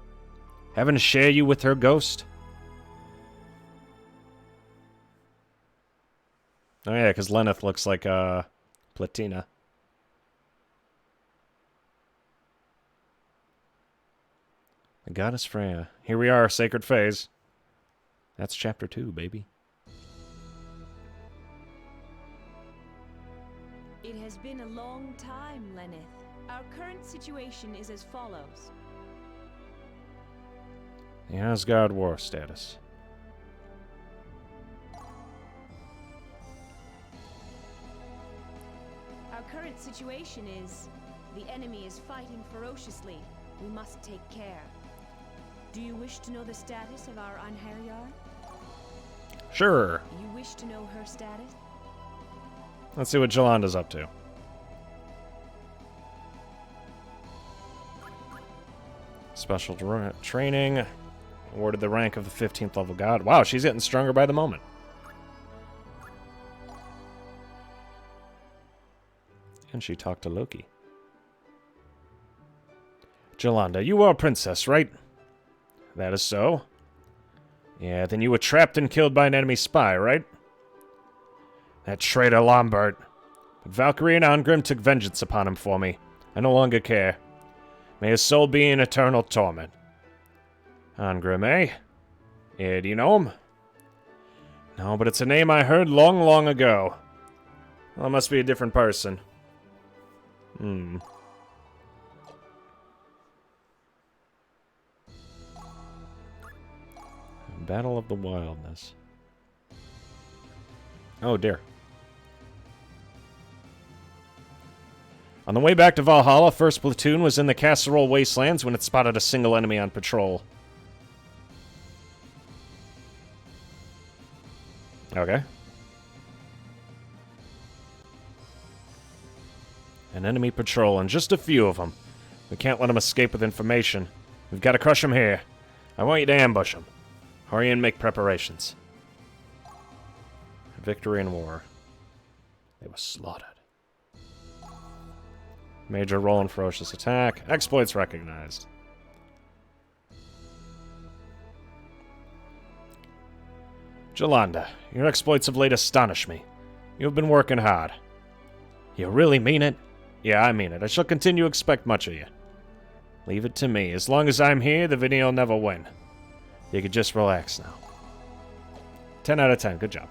Having to share you with her ghost? Oh yeah, because Lenneth looks like, Platina. The Goddess Freya. Here we are, Sacred Phase. That's chapter 2, baby.
It has been a long time, Lenneth. Our current situation is as follows.
The Asgard war status.
Our current situation is the enemy is fighting ferociously. We must take care. Do you wish to know the status of our Anheriar?
Sure.
You wish to know her status?
Let's see what Jolanda's up to. Special training. Awarded the rank of the 15th level god. Wow, she's getting stronger by the moment. And she talked to Loki. Jolanda, you are a princess, right? That is so. Yeah, then you were trapped and killed by an enemy spy, right? That traitor Lombard. But Valkyrie and Angrim took vengeance upon him for me. I no longer care. May his soul be in eternal torment. Angrim, eh? Yeah, do you know him? No, but it's a name I heard long, long ago. Well, it must be a different person. Battle of the Wildness. Oh, dear. On the way back to Valhalla, 1st Platoon was in the Casserole Wastelands when it spotted a single enemy on patrol. Okay. An enemy patrol, and just a few of them. We can't let them escape with information. We've got to crush them here. I want you to ambush them. Hurry and make preparations. Victory in war. They were slaughtered. Major role in ferocious attack. Exploits recognized. Jolanda, your exploits of late astonish me. You have been working hard. You really mean it? Yeah, I mean it. I shall continue to expect much of you. Leave it to me. As long as I'm here, the video will never win. You can just relax now. 10 out of 10. Good job.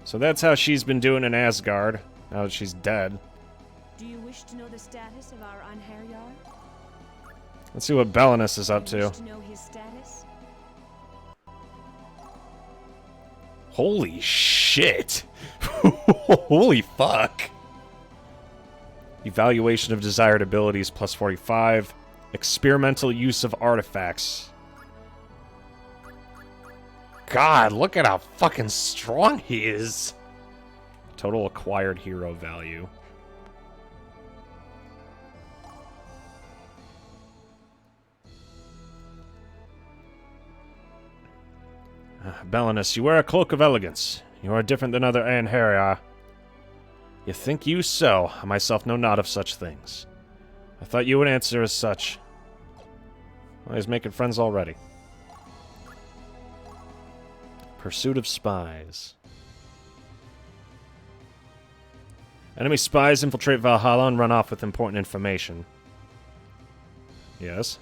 So that's how she's been doing in Asgard, now that she's dead.
Do you wish to know the status of our Anheriar?
Let's see what Belinus is up to.
Wish to know his status?
Holy shit! Holy fuck! Evaluation of desired abilities plus 45. Experimental use of artifacts. God, look at how fucking strong he is. Total acquired hero value. Belinus, you wear a cloak of elegance. You are different than other Einherjar. You think you so. I myself know not of such things. I thought you would answer as such. Well, he's making friends already. Pursuit of spies. Enemy spies infiltrate Valhalla and run off with important information. Yes?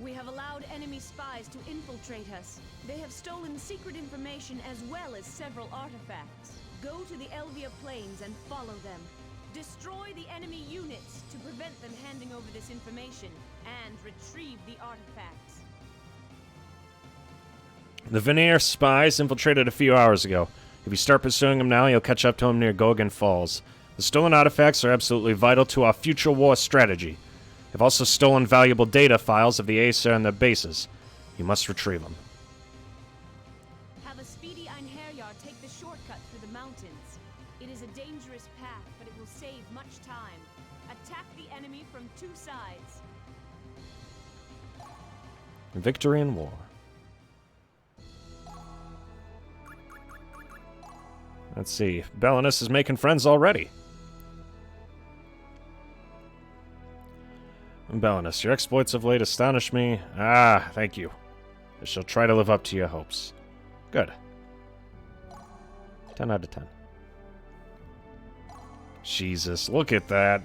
We have allowed enemy spies to infiltrate us. They have stolen secret information as well as several artifacts. Go to the Elvia Plains and follow them. Destroy the enemy units to prevent them handing over this information, and retrieve the artifacts.
The Veneer spies infiltrated a few hours ago. If you start pursuing them now, you'll catch up to them near Gorgon Falls. The stolen artifacts are absolutely vital to our future war strategy. They've also stolen valuable data files of the Aesir and their bases. You must retrieve them.
Have a speedy Einherjar take the shortcut through the mountains. It is a dangerous path, but it will save much time. Attack the enemy from two sides.
Victory in war. Let's see. Belinus is making friends already. Belinus, your exploits of late astonish me. Ah, thank you. I shall try to live up to your hopes. Good. 10 out of 10. Jesus, look at that.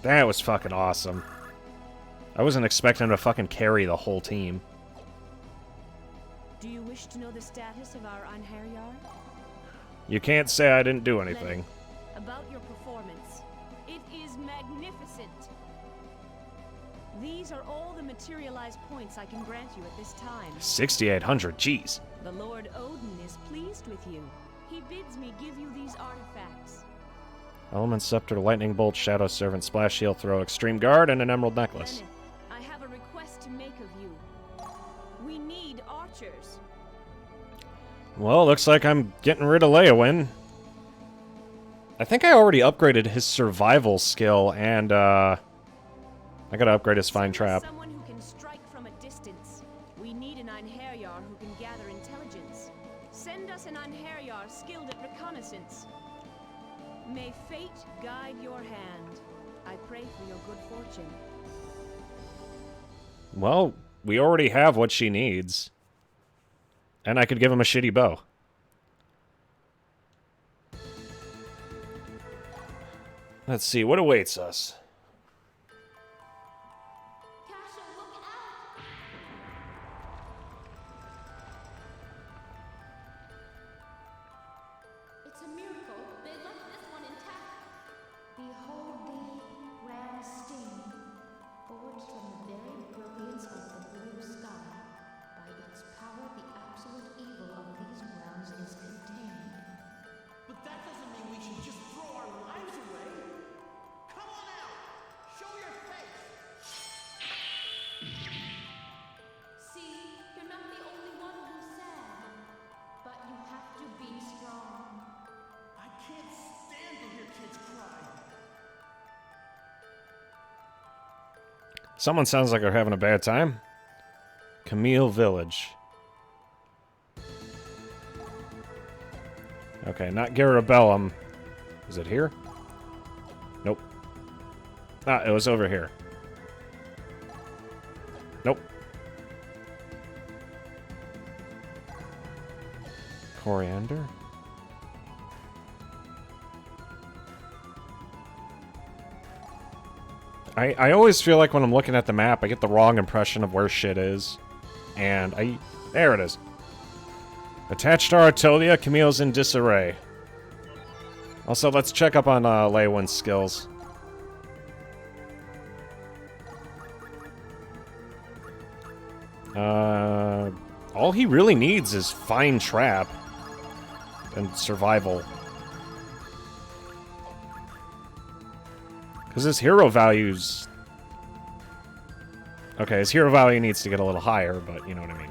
That was fucking awesome. I wasn't expecting him to fucking carry the whole team.
Do you wish to know the status of our Einherjar?
You can't say I didn't do anything.
About your performance. It is magnificent. These are all the materialized points I can grant you at this time.
6,800, jeez.
The Lord Odin is pleased with you. He bids me give you these artifacts.
Element Scepter, Lightning Bolt, Shadow Servant, Splash Shield, Throw, Extreme Guard, and an Emerald Necklace.
Lenneth, I have a request to make of you. We need archers.
Well, looks like I'm getting rid of Leowin. I think I already upgraded his survival skill, and I gotta upgrade his Fine Trap.
Someone who can strike from a distance. We need an Einherjar who can gather intelligence. Send us an Einherjar skilled at reconnaissance. May fate guide your hand. I pray for your good fortune.
Well, we already have what she needs. And I could give him a shitty bow. Let's see, what awaits us?
Cassia, look out! It's a miracle. They left this one intact. Behold thee, ram sting, forged from the very brilliance of the blue sky. By its power, the absolute evil of these realms is contained.
But that doesn't mean we should just throw our lives away. Come on out! Show your face!
See, you're not the only one who's sad. But you have to be strong.
I can't stand to hear kids cry.
Someone sounds like they're having a bad time. Camille Village. Okay, not Garabellum. Is it here? Nope. Ah, it was over here. Nope. Coriander? I always feel like when I'm looking at the map, I get the wrong impression of where shit is. And there it is. Attached to Artolia, Camille's in disarray. Also, let's check up on Leywin's skills. All he really needs is Fine Trap and Survival. Because his hero value's... Okay, his hero value needs to get a little higher, but you know what I mean.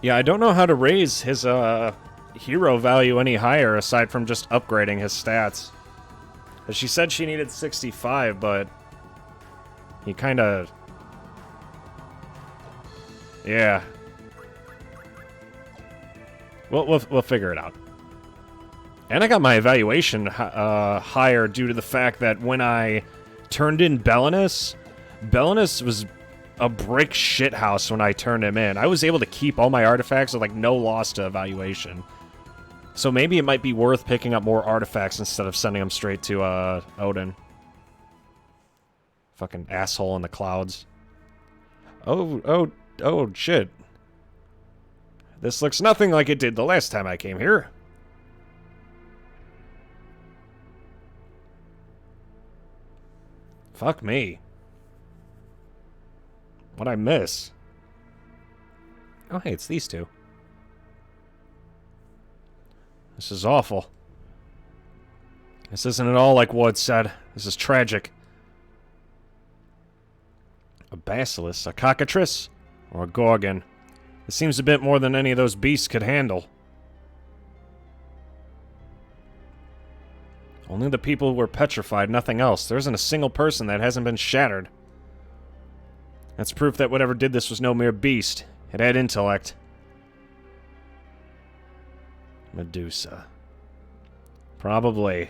Yeah, I don't know how to raise his hero value any higher aside from just upgrading his stats. She said she needed 65, but he kind of... Yeah. We'll figure it out. And I got my evaluation higher due to the fact that when I turned in Belinus was a brick shithouse when I turned him in. I was able to keep all my artifacts with, like, no loss to evaluation. So maybe it might be worth picking up more artifacts instead of sending them straight to, Odin. Fucking asshole in the clouds. Oh, shit. This looks nothing like it did the last time I came here. Fuck me. What'd I miss? Oh, hey, it's these two. This is awful. This isn't at all like Ward said. This is tragic. A basilisk, a cockatrice, or a gorgon. It seems a bit more than any of those beasts could handle. Only the people who were petrified, nothing else. There isn't a single person that hasn't been shattered. That's proof that whatever did this was no mere beast. It had intellect. Medusa. Probably.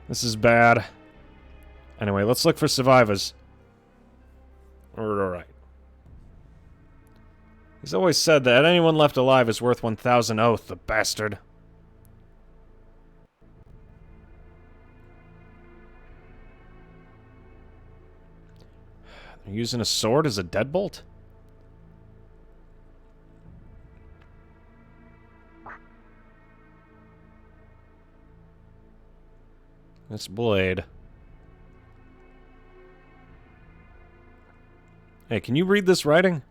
This is bad. Anyway, let's look for survivors. Alright. He's always said that anyone left alive is worth 1,000 oath, the bastard. They're using a sword as a deadbolt? This blade. Hey, can you read this writing?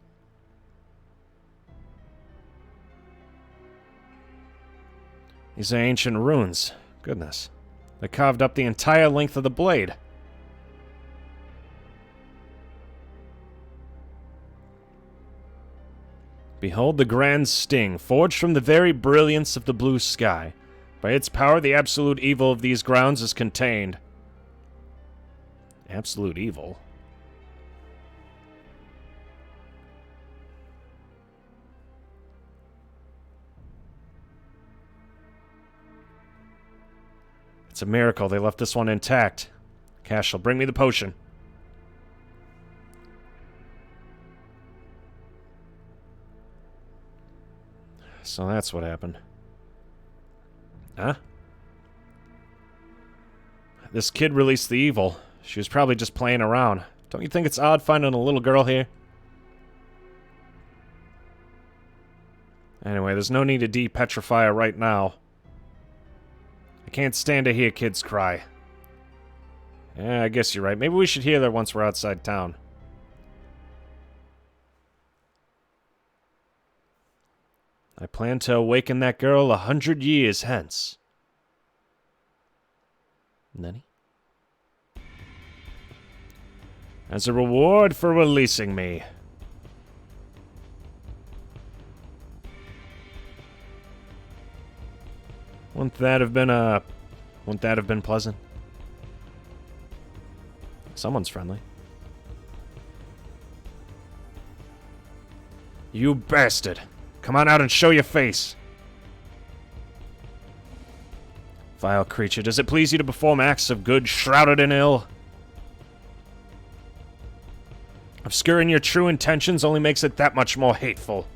These are ancient runes. Goodness. They carved up the entire length of the blade. Behold the grand sting, forged from the very brilliance of the blue sky. By its power, the absolute evil of these grounds is contained. Absolute evil? It's a miracle they left this one intact. Cash shall bring me the potion. So that's what happened. Huh? This kid released the evil. She was probably just playing around. Don't you think it's odd finding a little girl here? Anyway, there's no need to de-petrify her right now. I can't stand to hear kids cry. Yeah, I guess you're right. Maybe we should hear that once we're outside town. I plan to awaken that girl 100 years hence. Nanny? As a reward for releasing me. Wouldn't that have been pleasant? Someone's friendly. You bastard! Come on out and show your face! Vile creature, does it please you to perform acts of good shrouded in ill? Obscuring your true intentions only makes it that much more hateful.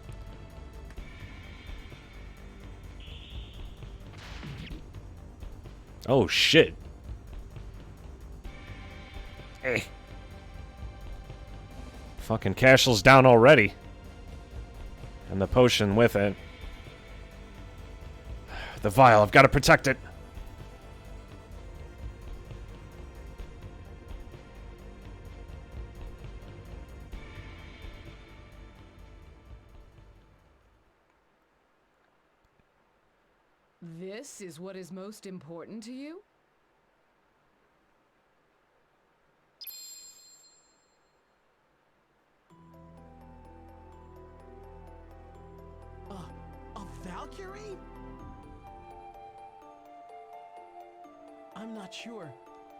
Oh, shit. Hey. Fucking Cashel's down already. And the potion with it. The vial, I've got to protect it.
This is what is most important to you?
A Valkyrie? I'm not sure.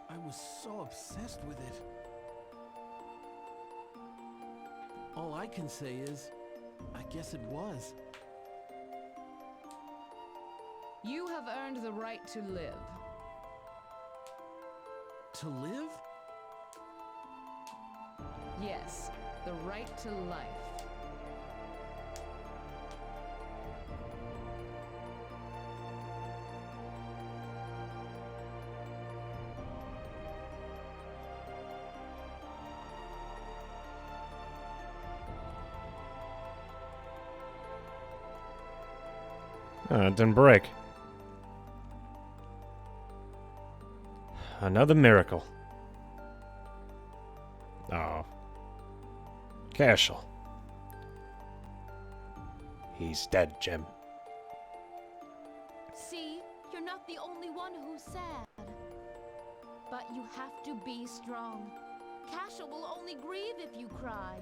I was so obsessed with it. All I can say is, I guess it was.
You have earned the right to live.
To live?
Yes, the right to life.
It didn't break. Another miracle. Oh. Cashel. He's dead, Jim.
See, you're not the only one who's sad. But you have to be strong. Cashel will only grieve if you cry.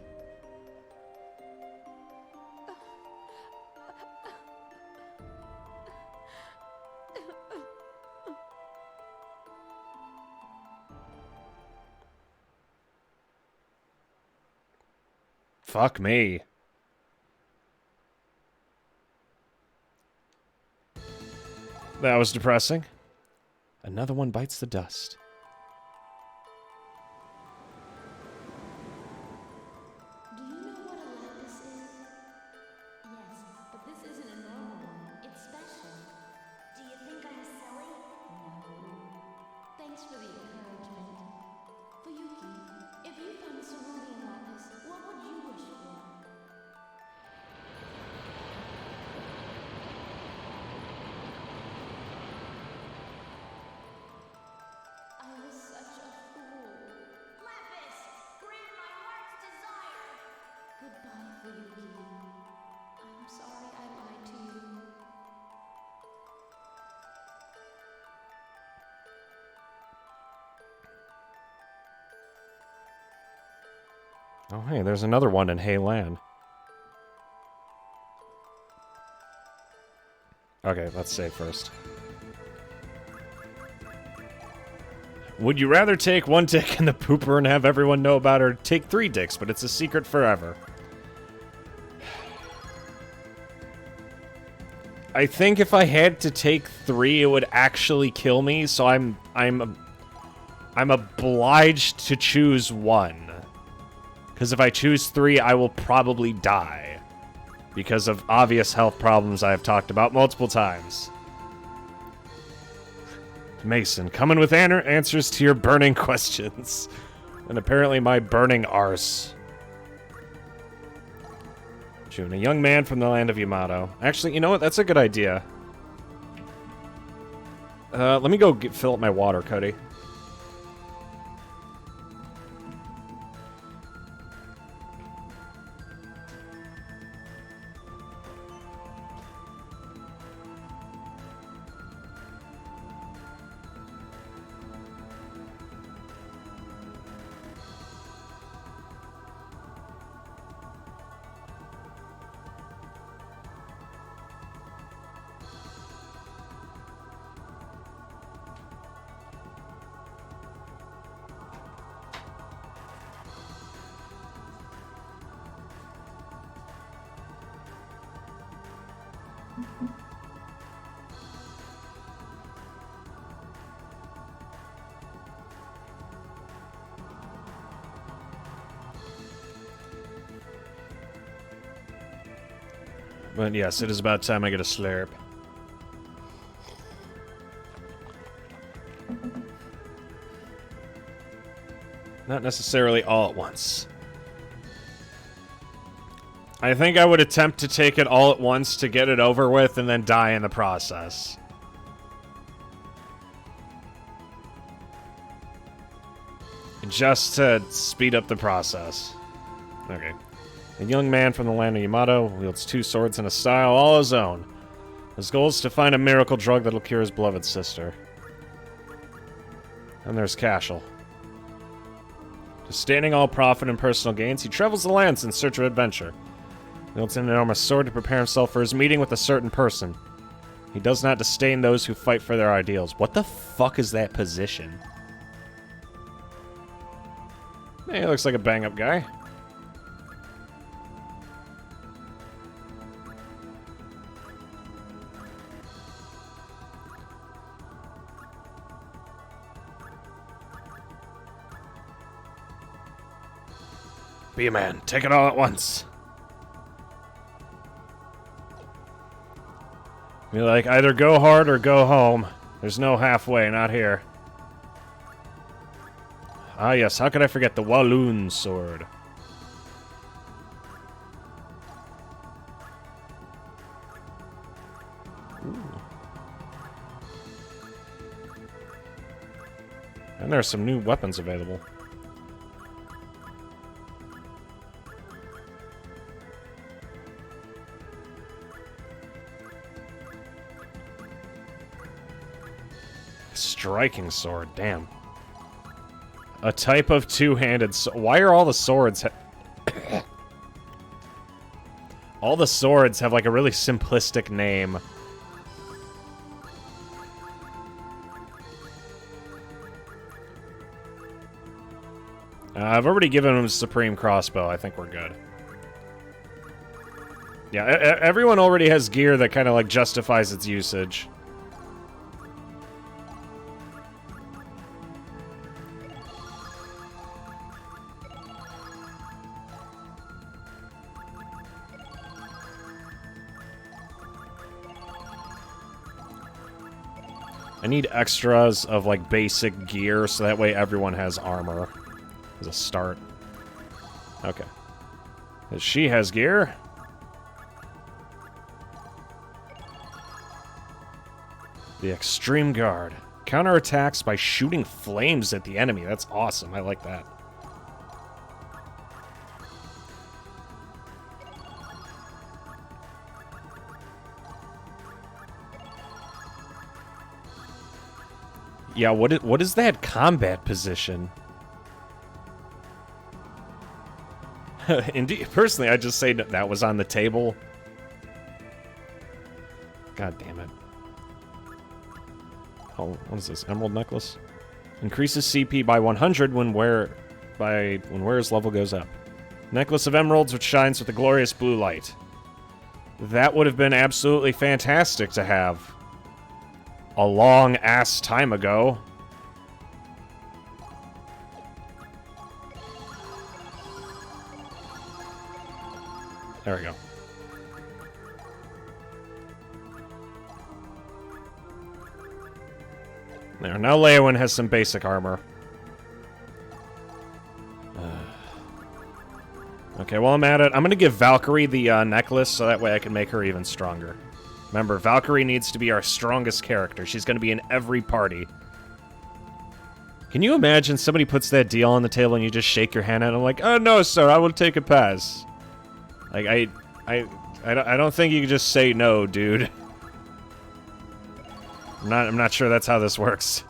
Fuck me. That was depressing. Another one bites the dust.
Do you know what a lapis is? Yes, but this isn't a normal one. It's special. Do you think I'm silly? No. Thanks for the encouragement. Fuyuki, if you found a cerulean lapis, what would you wish for? I was such a fool. Lapis, grant my heart's desire. Goodbye, Fuyuki. I'm sorry I lied to you.
Oh, hey, there's another one in Hailan. Okay, let's save first. Would you rather take one dick in the pooper and have everyone know about it, or take 3 dicks, but it's a secret forever? I think if I had to take 3, it would actually kill me, so I'm obliged to choose 1. Because if I choose 3, I will probably die. Because of obvious health problems I have talked about multiple times. Mason, coming with answers to your burning questions. And apparently my burning arse. June, a young man from the land of Yamato. Actually, you know what? That's a good idea. Let me go fill up my water, Cody. But yes, it is about time I get a slurp. Not necessarily all at once. I think I would attempt to take it all at once to get it over with and then die in the process. Just to speed up the process. Okay. A young man from the land of Yamato wields 2 swords in a style all his own. His goal is to find a miracle drug that'll cure his beloved sister. And there's Cashel. Disdaining all profit and personal gains, he travels the lands in search of adventure. He wields an enormous sword to prepare himself for his meeting with a certain person. He does not disdain those who fight for their ideals. What the fuck is that position? Hey, he looks like a bang-up guy. Be a man. Take it all at once. Be like, either go hard or go home. There's no halfway, not here. Ah yes, how could I forget the Walloon sword? Ooh. And there are some new weapons available. Striking sword, damn. A type of two-handed why are all the swords all the swords have like a really simplistic name. I've already given him Supreme Crossbow. I think we're good. Yeah, everyone already has gear that kind of like justifies its usage. I need extras of, like, basic gear, so that way everyone has armor as a start. Okay. She has gear. The Extreme Guard. Counterattacks by shooting flames at the enemy. That's awesome. I like that. Yeah, what is that combat position? Indeed, personally, I just say that was on the table. God damn it. Oh, what is this? Emerald necklace? Increases CP by 100 when wearer's level goes up. Necklace of emeralds which shines with a glorious blue light. That would have been absolutely fantastic to have. A long-ass time ago. There we go. There, now Leowin has some basic armor. Okay, while I'm at it, I'm gonna give Valkyrie the necklace so that way I can make her even stronger. Remember, Valkyrie needs to be our strongest character. She's going to be in every party. Can you imagine somebody puts that deal on the table and you just shake your hand at them like, oh, no, sir, I will take a pass. Like, I don't think you can just say no, dude. I'm not sure that's how this works.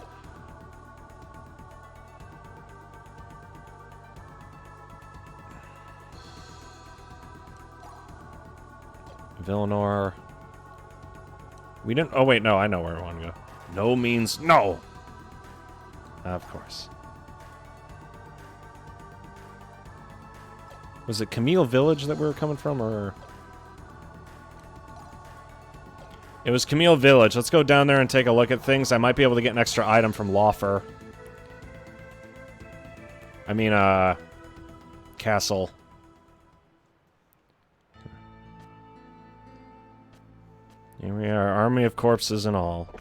Villanor. We didn't... Oh, wait, no, I know where I want to go. No means no! Of course. Was it Camille Village that we were coming from, or... It was Camille Village. Let's go down there and take a look at things. I might be able to get an extra item from Laufer. I mean, Castle. Here we are, army of corpses and all.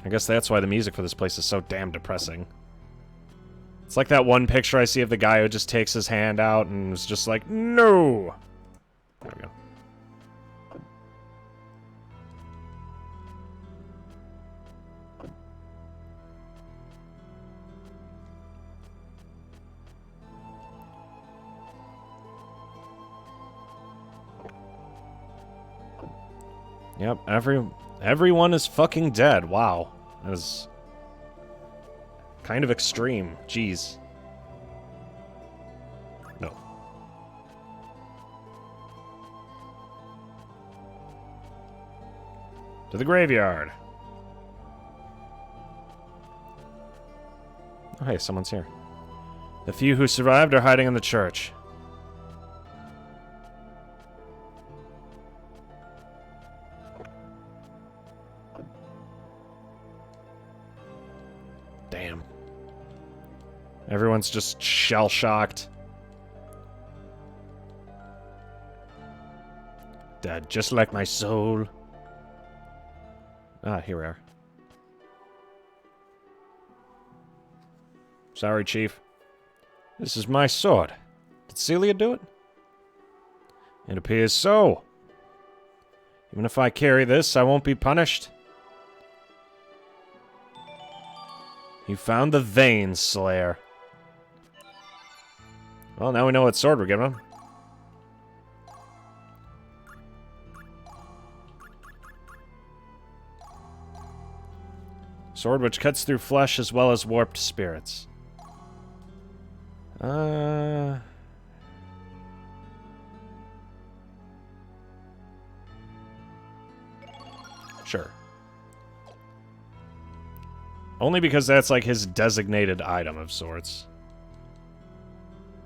I guess that's why the music for this place is so damn depressing. It's like that one picture I see of the guy who just takes his hand out and is just like, no! There we go. Yep, everyone is fucking dead. Wow. That is kind of extreme. Jeez. No. To the graveyard. Oh, hey, someone's here. The few who survived are hiding in the church. Damn. Everyone's just shell-shocked. Dead, just like my soul. Ah, here we are. Sorry, Chief. This is my sword. Did Celia do it? It appears so. Even if I carry this, I won't be punished. You found the Vein Slayer. Well, now we know what sword we're giving him. Sword which cuts through flesh as well as warped spirits. Sure. Only because that's like his designated item of sorts.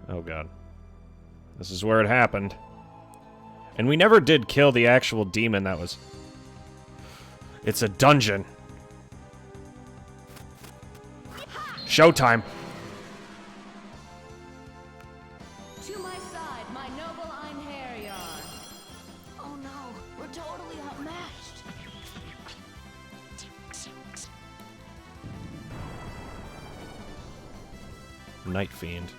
Oh god. This is where it happened. And we never did kill the actual demon that was... It's a dungeon. Showtime.
To my side, my noble Einherjar. Oh no, we're totally outmatched.
Night Fiend.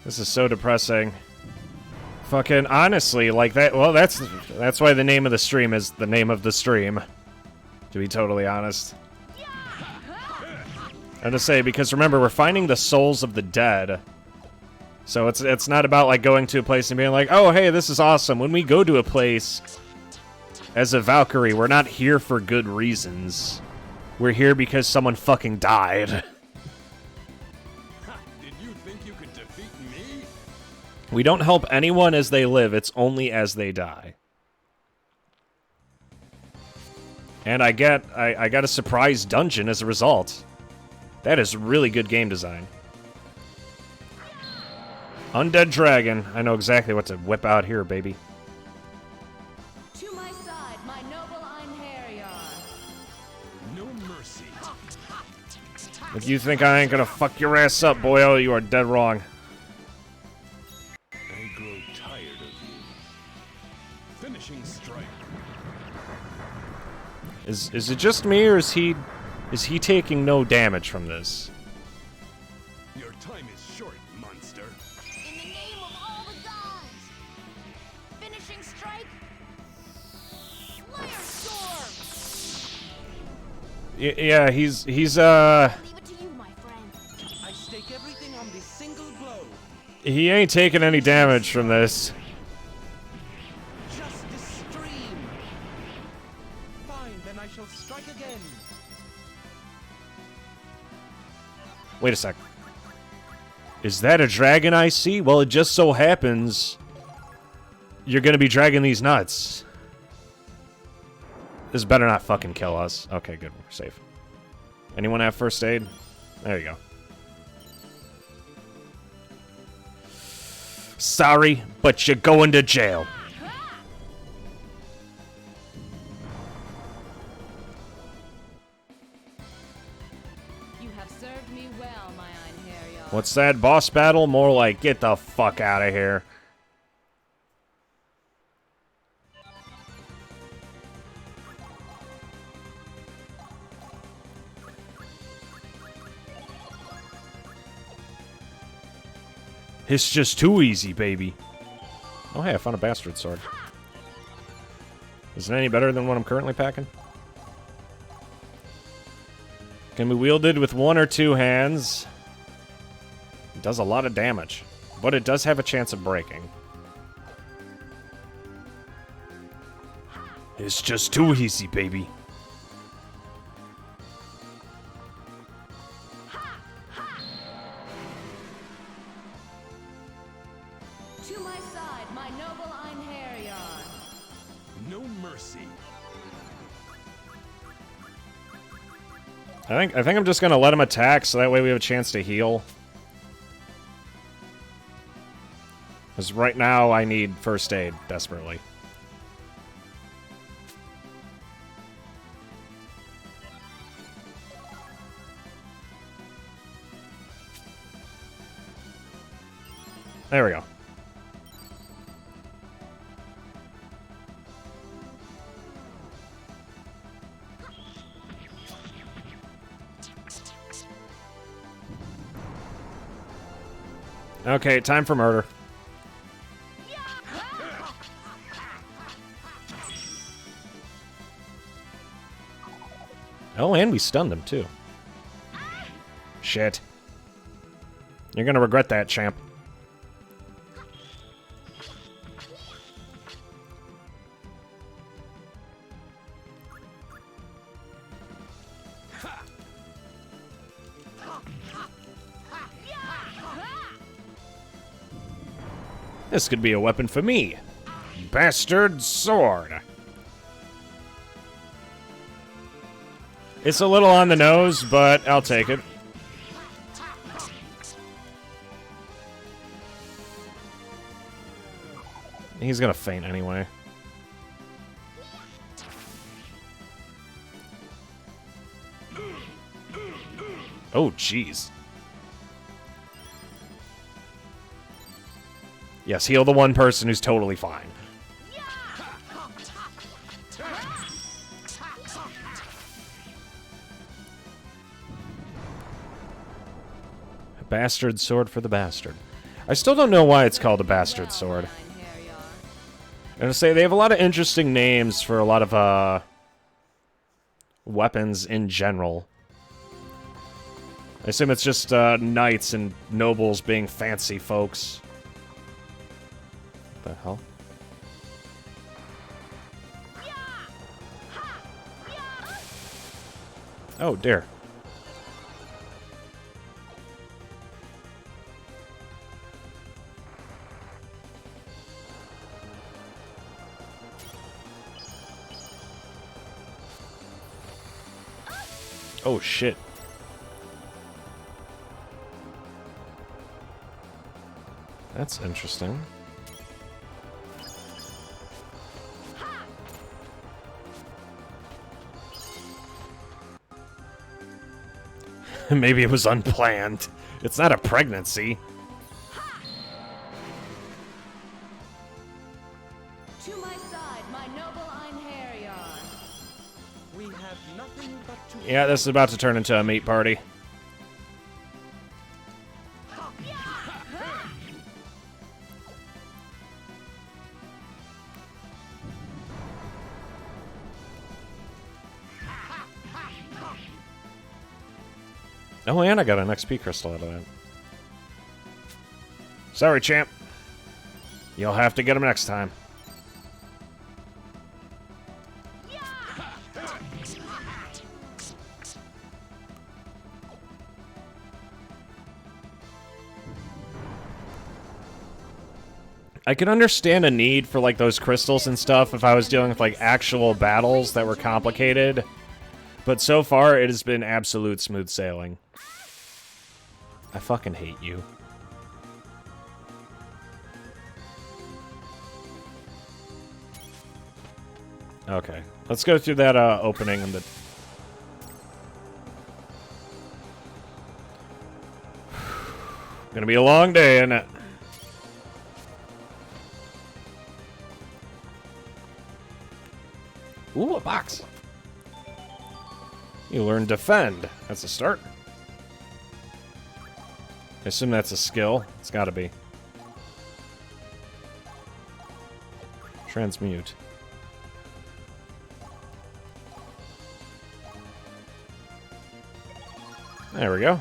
This is so depressing. Fucking honestly, like that. Well, that's why the name of the stream is the name of the stream. To be totally honest. And to say, because remember, we're finding the souls of the dead. So it's not about like going to a place and being like, oh hey, this is awesome. When we go to a place as a Valkyrie, we're not here for good reasons. We're here because someone fucking died.
Did you think you could defeat me?
We don't help anyone as they live, it's only as they die. And I got a surprise dungeon as a result. That is really good game design. Undead Dragon. I know exactly what to whip out here, baby.
To my side, my noble Einherjar.
No mercy.
If you think I ain't gonna fuck your ass up, boyo, you are dead wrong.
I grow tired of you. Finishing strike.
Is it just me, or is he taking no damage from this?
Your time is short, monster.
In the name of all the gods. Finishing strike. Slayer Storm.
Yeah, he's
Leave it to you, my friend.
I stake everything on this single blow.
he ain't taking any damage from this.
Just this stream. Fine, then I shall strike again.
Wait a sec. Is that a dragon I see? Well, it just so happens you're gonna be dragging these nuts. This better not fucking kill us. Okay, good. We're safe. Anyone have first aid? There you go. Sorry, but you're going to jail.
You have served me well, my Einherjar.
What's that, boss battle? More like, get the fuck out of here. It's just too easy, baby. Oh, hey, I found a bastard sword. Is it any better than what I'm currently packing? Can be wielded with 1 or 2 hands. It does a lot of damage, but it does have a chance of breaking. It's just too easy, baby.
To my side, my noble Einherjar.
No mercy.
I think I'm just gonna let him attack, so that way we have a chance to heal. Because right now I need first aid desperately. There we go. Okay, time for murder. Oh, and we stunned him, too. Shit. You're gonna regret that, champ. This could be a weapon for me. Bastard sword. It's a little on the nose, but I'll take it. He's gonna faint anyway. Oh, jeez. Yes, heal the one person who's totally fine. A bastard sword for the bastard. I still don't know why it's called a bastard sword. I'm gonna say they have a lot of interesting names for a lot of weapons in general. I assume it's just knights and nobles being fancy folks. What the hell? Oh dear. Oh shit. That's interesting. Maybe it was unplanned. It's not a pregnancy.
To my side, my noble Einherjar.
We have nothing but to.
Yeah, this is about to turn into a meat party. Oh, and I got an XP crystal out of that. Sorry, champ. You'll have to get him next time. I could understand a need for, like, those crystals and stuff if I was dealing with, like, actual battles that were complicated. But so far, it has been absolute smooth sailing. I fucking hate you. Okay, let's go through that opening in the... Gonna be a long day, isn't it? Ooh, a box. You learn defend. That's a start. I assume that's a skill. It's gotta be. Transmute. There we go.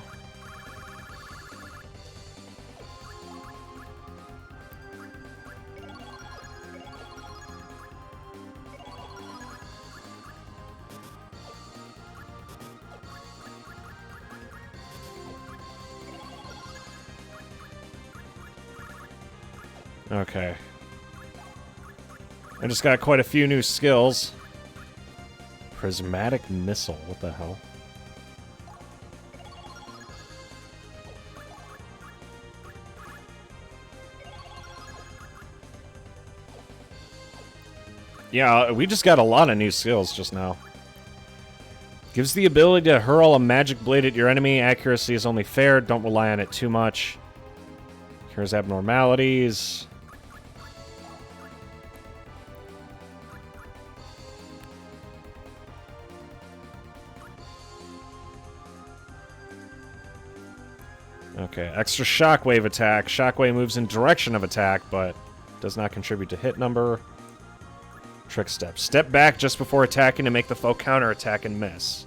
Okay. I just got quite a few new skills. Prismatic missile, what the hell? Yeah, we just got a lot of new skills just now. Gives the ability to hurl a magic blade at your enemy. Accuracy is only fair. Don't rely on it too much. Cures abnormalities. Okay, extra shockwave attack. Shockwave moves in direction of attack, but does not contribute to hit number. Trick step. Step back just before attacking to make the foe counterattack and miss.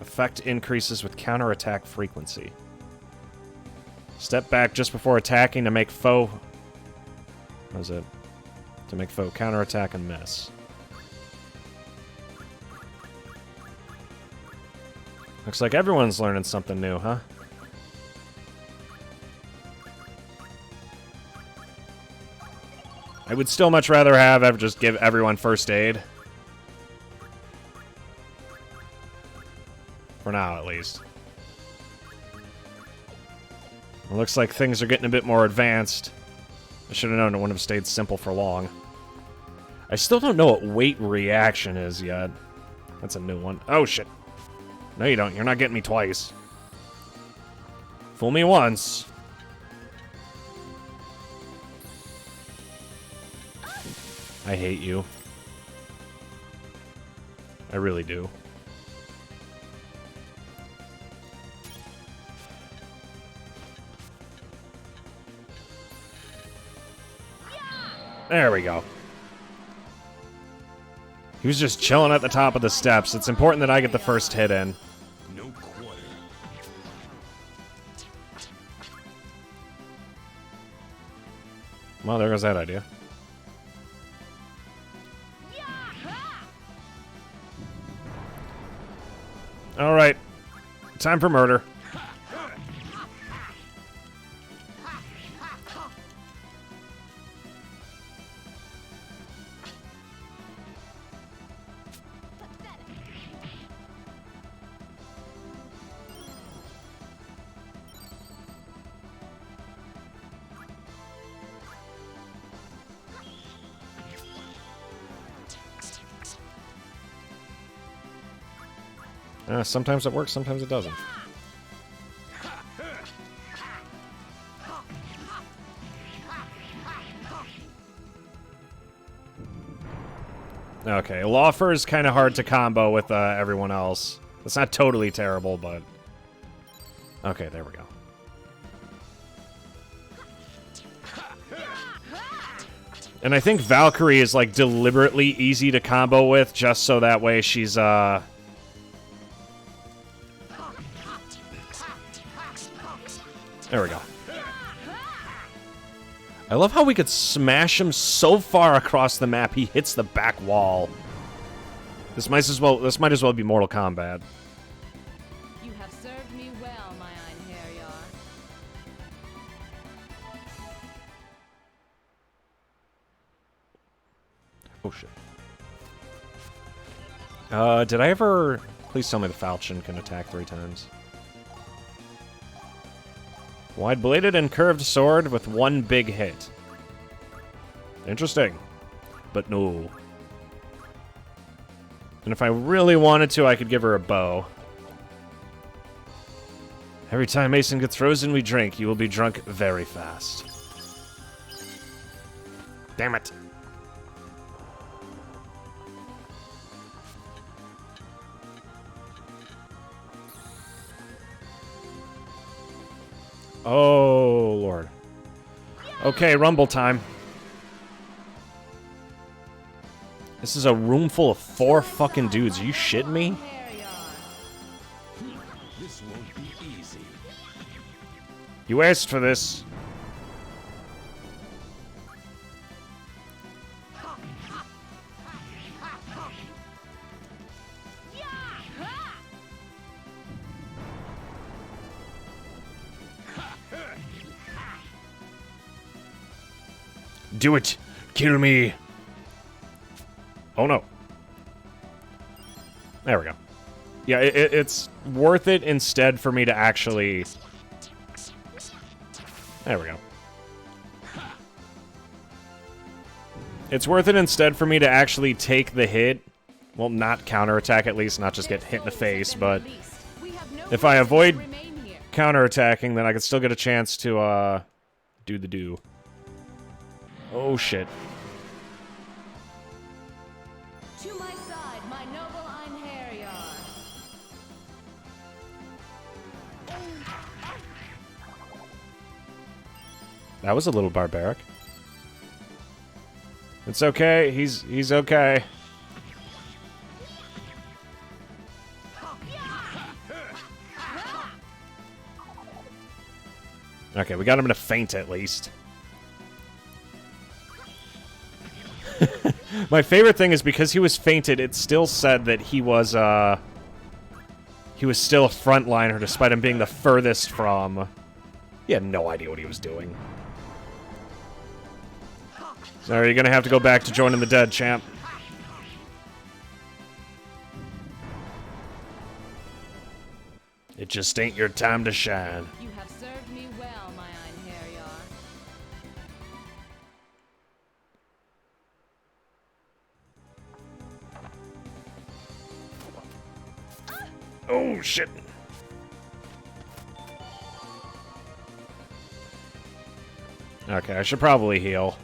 Effect increases with counterattack frequency. Step back just before attacking to make foe... What is it? To make foe counterattack and miss. Looks like everyone's learning something new, huh? I would still much rather have just give everyone first aid. For now, at least. It looks like things are getting a bit more advanced. I should have known it wouldn't have stayed simple for long. I still don't know what weight reaction is yet. That's a new one. Oh, shit. No, you don't. You're not getting me twice. Fool me once. I hate you. I really do. There we go. He was just chilling at the top of the steps. It's important that I get the first hit in.
No quarter.
Well, there goes that idea. Alright. Time for murder. Sometimes it works, sometimes it doesn't. Okay, Lawfer is kind of hard to combo with everyone else. It's not totally terrible, but... Okay, there we go. And I think Valkyrie is, like, deliberately easy to combo with, just so that way she's, There we go. I love how we could smash him so far across the map he hits the back wall. This might as well be Mortal Kombat.
You have served me well, my Einherjar.
Oh shit. Did I ever... Please tell me the Falchion can attack 3 times. Wide-bladed and curved sword with 1 big hit. Interesting. But no. And if I really wanted to, I could give her a bow. Every time Mason gets frozen, we drink. You will be drunk very fast. Damn it. Oh, Lord. Okay, rumble time. This is a room full of 4 fucking dudes. Are you shitting me?
This won't be easy.
You asked for this. Do it! Kill me! Oh no. There we go. Yeah, it's worth it instead for me to actually... There we go. It's worth it instead for me to actually take the hit. Well, not counterattack at least, not just get hit in the face, but... If I avoid counterattacking, then I can still get a chance to, do the do. Oh, shit.
To my side, my noble Einherjar.
That was a little barbaric. It's okay. He's okay. Okay, we got him in a faint at least. My favorite thing is because he was fainted, it still said that he was still a frontliner despite him being the furthest from. He had no idea what he was doing. So you're gonna have to go back to joining the dead, champ. It just ain't your time to shine.
You have served me well, my Einherjar.
Oh, shit. Okay, I should probably heal.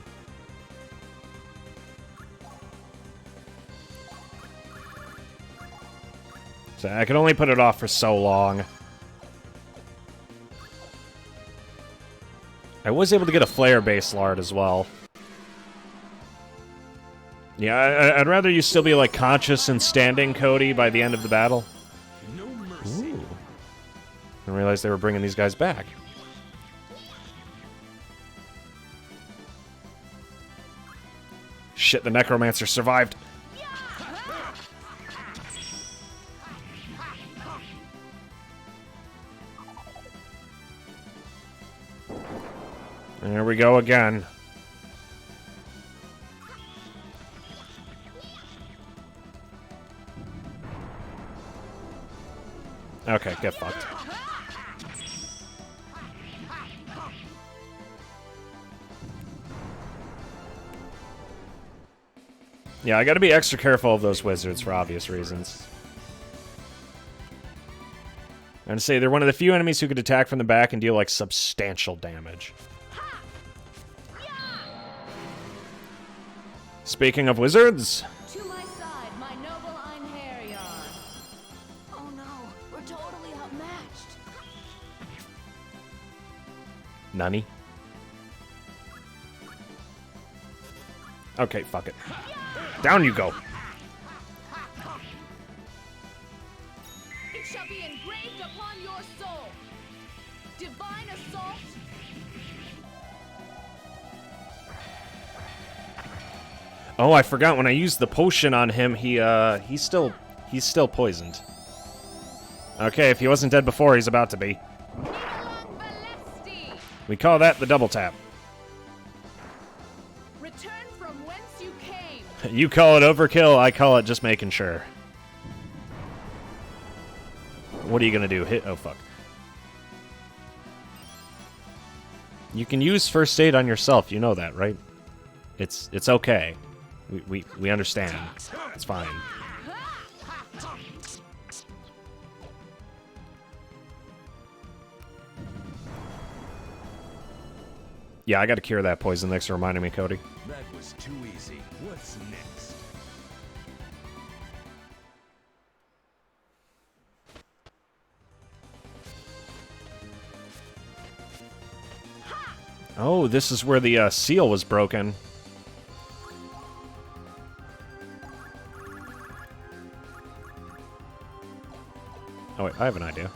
So I can only put it off for so long. I was able to get a flare-based lard as well. Yeah, I'd rather you still be, like, conscious and standing, Cody, by the end of the battle.
No mercy.
Ooh. I didn't realize they were bringing these guys back. Shit, the Necromancer survived. There we go again. Okay, get fucked. Yeah, I gotta be extra careful of those wizards for obvious reasons. And to say they're one of the few enemies who could attack from the back and deal like substantial damage. Speaking of wizards,
To my side, my noble Einherjar. Oh no, we're totally outmatched.
Nani? Okay, fuck it. Down you go.
It shall be engraved upon your soul. Divine assault.
Oh, I forgot when I used the potion on him, he's still poisoned. Okay, if he wasn't dead before, he's about to be.
Balesti.
We call that the double tap.
Return from whence you came.
You call it overkill, I call it just making sure. What are you gonna do? Hit? Oh, fuck. You can use first aid on yourself, you know that, right? It's okay. We understand. It's fine. Yeah, I gotta cure that poison. Thanks for reminding me, Cody.
That was too easy. What's next?
Oh, this is where the seal was broken. Oh wait, I have an idea.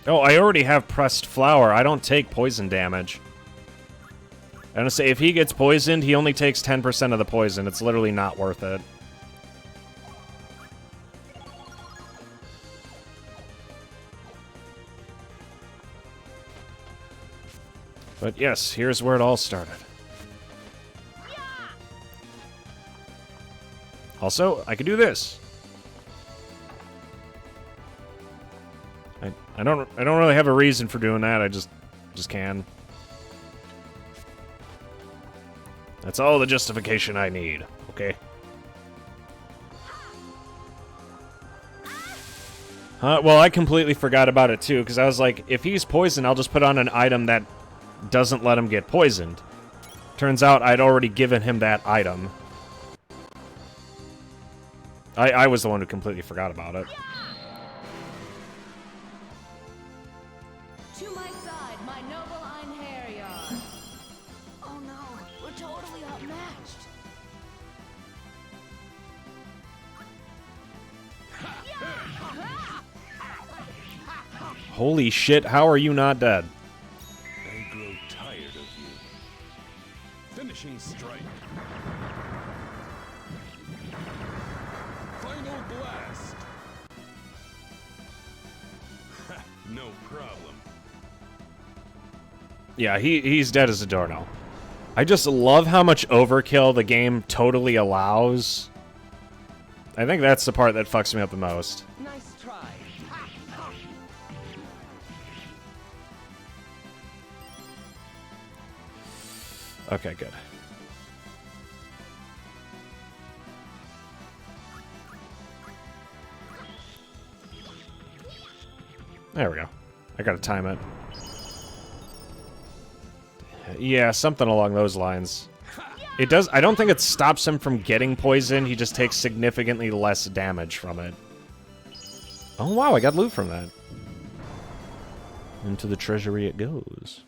Oh, I already have pressed flower. I don't take poison damage. I'm gonna say, if he gets poisoned, he only takes 10% of the poison. It's literally not worth it. But yes, here's where it all started. Also, I can do this. I don't really have a reason for doing that. I just can. That's all the justification I need. Okay. Well, I completely forgot about it too, because I was like, if he's poisoned, I'll just put on an item that doesn't let him get poisoned. Turns out I'd already given him that item. I was the one who completely forgot about it.
To my side, my noble Einherjar. Oh no, we're totally outmatched.
Holy shit, how are you not dead?
I grow tired of you. Finishing strike. Final blast. No problem.
Yeah, he's dead as a doornail. I just love how much overkill the game totally allows. I think that's the part that fucks me up the most.
Nice try.
Okay, good. There we go. I gotta time it. Yeah, something along those lines. It does. I don't think it stops him from getting poison. He just takes significantly less damage from it. Oh wow, I got loot from that. Into the treasury it goes.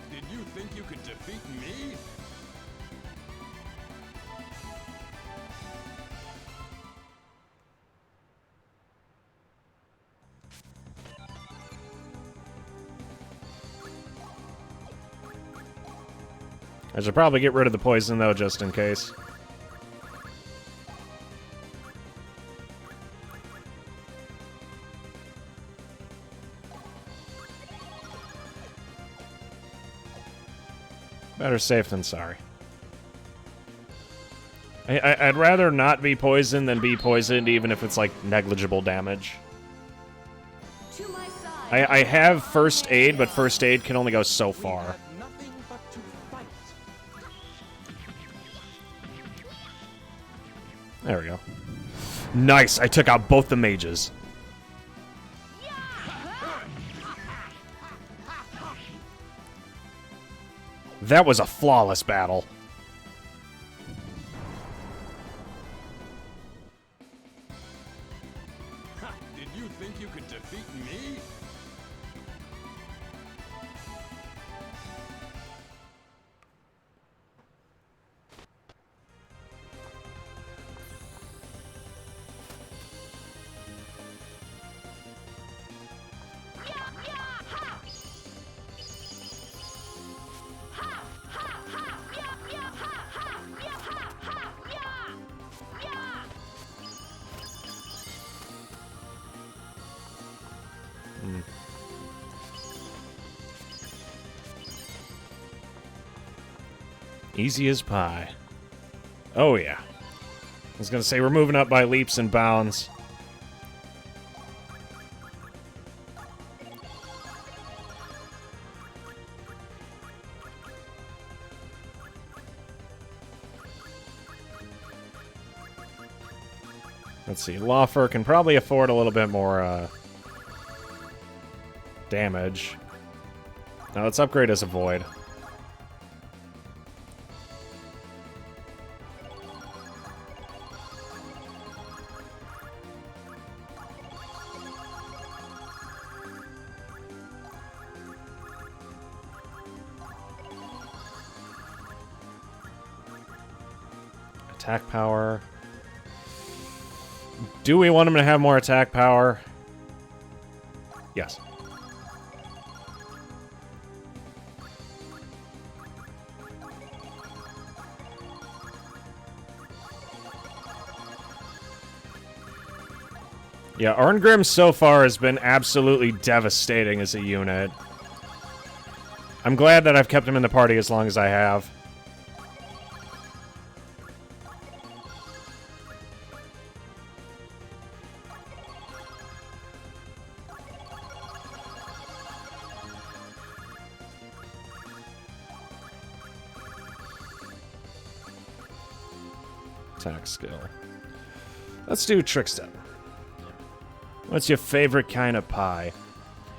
Did you think you could defeat me?
I should probably get rid of the poison though, just in case. Better safe than sorry. I'd rather not be poisoned than be poisoned, even if it's like negligible damage.
To my side.
I have first aid, but first aid can only go so far.
Have nothing but to fight.
There we go. Nice, I took out both the mages. That was a flawless battle.
Did you think you could defeat me?
Easy as pie. Oh yeah. I was gonna say we're moving up by leaps and bounds. Let's see. Lawfer can probably afford a little bit more damage. Now let's upgrade as a void. Attack power. Do we want him to have more attack power? Yes. Yeah, Arngrim so far has been absolutely devastating as a unit. I'm glad that I've kept him in the party as long as I have. Attack skill. Let's do Trick Step. What's your favorite kind of pie?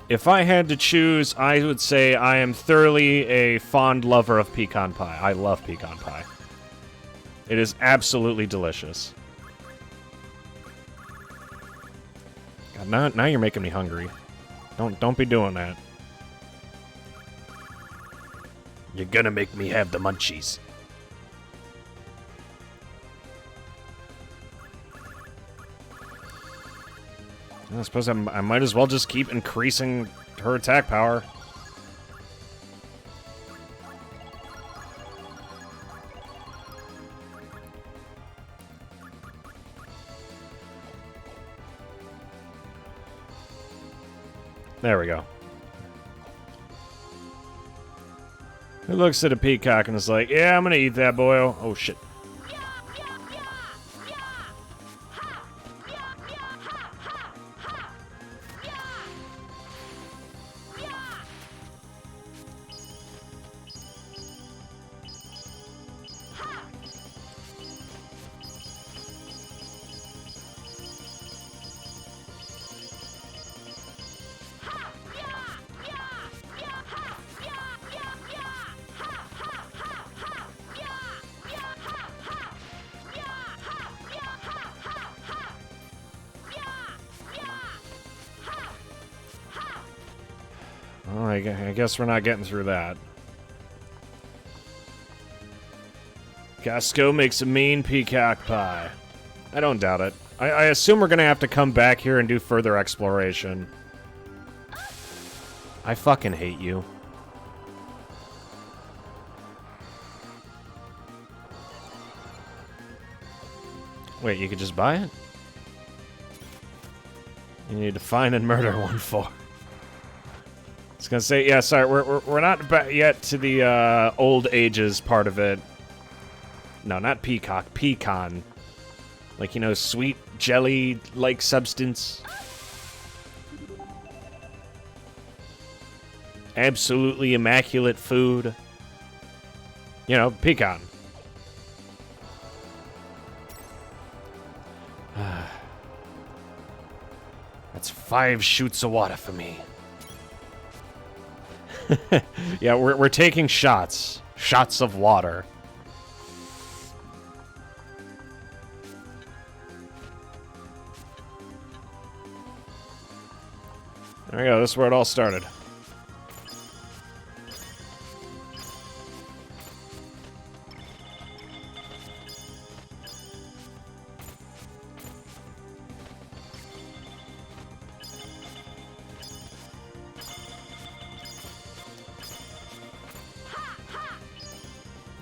If I had to choose, I would say I am thoroughly a fond lover of pecan pie. I love pecan pie. It is absolutely delicious. God, now you're making me hungry. Don't be doing that. You're gonna make me have the munchies. I suppose I might as well just keep increasing her attack power. There we go. He looks at a peacock and is like, yeah, I'm gonna eat that boy. Oh, shit. Well, I guess we're not getting through that. Casco makes a mean peacock pie. I don't doubt it. I assume we're gonna have to come back here and do further exploration. I fucking hate you. Wait, you could just buy it? You need to find and murder 1-4. I was gonna say, yeah, sorry, we're not back yet to the old ages part of it. No, not peacock, pecan. Like, you know, sweet jelly-like substance. Absolutely immaculate food. You know, pecan. That's 5 shoots of water for me. Yeah, we're taking shots. Shots of water. There we go, this is where it all started.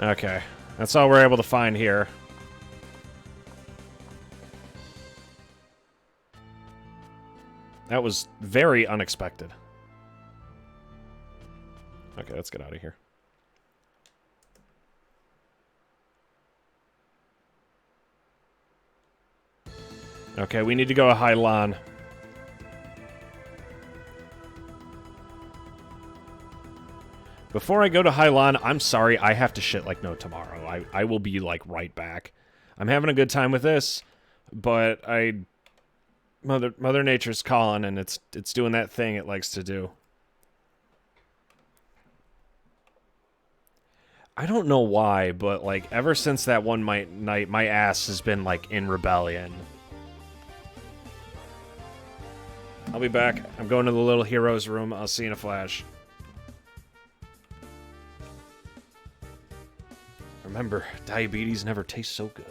Okay, that's all we're able to find here. That was very unexpected. Okay, let's get out of here. Okay, we need to go to Hailan. Before I go to Hailan, I'm sorry, I have to shit like no tomorrow. I will be, like, right back. I'm having a good time with this. but Mother Nature's calling, and it's doing that thing it likes to do. I don't know why, but like ever since that one night, my ass has been like in rebellion. I'll be back. I'm going to the little hero's room. I'll see you in a flash. Remember, diabetes never tastes so good.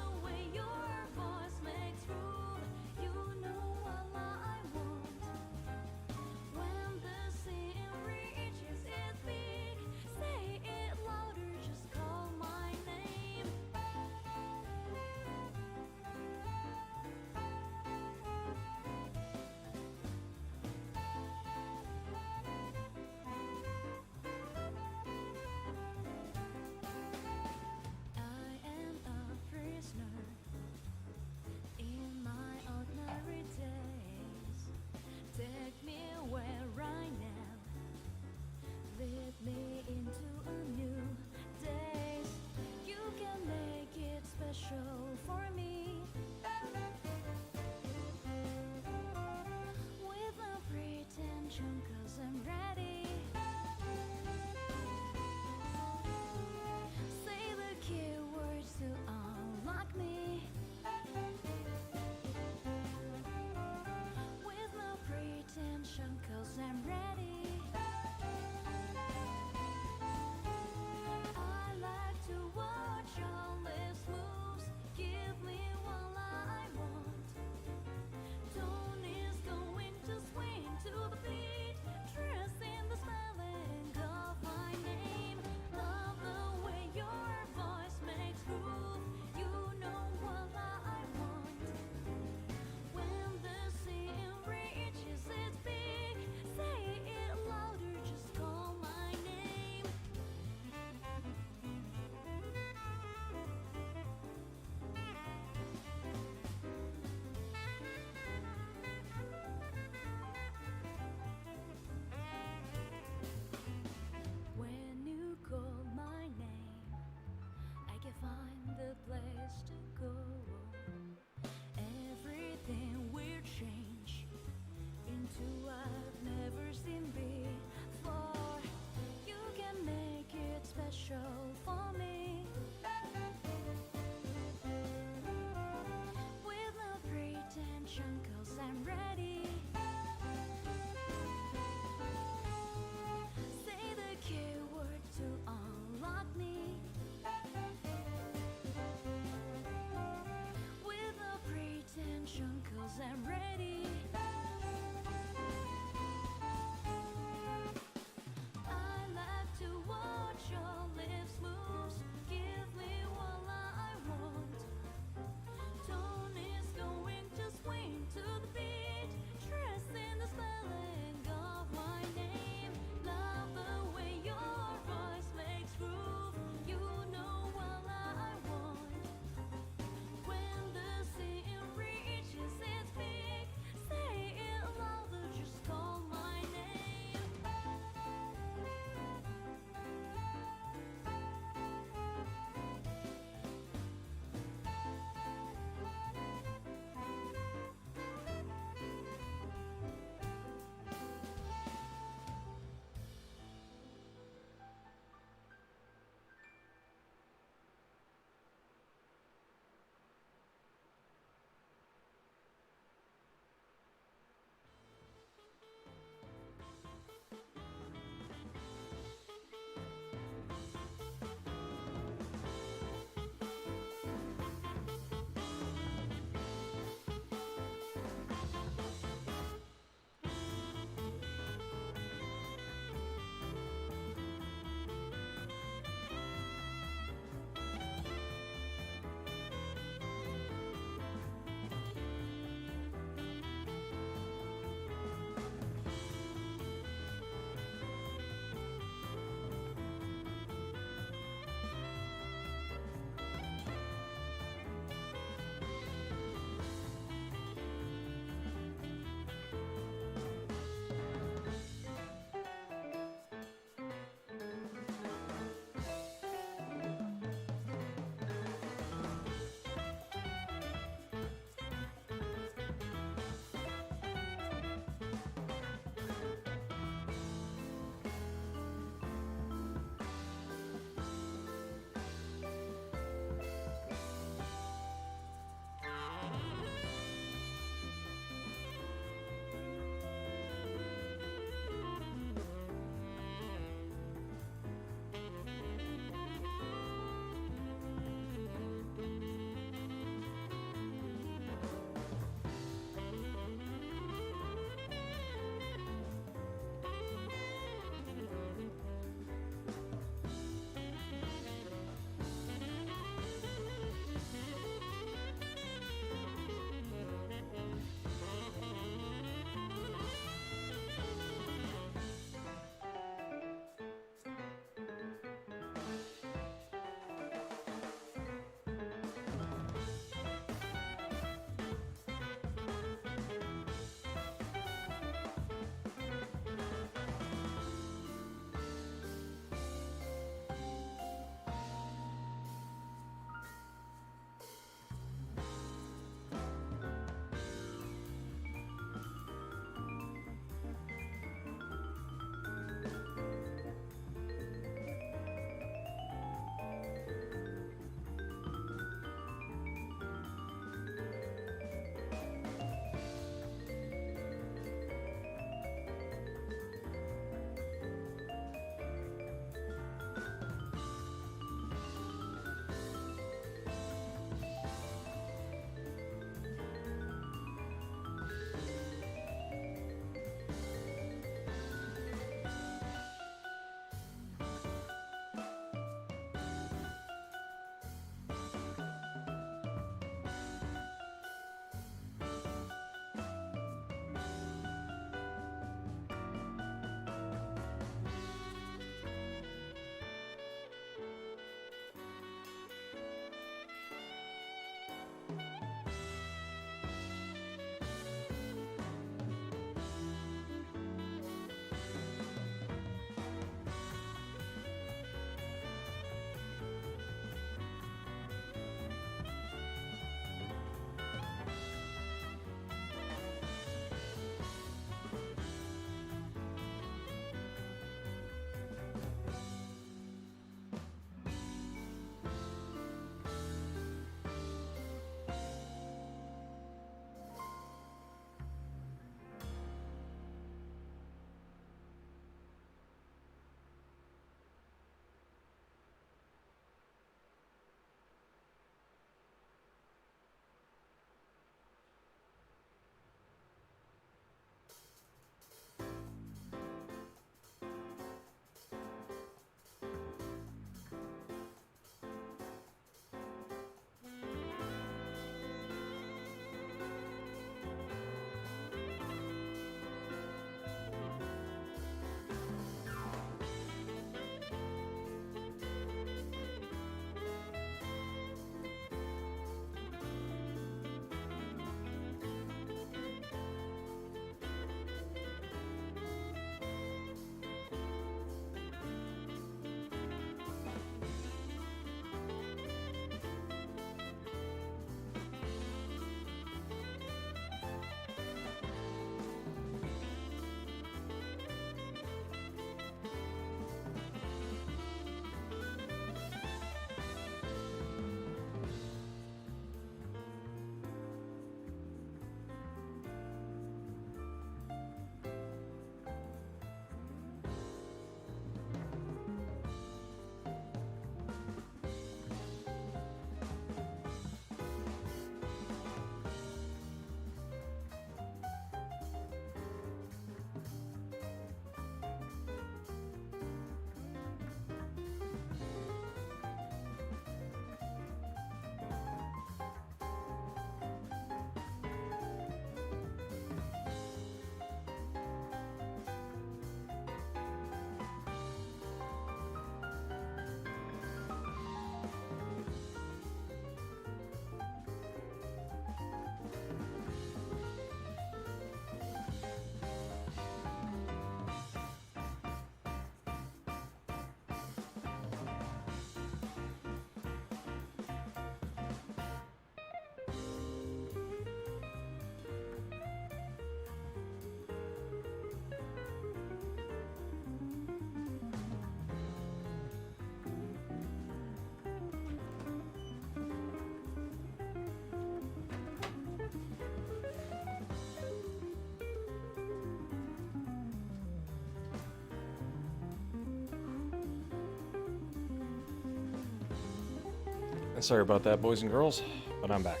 Sorry about that, boys and girls, but I'm back.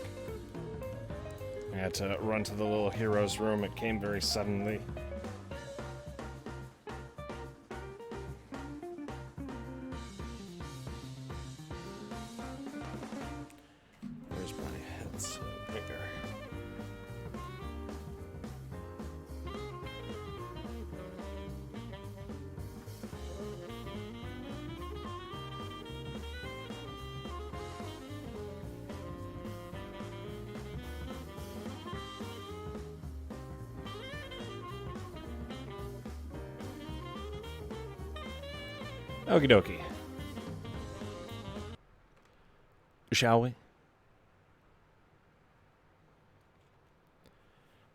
I had to run to the little hero's room. It came very suddenly. Where's my head's bigger? Okie dokie. Shall we?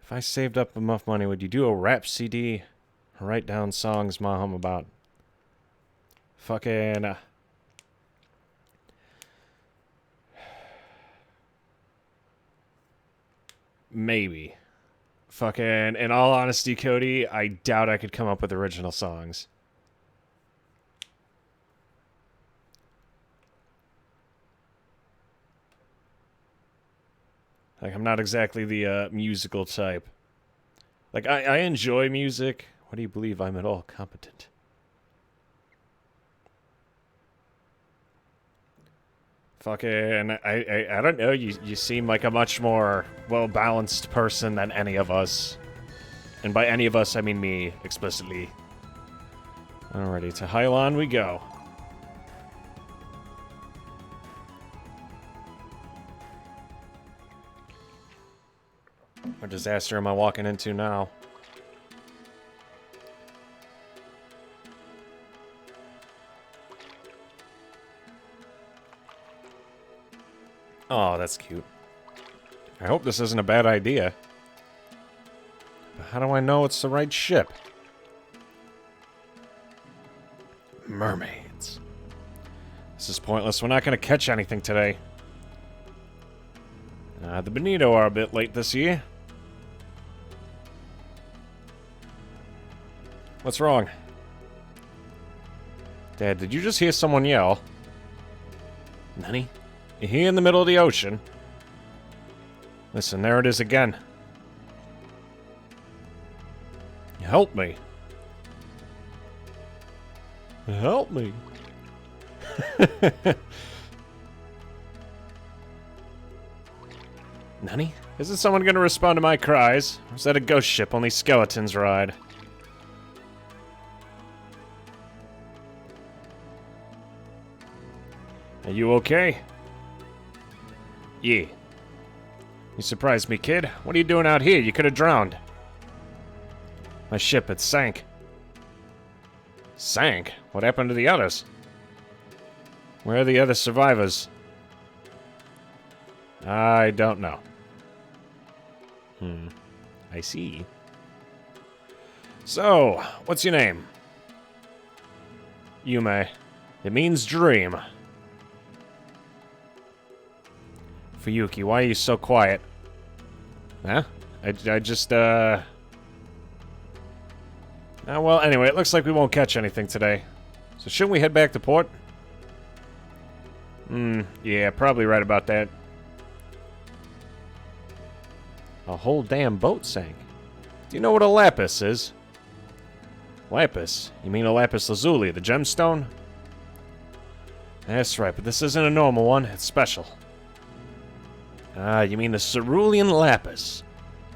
If I saved up enough money, would you do a rap CD? Or write down songs ma hum about? Fucking... maybe. Fucking... in all honesty, Cody, I doubt I could come up with original songs. Like, I'm not exactly the musical type. Like, I enjoy music. Why do you believe I'm at all competent? Fucking, I don't know. You seem like a much more well-balanced person than any of us. And by any of us, I mean me, explicitly. Alrighty, to Hailan we go. What disaster am I walking into now? Oh, that's cute. I hope this isn't a bad idea. But how do I know it's the right ship? Mermaids. This is pointless. We're not going to catch anything today. The Benito are a bit late this year. What's wrong? Dad, did you just hear someone yell? Nani? You're here in the middle of the ocean? Listen, there it is again. Help me. Help me. Nani? Isn't someone gonna respond to my cries? Or is that a ghost ship only skeletons ride? Are you okay? Yeah. You surprised me, kid. What are you doing out here? You could have drowned. My ship, it sank. Sank? What happened to the others? Where are the other survivors? I don't know. I see. So, what's your name? Yume. It means dream. Fuyuki, why are you so quiet? Huh? I just, well, anyway, it looks like we won't catch anything today. So shouldn't we head back to port? Yeah, probably right about that. A whole damn boat sank. Do you know what a lapis is? Lapis? You mean a lapis lazuli, the gemstone? That's right, but this isn't a normal one. It's special. Ah, you mean the Cerulean lapis.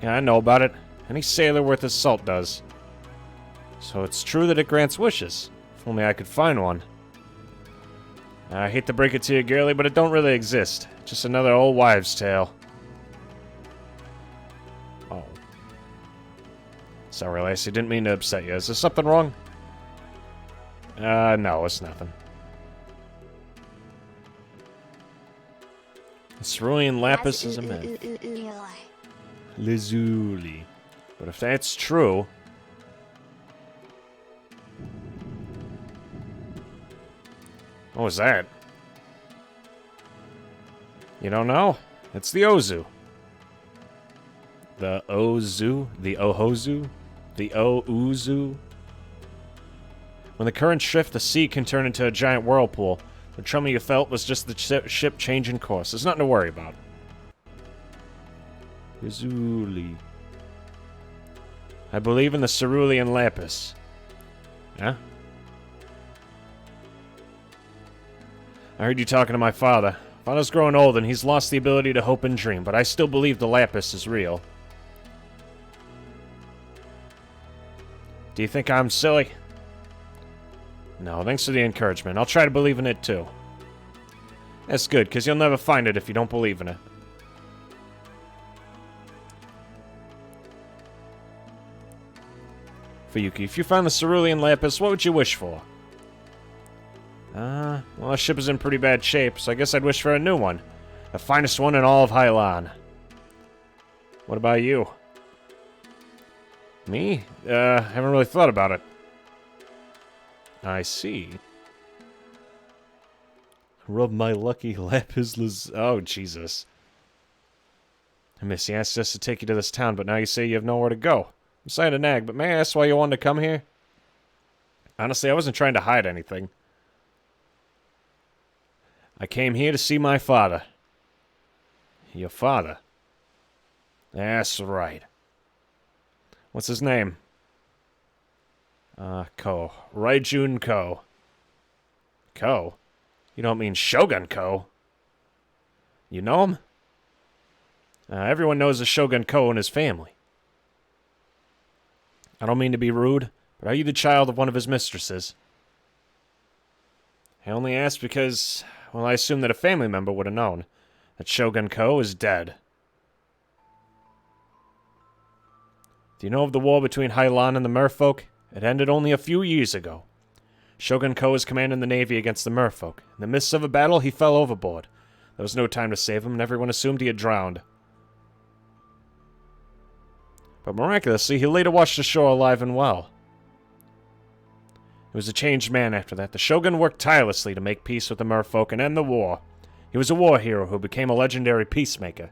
Yeah, I know about it. Any sailor worth his salt does. So it's true that it grants wishes. If only I could find one. I hate to break it to you, girlie, but it don't really exist. Just another old wives' tale. Oh. Sorry, Lacey. Didn't mean to upset you. Is there something wrong? No, it's nothing. The Cerulean lapis is a myth. Lazuli. But if that's true... What was that? You don't know? It's the Ozu. The Ozu? The Ohozu? The O-Uzu? When the currents shift, the sea can turn into a giant whirlpool. The tremor you felt was just the ship changing course. There's nothing to worry about. Izuli. I believe in the Cerulean Lapis. Yeah? I heard you talking to my father. Father's growing old and he's lost the ability to hope and dream, but I still believe the Lapis is real. Do you think I'm silly? No, thanks for the encouragement. I'll try to believe in it too. That's good, because you'll never find it if you don't believe in it. Fuyuki, if you found the Cerulean Lapis, what would you wish for? Well, our ship is in pretty bad shape, so I guess I'd wish for a new one. The finest one in all of Hailan. What about you? Me? Haven't really thought about it. I see. Rub my lucky Lapis. Oh, Jesus. Missy asked us to take you to this town, but now you say you have nowhere to go. I'm sorry to nag, but may I ask why you wanted to come here? Honestly, I wasn't trying to hide anything. I came here to see my father. Your father? That's right. What's his name? Ko. Raijun Ko. Ko? You don't mean Shogun Ko? You know him? Everyone knows the Shogun Ko and his family. I don't mean to be rude, but are you the child of one of his mistresses? I only asked because, well, I assumed that a family member would have known that Shogun Ko is dead. Do you know of the war between Hailan and the Merfolk? It ended only a few years ago. Shogun Ko was commanding the navy against the Merfolk. In the midst of a battle, he fell overboard. There was no time to save him, and everyone assumed he had drowned. But miraculously, he later washed ashore alive and well. He was a changed man after that. The Shogun worked tirelessly to make peace with the Merfolk and end the war. He was a war hero who became a legendary peacemaker.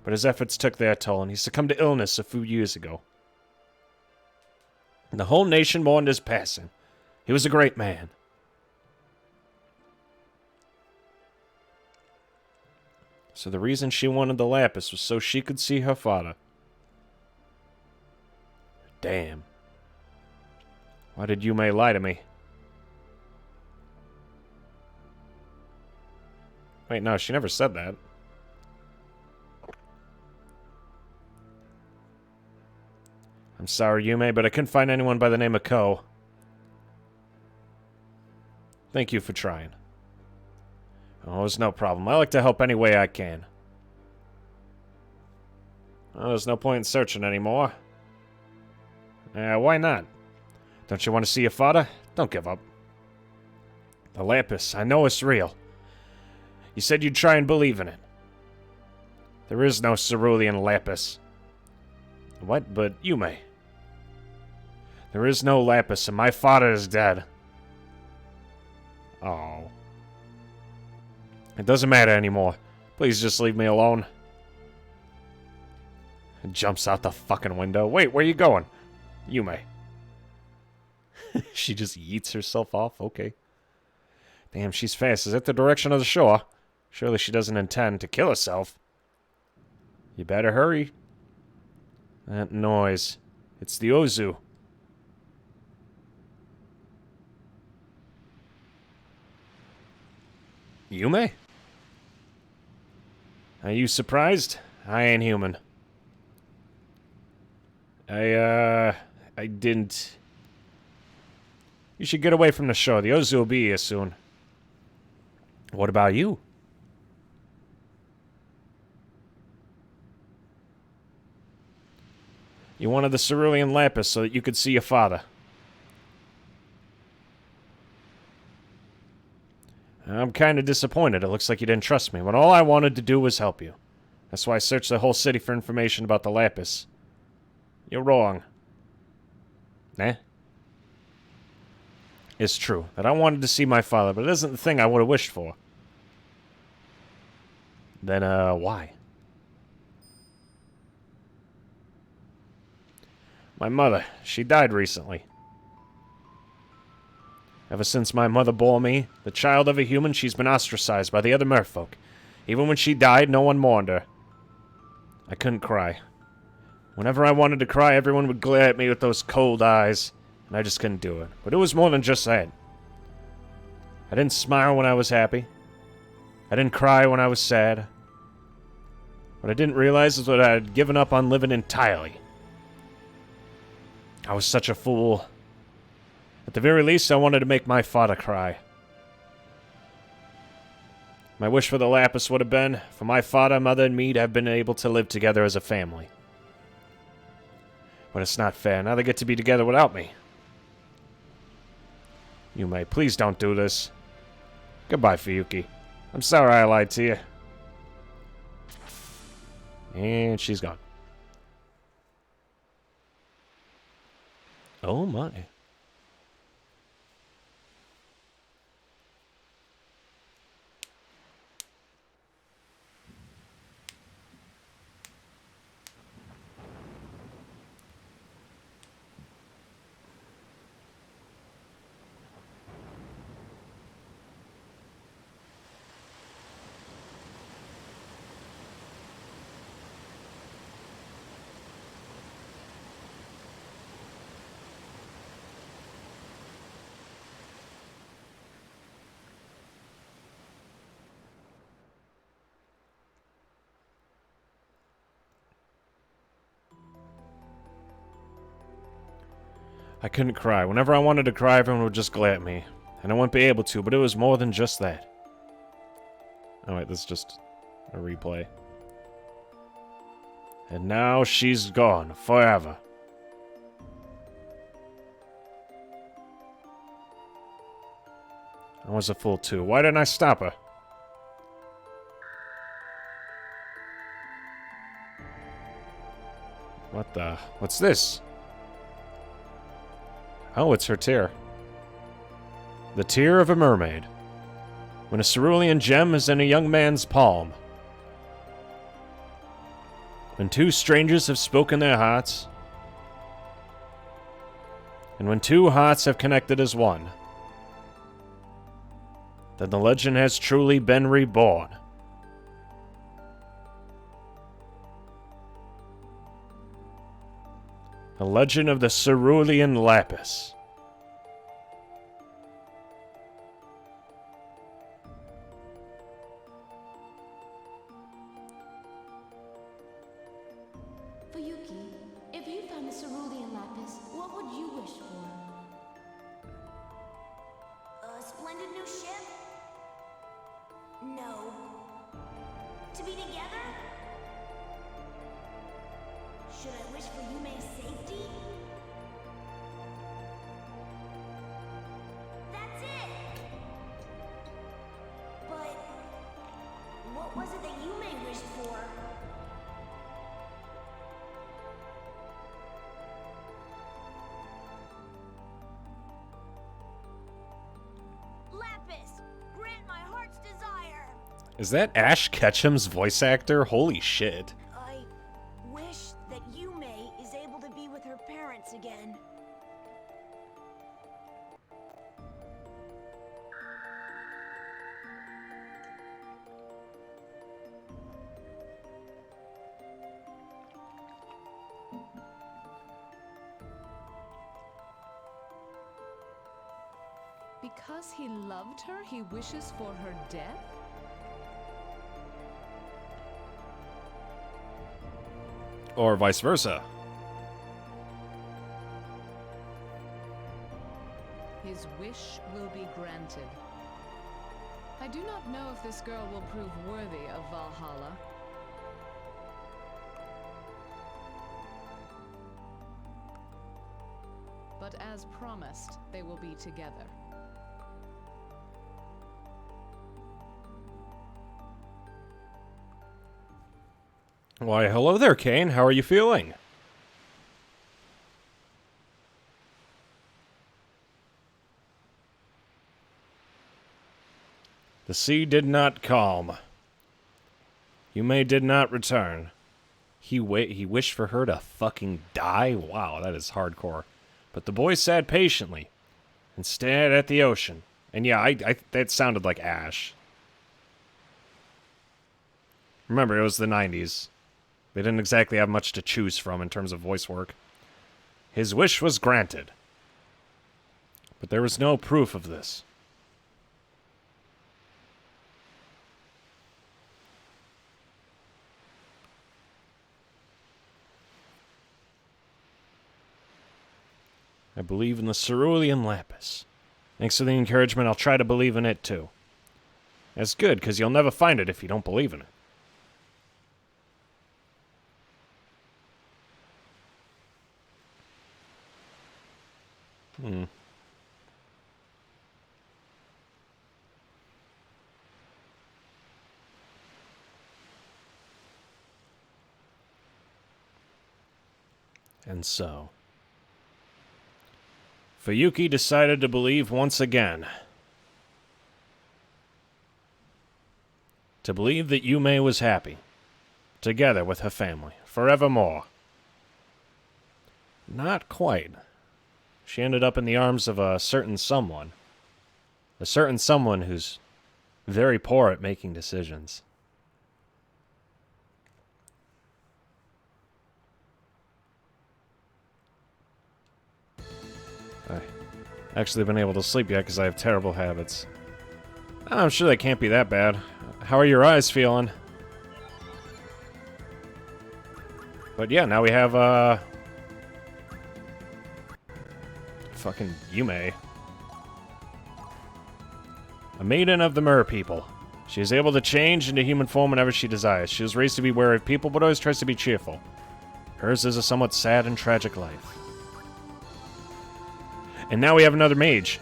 But his efforts took their toll, and he succumbed to illness a few years ago. And the whole nation mourned his passing. He was a great man. So the reason she wanted the Lapis was so she could see her father. Damn. Why did Yume lie to me? Wait, no, she never said that. I'm sorry, Yume, but I couldn't find anyone by the name of Ko. Thank you for trying. Oh, it's no problem. I like to help any way I can. Well, there's no point in searching anymore. Why not? Don't you want to see your father? Don't give up. The Lapis, I know it's real. You said you'd try and believe in it. There is no Cerulean Lapis. What? But Yume. There is no Lapis, and my father is dead. Oh. It doesn't matter anymore. Please just leave me alone. And jumps out the fucking window. Wait, where are you going? Yume. She just yeets herself off? Okay. Damn, she's fast. Is that the direction of the shore? Surely she doesn't intend to kill herself. You better hurry. That noise. It's the Ozu. Yume? Are you surprised? I ain't human. I didn't... You should get away from the shore. The Ozu will be here soon. What about you? You wanted the Cerulean Lapis so that you could see your father. I'm kind of disappointed. It looks like you didn't trust me, when all I wanted to do was help you. That's why I searched the whole city for information about the Lapis. You're wrong. Eh? It's true that I wanted to see my father, but it isn't the thing I would have wished for. Then, why? My mother, she died recently. Ever since my mother bore me, the child of a human, she's been ostracized by the other merfolk. Even when she died, no one mourned her. I couldn't cry. Whenever I wanted to cry, everyone would glare at me with those cold eyes, and I just couldn't do it. But it was more than just that. I didn't smile when I was happy. I didn't cry when I was sad. What I didn't realize is that I had given up on living entirely. I was such a fool. At the very least, I wanted to make my father cry. My wish for the Lapis would have been for my father, mother, and me to have been able to live together as a family. But it's not fair. Now they get to be together without me. Yume, please don't do this. Goodbye, Fuyuki. I'm sorry I lied to you. And she's gone. Oh my. I couldn't cry. Whenever I wanted to cry, everyone would just glare at me. And I wouldn't be able to, but it was more than just that. Oh wait, this is just a replay. And now she's gone, forever. I was a fool too. Why didn't I stop her? What the? What's this? Oh, it's her tear. The tear of a mermaid. When a cerulean gem is in a young man's palm. When two strangers have spoken their hearts. And when two hearts have connected as one. Then the legend has truly been reborn. The legend of the Cerulean Lapis.
Fuyuki, if you found the Cerulean Lapis, what would you wish for? A splendid new ship? No. To be together? Should I wish for Yume's safety? That's it! But what was it that Yume wished for? Lapis, grant my heart's desire.
Is that Ash Ketchum's voice actor? Holy shit.
I wish that Yume is able to be with her parents again.
Because he loved her, he wishes for her death?
Or vice versa.
His wish will be granted. I do not know if this girl will prove worthy of Valhalla. But as promised, they will be together.
Why, hello there, Kane. How are you feeling? The sea did not calm. Yume did not return. He wished for her to fucking die? Wow, that is hardcore. But the boy sat patiently. and stared at the ocean. And yeah, that sounded like Ash. Remember, it was the 90s. They didn't exactly have much to choose from in terms of voice work. His wish was granted. But there was no proof of this. I believe in the Cerulean Lapis. Thanks for the encouragement, I'll try to believe in it too. That's good, because you'll never find it if you don't believe in it. And so, Fuyuki decided to believe once again. To believe that Yume was happy, together with her family, forevermore. Not quite. She ended up in the arms of a certain someone. A certain someone who's very poor at making decisions. I actually been able to sleep yet because I have terrible habits. I'm sure they can't be that bad. How are your eyes feeling? But yeah, now we have, fucking Yume. A maiden of the Mer people. She is able to change into human form whenever she desires. She was raised to be wary of people, but always tries to be cheerful. Hers is a somewhat sad and tragic life. And now we have another mage.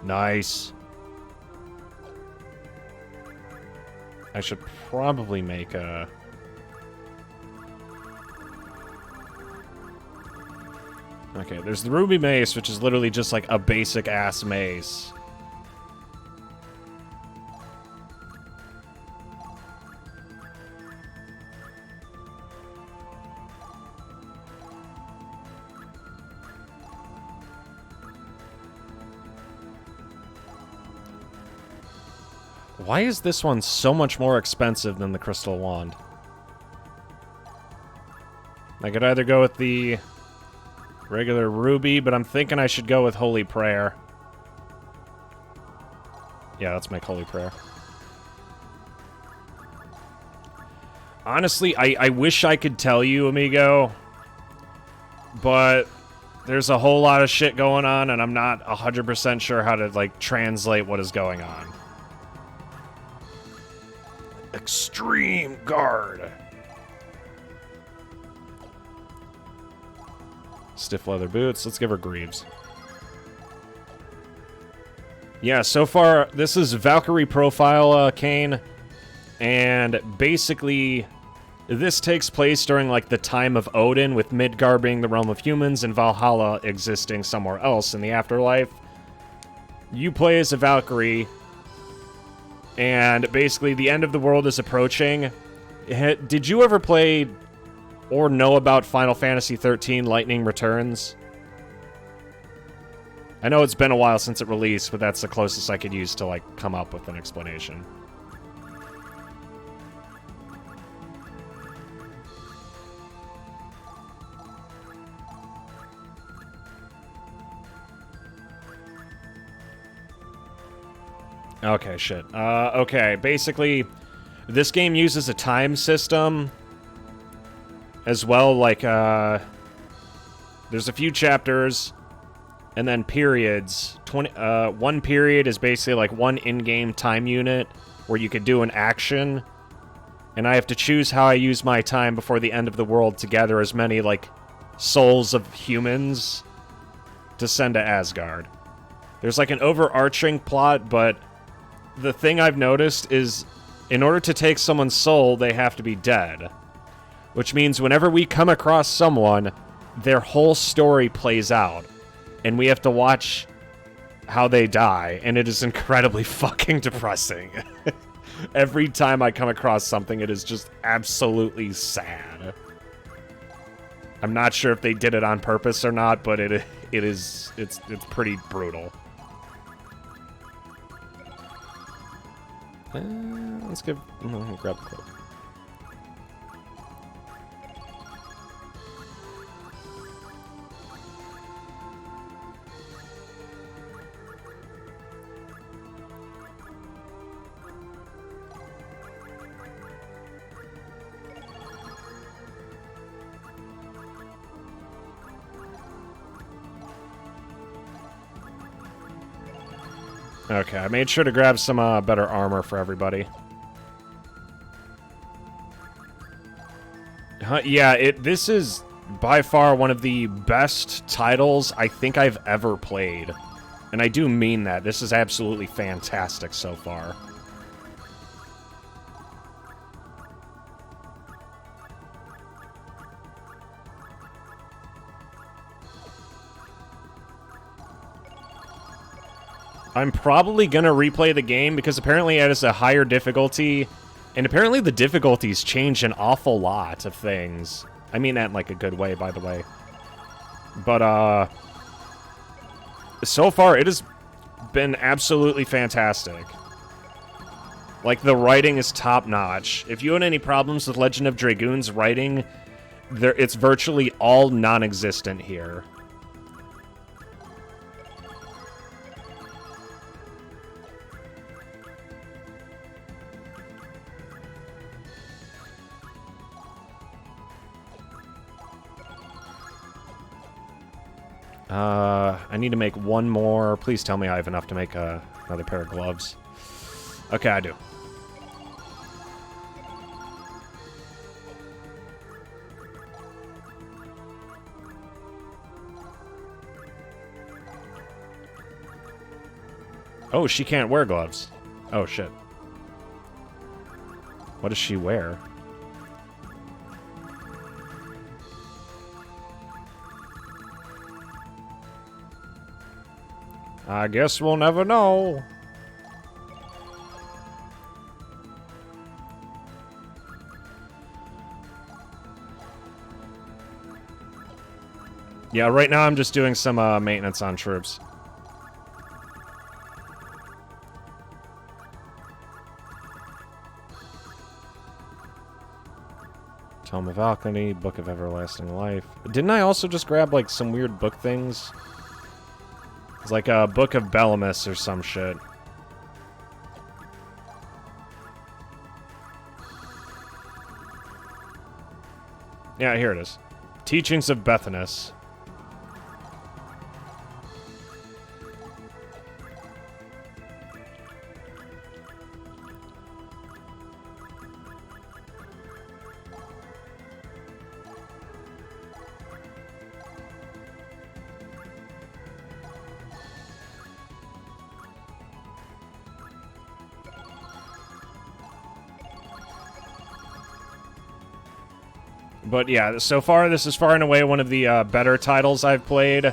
Nice. I should probably make a... Okay, there's the Ruby Mace, which is literally just like a basic-ass mace. Why is this one so much more expensive than the Crystal Wand? I could either go with the regular Ruby, but I'm thinking I should go with Holy Prayer. Yeah, let's make Holy Prayer. Honestly, I wish I could tell you, amigo, but there's a whole lot of shit going on, and I'm not 100% sure how to, like, translate what is going on. Extreme Guard. Stiff leather boots. Let's give her greaves. Yeah, so far, this is Valkyrie profile, Kane. And basically, this takes place during, like, the time of Odin, with Midgard being the realm of humans and Valhalla existing somewhere else in the afterlife. You play as a Valkyrie, and basically the end of the world is approaching. Did you ever play or know about Final Fantasy XIII Lightning Returns? I know it's been a while since it released, but that's the closest I could use to, like, come up with an explanation. Okay, shit. Okay, basically, this game uses a time system as well, like, there's a few chapters, and then periods. One period is basically, like, one in-game time unit where you could do an action, and I have to choose how I use my time before the end of the world to gather as many, like, souls of humans to send to Asgard. There's, like, an overarching plot, but the thing I've noticed is, in order to take someone's soul, they have to be dead. Which means whenever we come across someone, their whole story plays out. And we have to watch how they die, and it is incredibly fucking depressing. Every time I come across something, it is just absolutely sad. I'm not sure if they did it on purpose or not, but it's pretty brutal. Let's grab the cloak. Okay, I made sure to grab some better armor for everybody. Yeah, this is by far one of the best titles I think I've ever played. And I do mean that. This is absolutely fantastic so far. I'm probably gonna replay the game because apparently it has a higher difficulty, and apparently the difficulties change an awful lot of things. I mean that in like a good way, by the way. But so far it has been absolutely fantastic. Like, the writing is top-notch. If you had any problems with Legend of Dragoon's writing, it's virtually all non-existent here. I need to make one more. Please tell me I have enough to make another pair of gloves. Okay, I do. Oh, she can't wear gloves. Oh, shit. What does she wear? I guess we'll never know. Yeah, right now I'm just doing some maintenance on troops. Tome of Valkyrie, Book of Everlasting Life. Didn't I also just grab, like, some weird book things? It's like a Book of Bellamus or some shit. Yeah, here it is. Teachings of Bethanus. But yeah, so far, this is far and away one of the better titles I've played.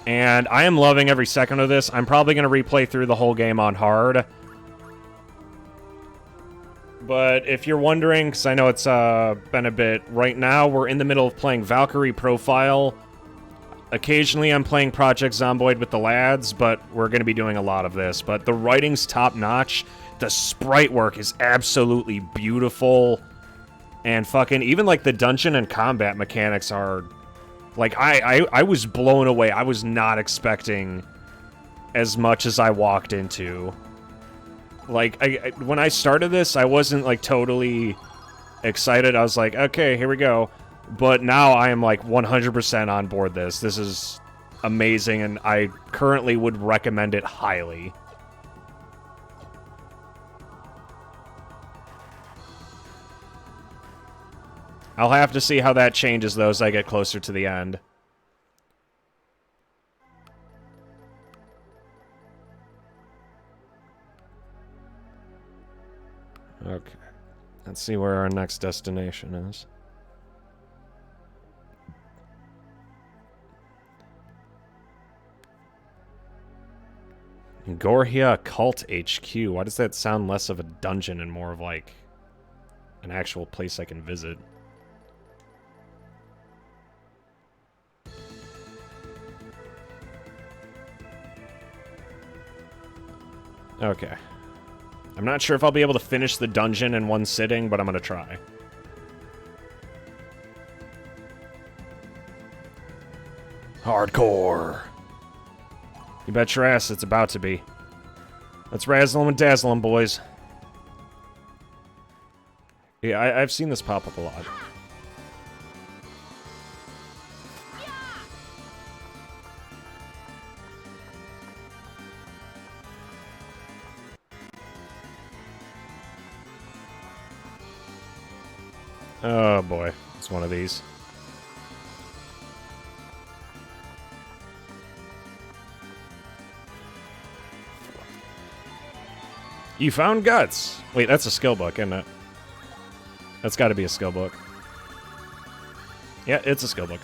And I am loving every second of this. I'm probably going to replay through the whole game on hard. But if you're wondering, because I know it's been a bit, right now we're in the middle of playing Valkyrie Profile. Occasionally I'm playing Project Zomboid with the lads, but we're going to be doing a lot of this. But the writing's top-notch. The sprite work is absolutely beautiful. And fucking, even, like, the dungeon and combat mechanics are... Like, I was blown away. I was not expecting as much as I walked into. Like, when I started this, I wasn't, like, totally excited. I was like, okay, here we go. But now I am, like, 100% on board this. This is amazing, and I currently would recommend it highly. I'll have to see how that changes, though, as I get closer to the end. Okay. Let's see where our next destination is. Gorhia Cult HQ. Why does that sound less of a dungeon and more of, like, an actual place I can visit? Okay. I'm not sure if I'll be able to finish the dungeon in one sitting, but I'm gonna try. Hardcore. You bet your ass it's about to be. Let's razzle 'em and dazzle 'em, boys. Yeah, I've seen this pop up a lot. Oh boy, it's one of these. You found guts. Wait, that's a skill book, isn't it? That's got to be a skill book. Yeah, it's a skill book.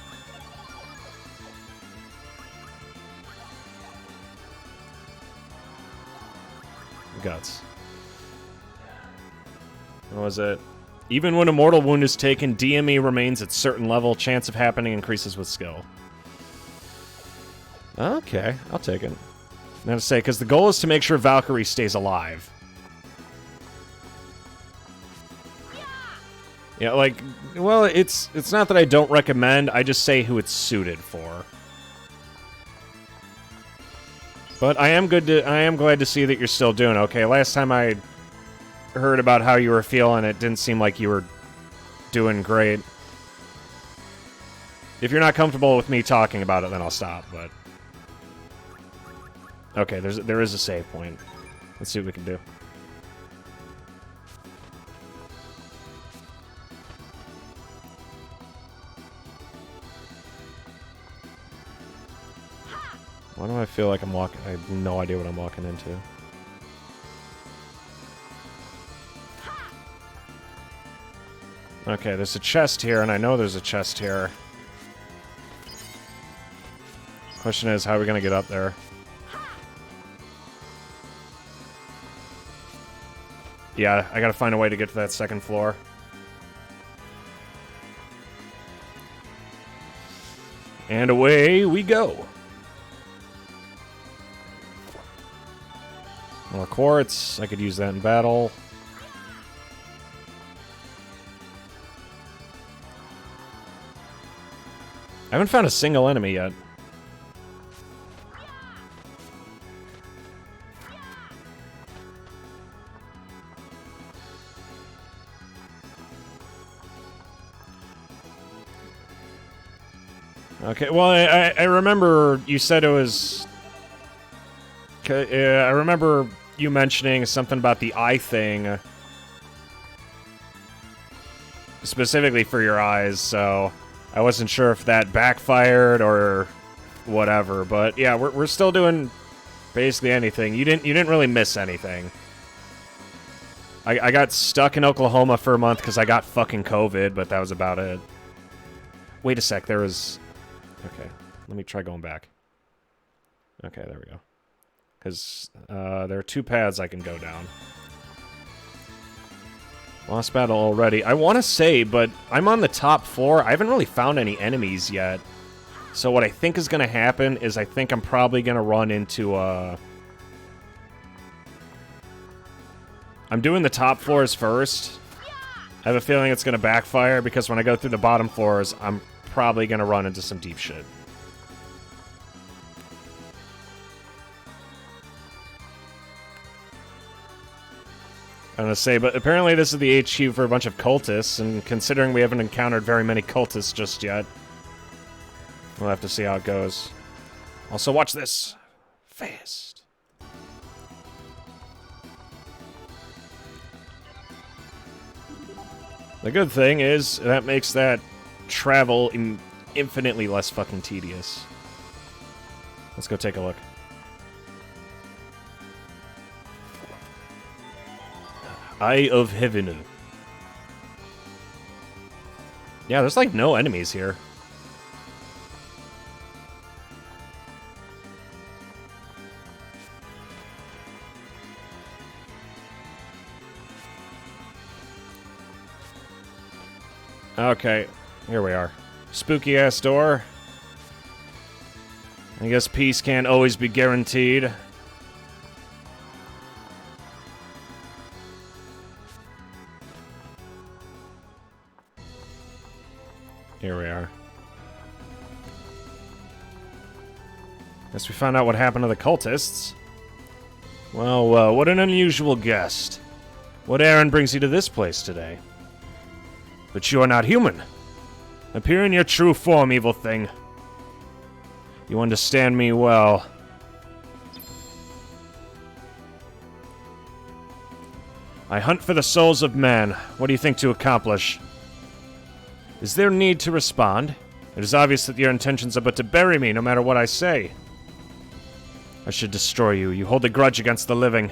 Guts. What was it? Even when a mortal wound is taken, DME remains at certain level. Chance of happening increases with skill. Okay, I'll take it. Now to say, because the goal is to make sure Valkyrie stays alive. Yeah, like, well, it's not that I don't recommend, I just say who it's suited for. But I am glad to see that you're still doing okay. Last time I heard about how you were feeling, it didn't seem like you were doing great. If you're not comfortable with me talking about it, then I'll stop, but... Okay, there is a save point. Let's see what we can do. Why do I feel like I'm walking... I have no idea what I'm walking into. Okay, there's a chest here, and I know there's a chest here. Question is, how are we gonna get up there? Yeah, I gotta find a way to get to that second floor. And away we go. More quartz. I could use that in battle. I haven't found a single enemy yet. Okay, well, I remember you said it was... I remember you mentioning something about the eye thing. Specifically for your eyes, so... I wasn't sure if that backfired or whatever, but yeah, we're still doing basically anything. You didn't really miss anything. I got stuck in Oklahoma for a month because I got fucking COVID, but that was about it. Wait a sec, there was... Okay, let me try going back. Okay, there we go. Because there are two paths I can go down. Lost battle already. I want to say, but I'm on the top floor. I haven't really found any enemies yet. So what I think is going to happen is I think I'm probably going to run into... I'm doing the top floors first. I have a feeling it's going to backfire because when I go through the bottom floors, I'm probably going to run into some deep shit. I'm gonna say, but apparently this is the HQ for a bunch of cultists, and considering we haven't encountered very many cultists just yet, we'll have to see how it goes. Also, watch this. Fast. The good thing is, that makes that travel infinitely less fucking tedious. Let's go take a look. Eye of Heaven. Yeah, there's like no enemies here. Okay, here we are. Spooky ass door. I guess peace can't always be guaranteed. Here we are. Guess we found out what happened to the cultists. Well, what an unusual guest. What errand brings you to this place today? But you are not human. Appear in your true form, evil thing. You understand me well. I hunt for the souls of man. What do you think to accomplish? Is there need to respond? It is obvious that your intentions are but to bury me, no matter what I say. I should destroy you. You hold a grudge against the living.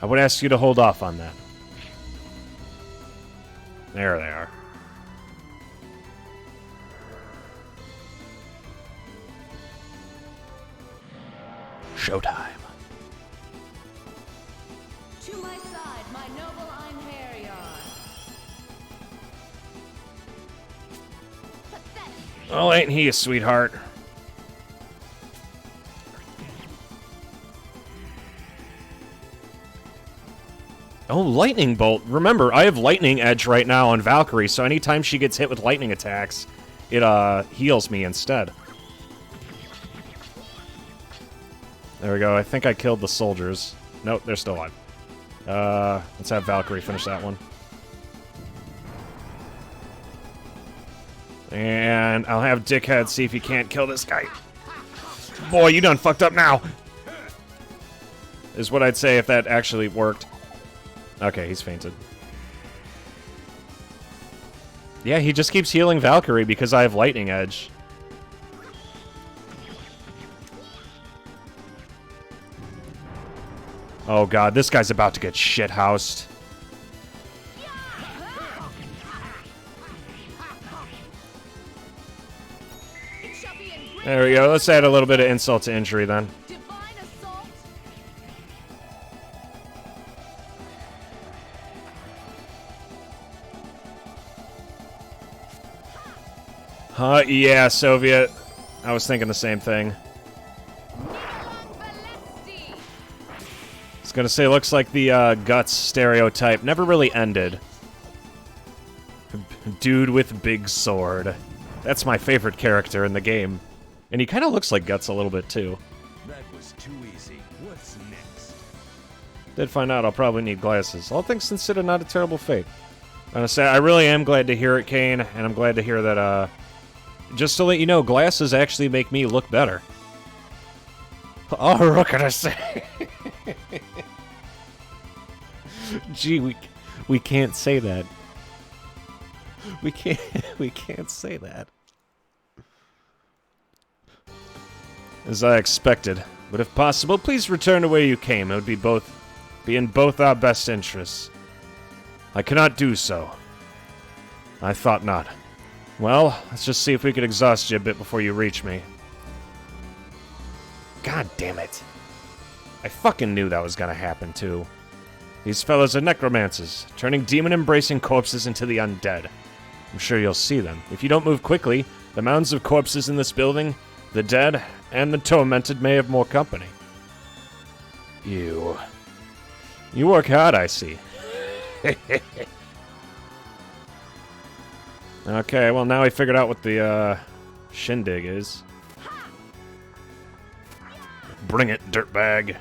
I would ask you to hold off on that. There they are. Showtime.
To my side, my noble Einherjar.
Oh, ain't he a sweetheart? Oh, lightning bolt. Remember, I have lightning edge right now on Valkyrie, so anytime she gets hit with lightning attacks, it heals me instead. There we go. I think I killed the soldiers. Nope, they're still alive. Let's have Valkyrie finish that one. And I'll have Dickhead see if he can't kill this guy. Boy, you done fucked up now! Is what I'd say if that actually worked. Okay, he's fainted. Yeah, he just keeps healing Valkyrie because I have Lightning Edge. Oh god, this guy's about to get shithoused. There we go, let's add a little bit of insult to injury then.
Divine assault.
Yeah, Soviet. I was thinking the same thing.
Balesti.
I was gonna say, looks like the Guts stereotype never really ended. Dude with big sword. That's my favorite character in the game. And he kind of looks like Guts a little bit, too.
That was too easy. What's next?
Did find out I'll probably need glasses. All things considered, not a terrible fate. I'm gonna say, I really am glad to hear it, Kane, and I'm glad to hear that, just to let you know, glasses actually make me look better. Oh, what can I say? Gee, we can't say that. We can't say that. As I expected, but if possible, please return to where you came. It would be in both our best interests. I cannot do so. I thought not. Well, let's just see if we could exhaust you a bit before you reach me. God damn it. I fucking knew that was gonna happen, too. These fellows are necromancers, turning demon-embracing corpses into the undead. I'm sure you'll see them. If you don't move quickly, the mounds of corpses in this building, the dead, and the tormented may have more company. You work hard, I see. Okay, well now we figured out what the, shindig is. Bring it, dirtbag.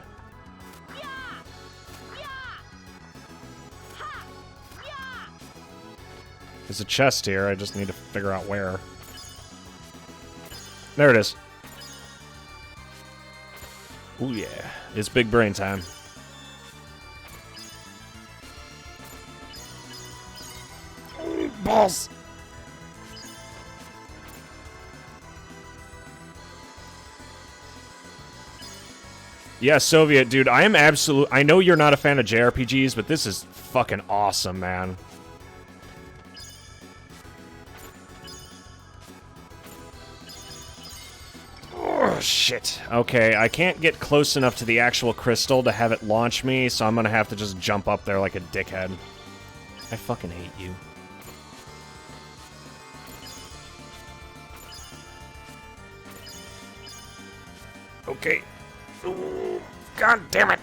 There's a chest here, I just need to figure out where. There it is. Ooh yeah, it's big brain time. Balls! Yeah, Soviet, dude, I am I know you're not a fan of JRPGs, but this is fucking awesome, man. Oh, shit. Okay, I can't get close enough to the actual crystal to have it launch me, so I'm gonna have to just jump up there like a dickhead. I fucking hate you. Okay. Ooh, God damn it.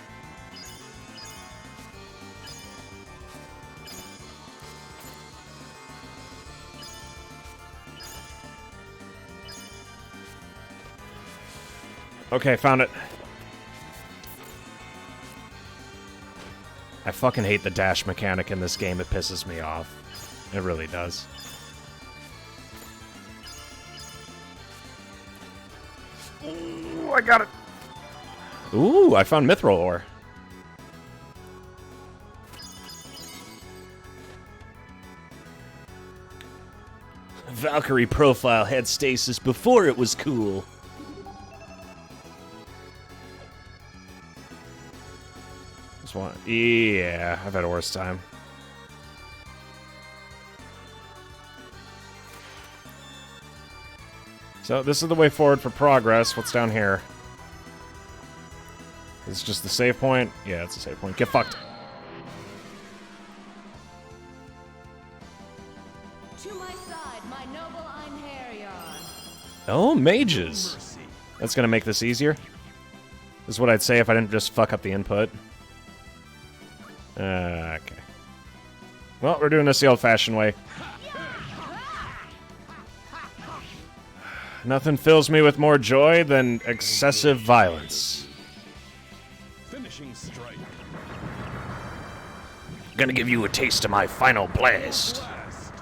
Okay, found it. I fucking hate the dash mechanic in this game. It pisses me off. It really does. Ooh, I got it. Ooh, I found mithril ore. Valkyrie profile had stasis before it was cool. Just one. Yeah, I've had a worse time. So this is the way forward for progress. What's down here? Is it just the save point? Yeah, it's a save point. Get fucked.
To my side, my noble Einherjar.
Oh, mages. That's gonna make this easier. This is what I'd say if I didn't just fuck up the input. Okay. Well, we're doing this the old-fashioned way. Nothing fills me with more joy than excessive violence.
Finishing strike.
Gonna give you a taste of my final blast.
Blast.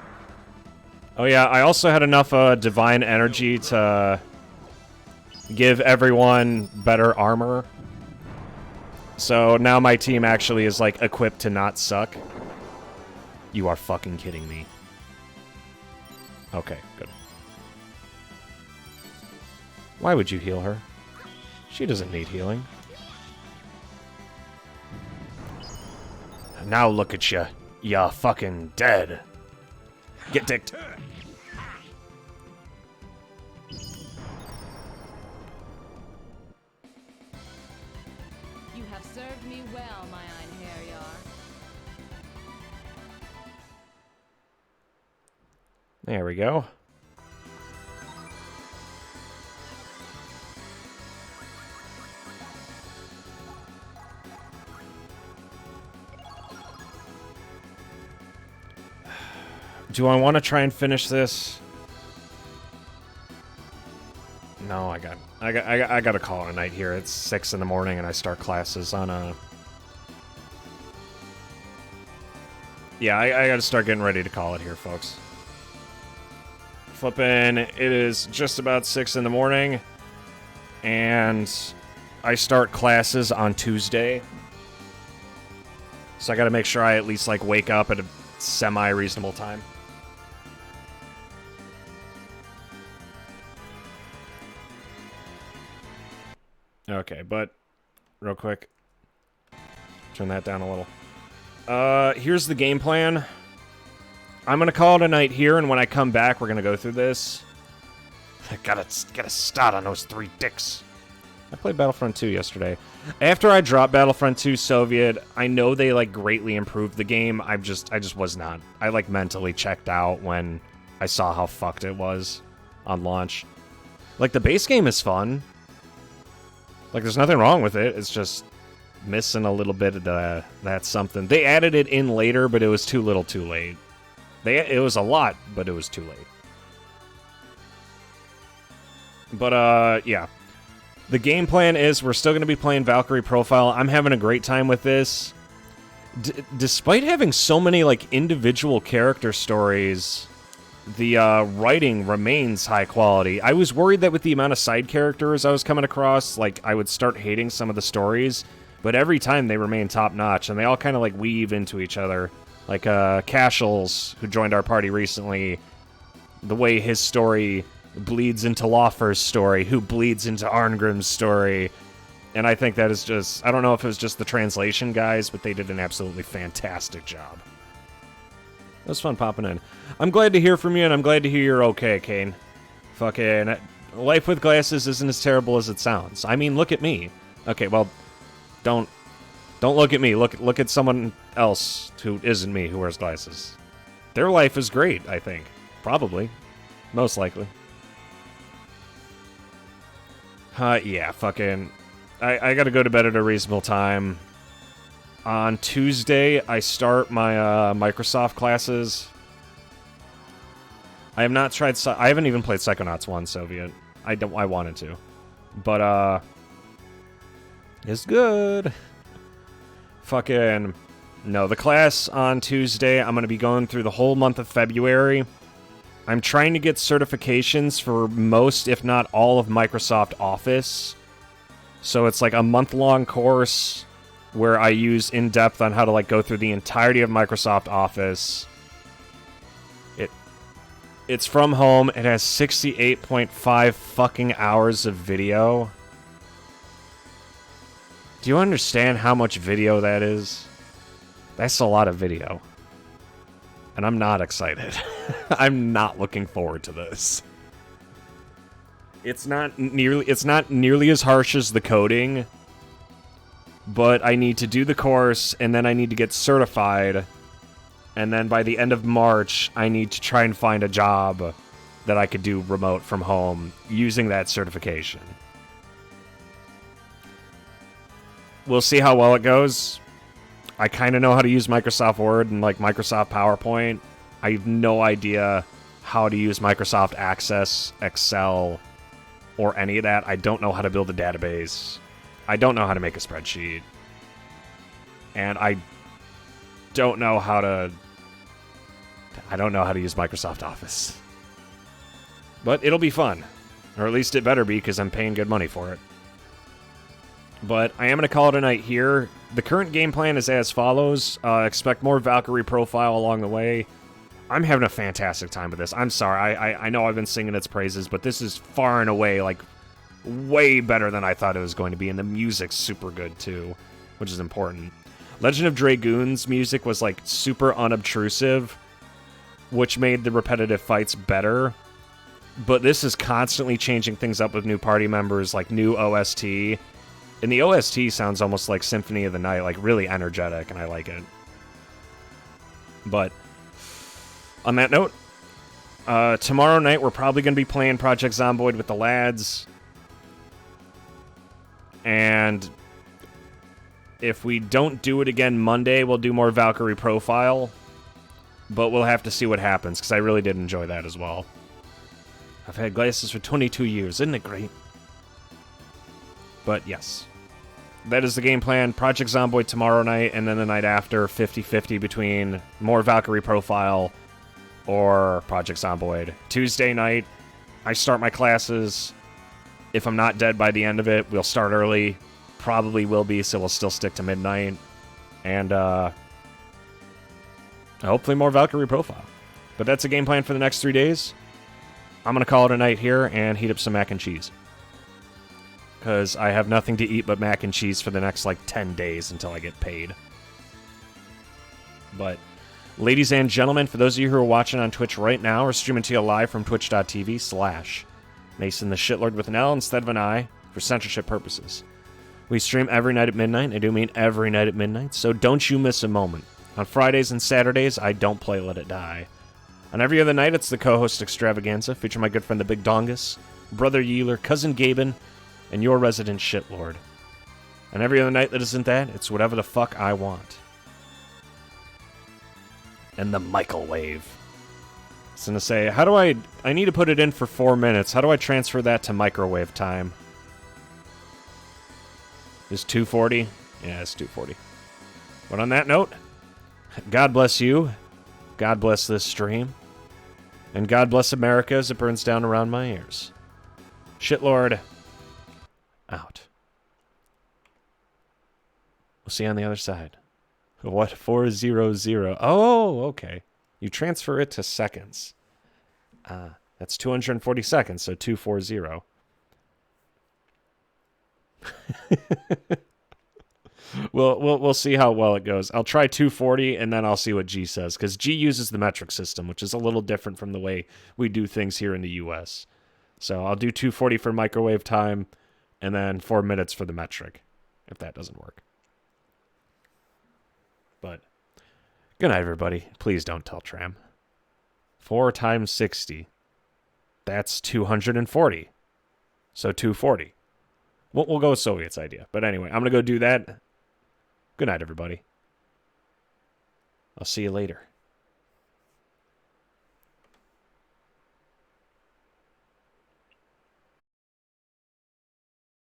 Oh yeah, I also had enough divine energy to give everyone better armor. So now my team actually is, like, equipped to not suck. You are fucking kidding me. Okay, good. Why would you heal her? She doesn't need healing. Now look at you. You're fucking dead. Get dicked.
You have served me well, my Einherjar.
There we go. Do I want to try and finish this? No, I got to call it a night here. It's 6 in the morning and I start classes on a... Yeah, I got to start getting ready to call it here, folks. Flippin', it is just about 6 in the morning and I start classes on Tuesday. So I got to make sure I at least, like, wake up at a semi-reasonable time. Okay, but real quick, turn that down a little. Here's the game plan. I'm gonna call it a night here, and when I come back, we're gonna go through this. I gotta start on those 3 dicks. I played Battlefront 2 yesterday. After I dropped Battlefront 2 Soviet, I know they, like, greatly improved the game. I just was not. I, like, mentally checked out when I saw how fucked it was on launch. Like, the base game is fun. Like, there's nothing wrong with it. It's just missing a little bit of that something. They added it in later, but it was too little too late. It was a lot, but it was too late. But, yeah. The game plan is we're still going to be playing Valkyrie Profile. I'm having a great time with this. Despite having so many, like, individual character stories, the writing remains high quality. I was worried that with the amount of side characters I was coming across, like, I would start hating some of the stories, but every time they remain top-notch, and they all kind of, like, weave into each other. Like, Cashels, who joined our party recently, the way his story bleeds into Laufer's story, who bleeds into Arngrim's story, and I think that is just... I don't know if it was just the translation guys, but they did an absolutely fantastic job. It was fun popping in. I'm glad to hear from you, and I'm glad to hear you're okay, Kane. Fucking... Life with glasses isn't as terrible as it sounds. I mean, look at me. Okay, well, don't look at me. Look at someone else who isn't me who wears glasses. Their life is great, I think. Probably. Most likely. Yeah, fucking... I gotta go to bed at a reasonable time. On Tuesday, I start my Microsoft classes. I have not tried... I haven't even played Psychonauts 1 Soviet. I wanted to. But, is good. Fucking... No, the class on Tuesday, I'm going to be going through the whole month of February. I'm trying to get certifications for most, if not all, of Microsoft Office. So it's like a month-long course where I use in-depth on how to like go through the entirety of Microsoft Office. It's from home. It has 68.5 fucking hours of video. Do you understand how much video that is? That's a lot of video. And I'm not excited. I'm not looking forward to this. It's not nearly as harsh as the coding, but I need to do the course, and then I need to get certified, and then by the end of March, I need to try and find a job that I could do remote from home using that certification. We'll see how well it goes. I kind of know how to use Microsoft Word and like Microsoft PowerPoint. I have no idea how to use Microsoft Access, Excel, or any of that. I don't know how to build a database. I don't know how to make a spreadsheet. And I don't know how to use Microsoft Office. But it'll be fun. Or at least it better be, because I'm paying good money for it. But I am going to call it a night here. The current game plan is as follows. Expect more Valkyrie profile along the way. I'm having a fantastic time with this. I'm sorry. I know I've been singing its praises, but this is far and away, like, way better than I thought it was going to be. And the music's super good, too, which is important. Legend of Dragoon's music was, like, super unobtrusive, which made the repetitive fights better. But this is constantly changing things up with new party members, like new OST. And the OST sounds almost like Symphony of the Night, like really energetic, and I like it. But on that note, tomorrow night we're probably going to be playing Project Zomboid with the lads. And if we don't do it again Monday, we'll do more Valkyrie profile. But we'll have to see what happens, because I really did enjoy that as well. I've had glasses for 22 years, isn't it great? But yes, that is the game plan. Project Zomboid tomorrow night, and then the night after, 50-50 between more Valkyrie profile or Project Zomboid. Tuesday night, I start my classes. If I'm not dead by the end of it, we'll start early. Probably will be, so we'll still stick to midnight. And hopefully more Valkyrie profile. But that's the game plan for the next 3 days. I'm going to call it a night here and heat up some mac and cheese. Because I have nothing to eat but mac and cheese for the next, like, 10 days until I get paid. But, ladies and gentlemen, for those of you who are watching on Twitch right now, we're streaming to you live from twitch.tv/Mason the Shitlord with an L instead of an I for censorship purposes. We stream every night at midnight. I do mean every night at midnight, so don't you miss a moment. On Fridays and Saturdays, I don't play Let It Die. On every other night, it's the co-host extravaganza, featuring my good friend the Big Dongus, Brother Yeeler, Cousin Gaben, and your resident shitlord. And every other night that isn't that, it's whatever the fuck I want. And the microwave. I was gonna say, how do I need to put it in for 4 minutes. How do I transfer that to microwave time? Is 240? Yeah, it's 240. But on that note, God bless you. God bless this stream. And God bless America as it burns down around my ears. Shitlord, out. We'll see you on the other side. What? 400. Oh, okay. You transfer it to seconds. That's 240 seconds, so 240. We'll see how well it goes. I'll try 240, and then I'll see what G says, because G uses the metric system, which is a little different from the way we do things here in the U.S. So I'll do 240 for microwave time, and then 4 minutes for the metric, if that doesn't work. But good night, everybody. Please don't tell Tram. 4 times 60. That's 240. So 240. We'll go with Soviet's idea. But anyway, I'm going to go do that. Good night, everybody. I'll see you later.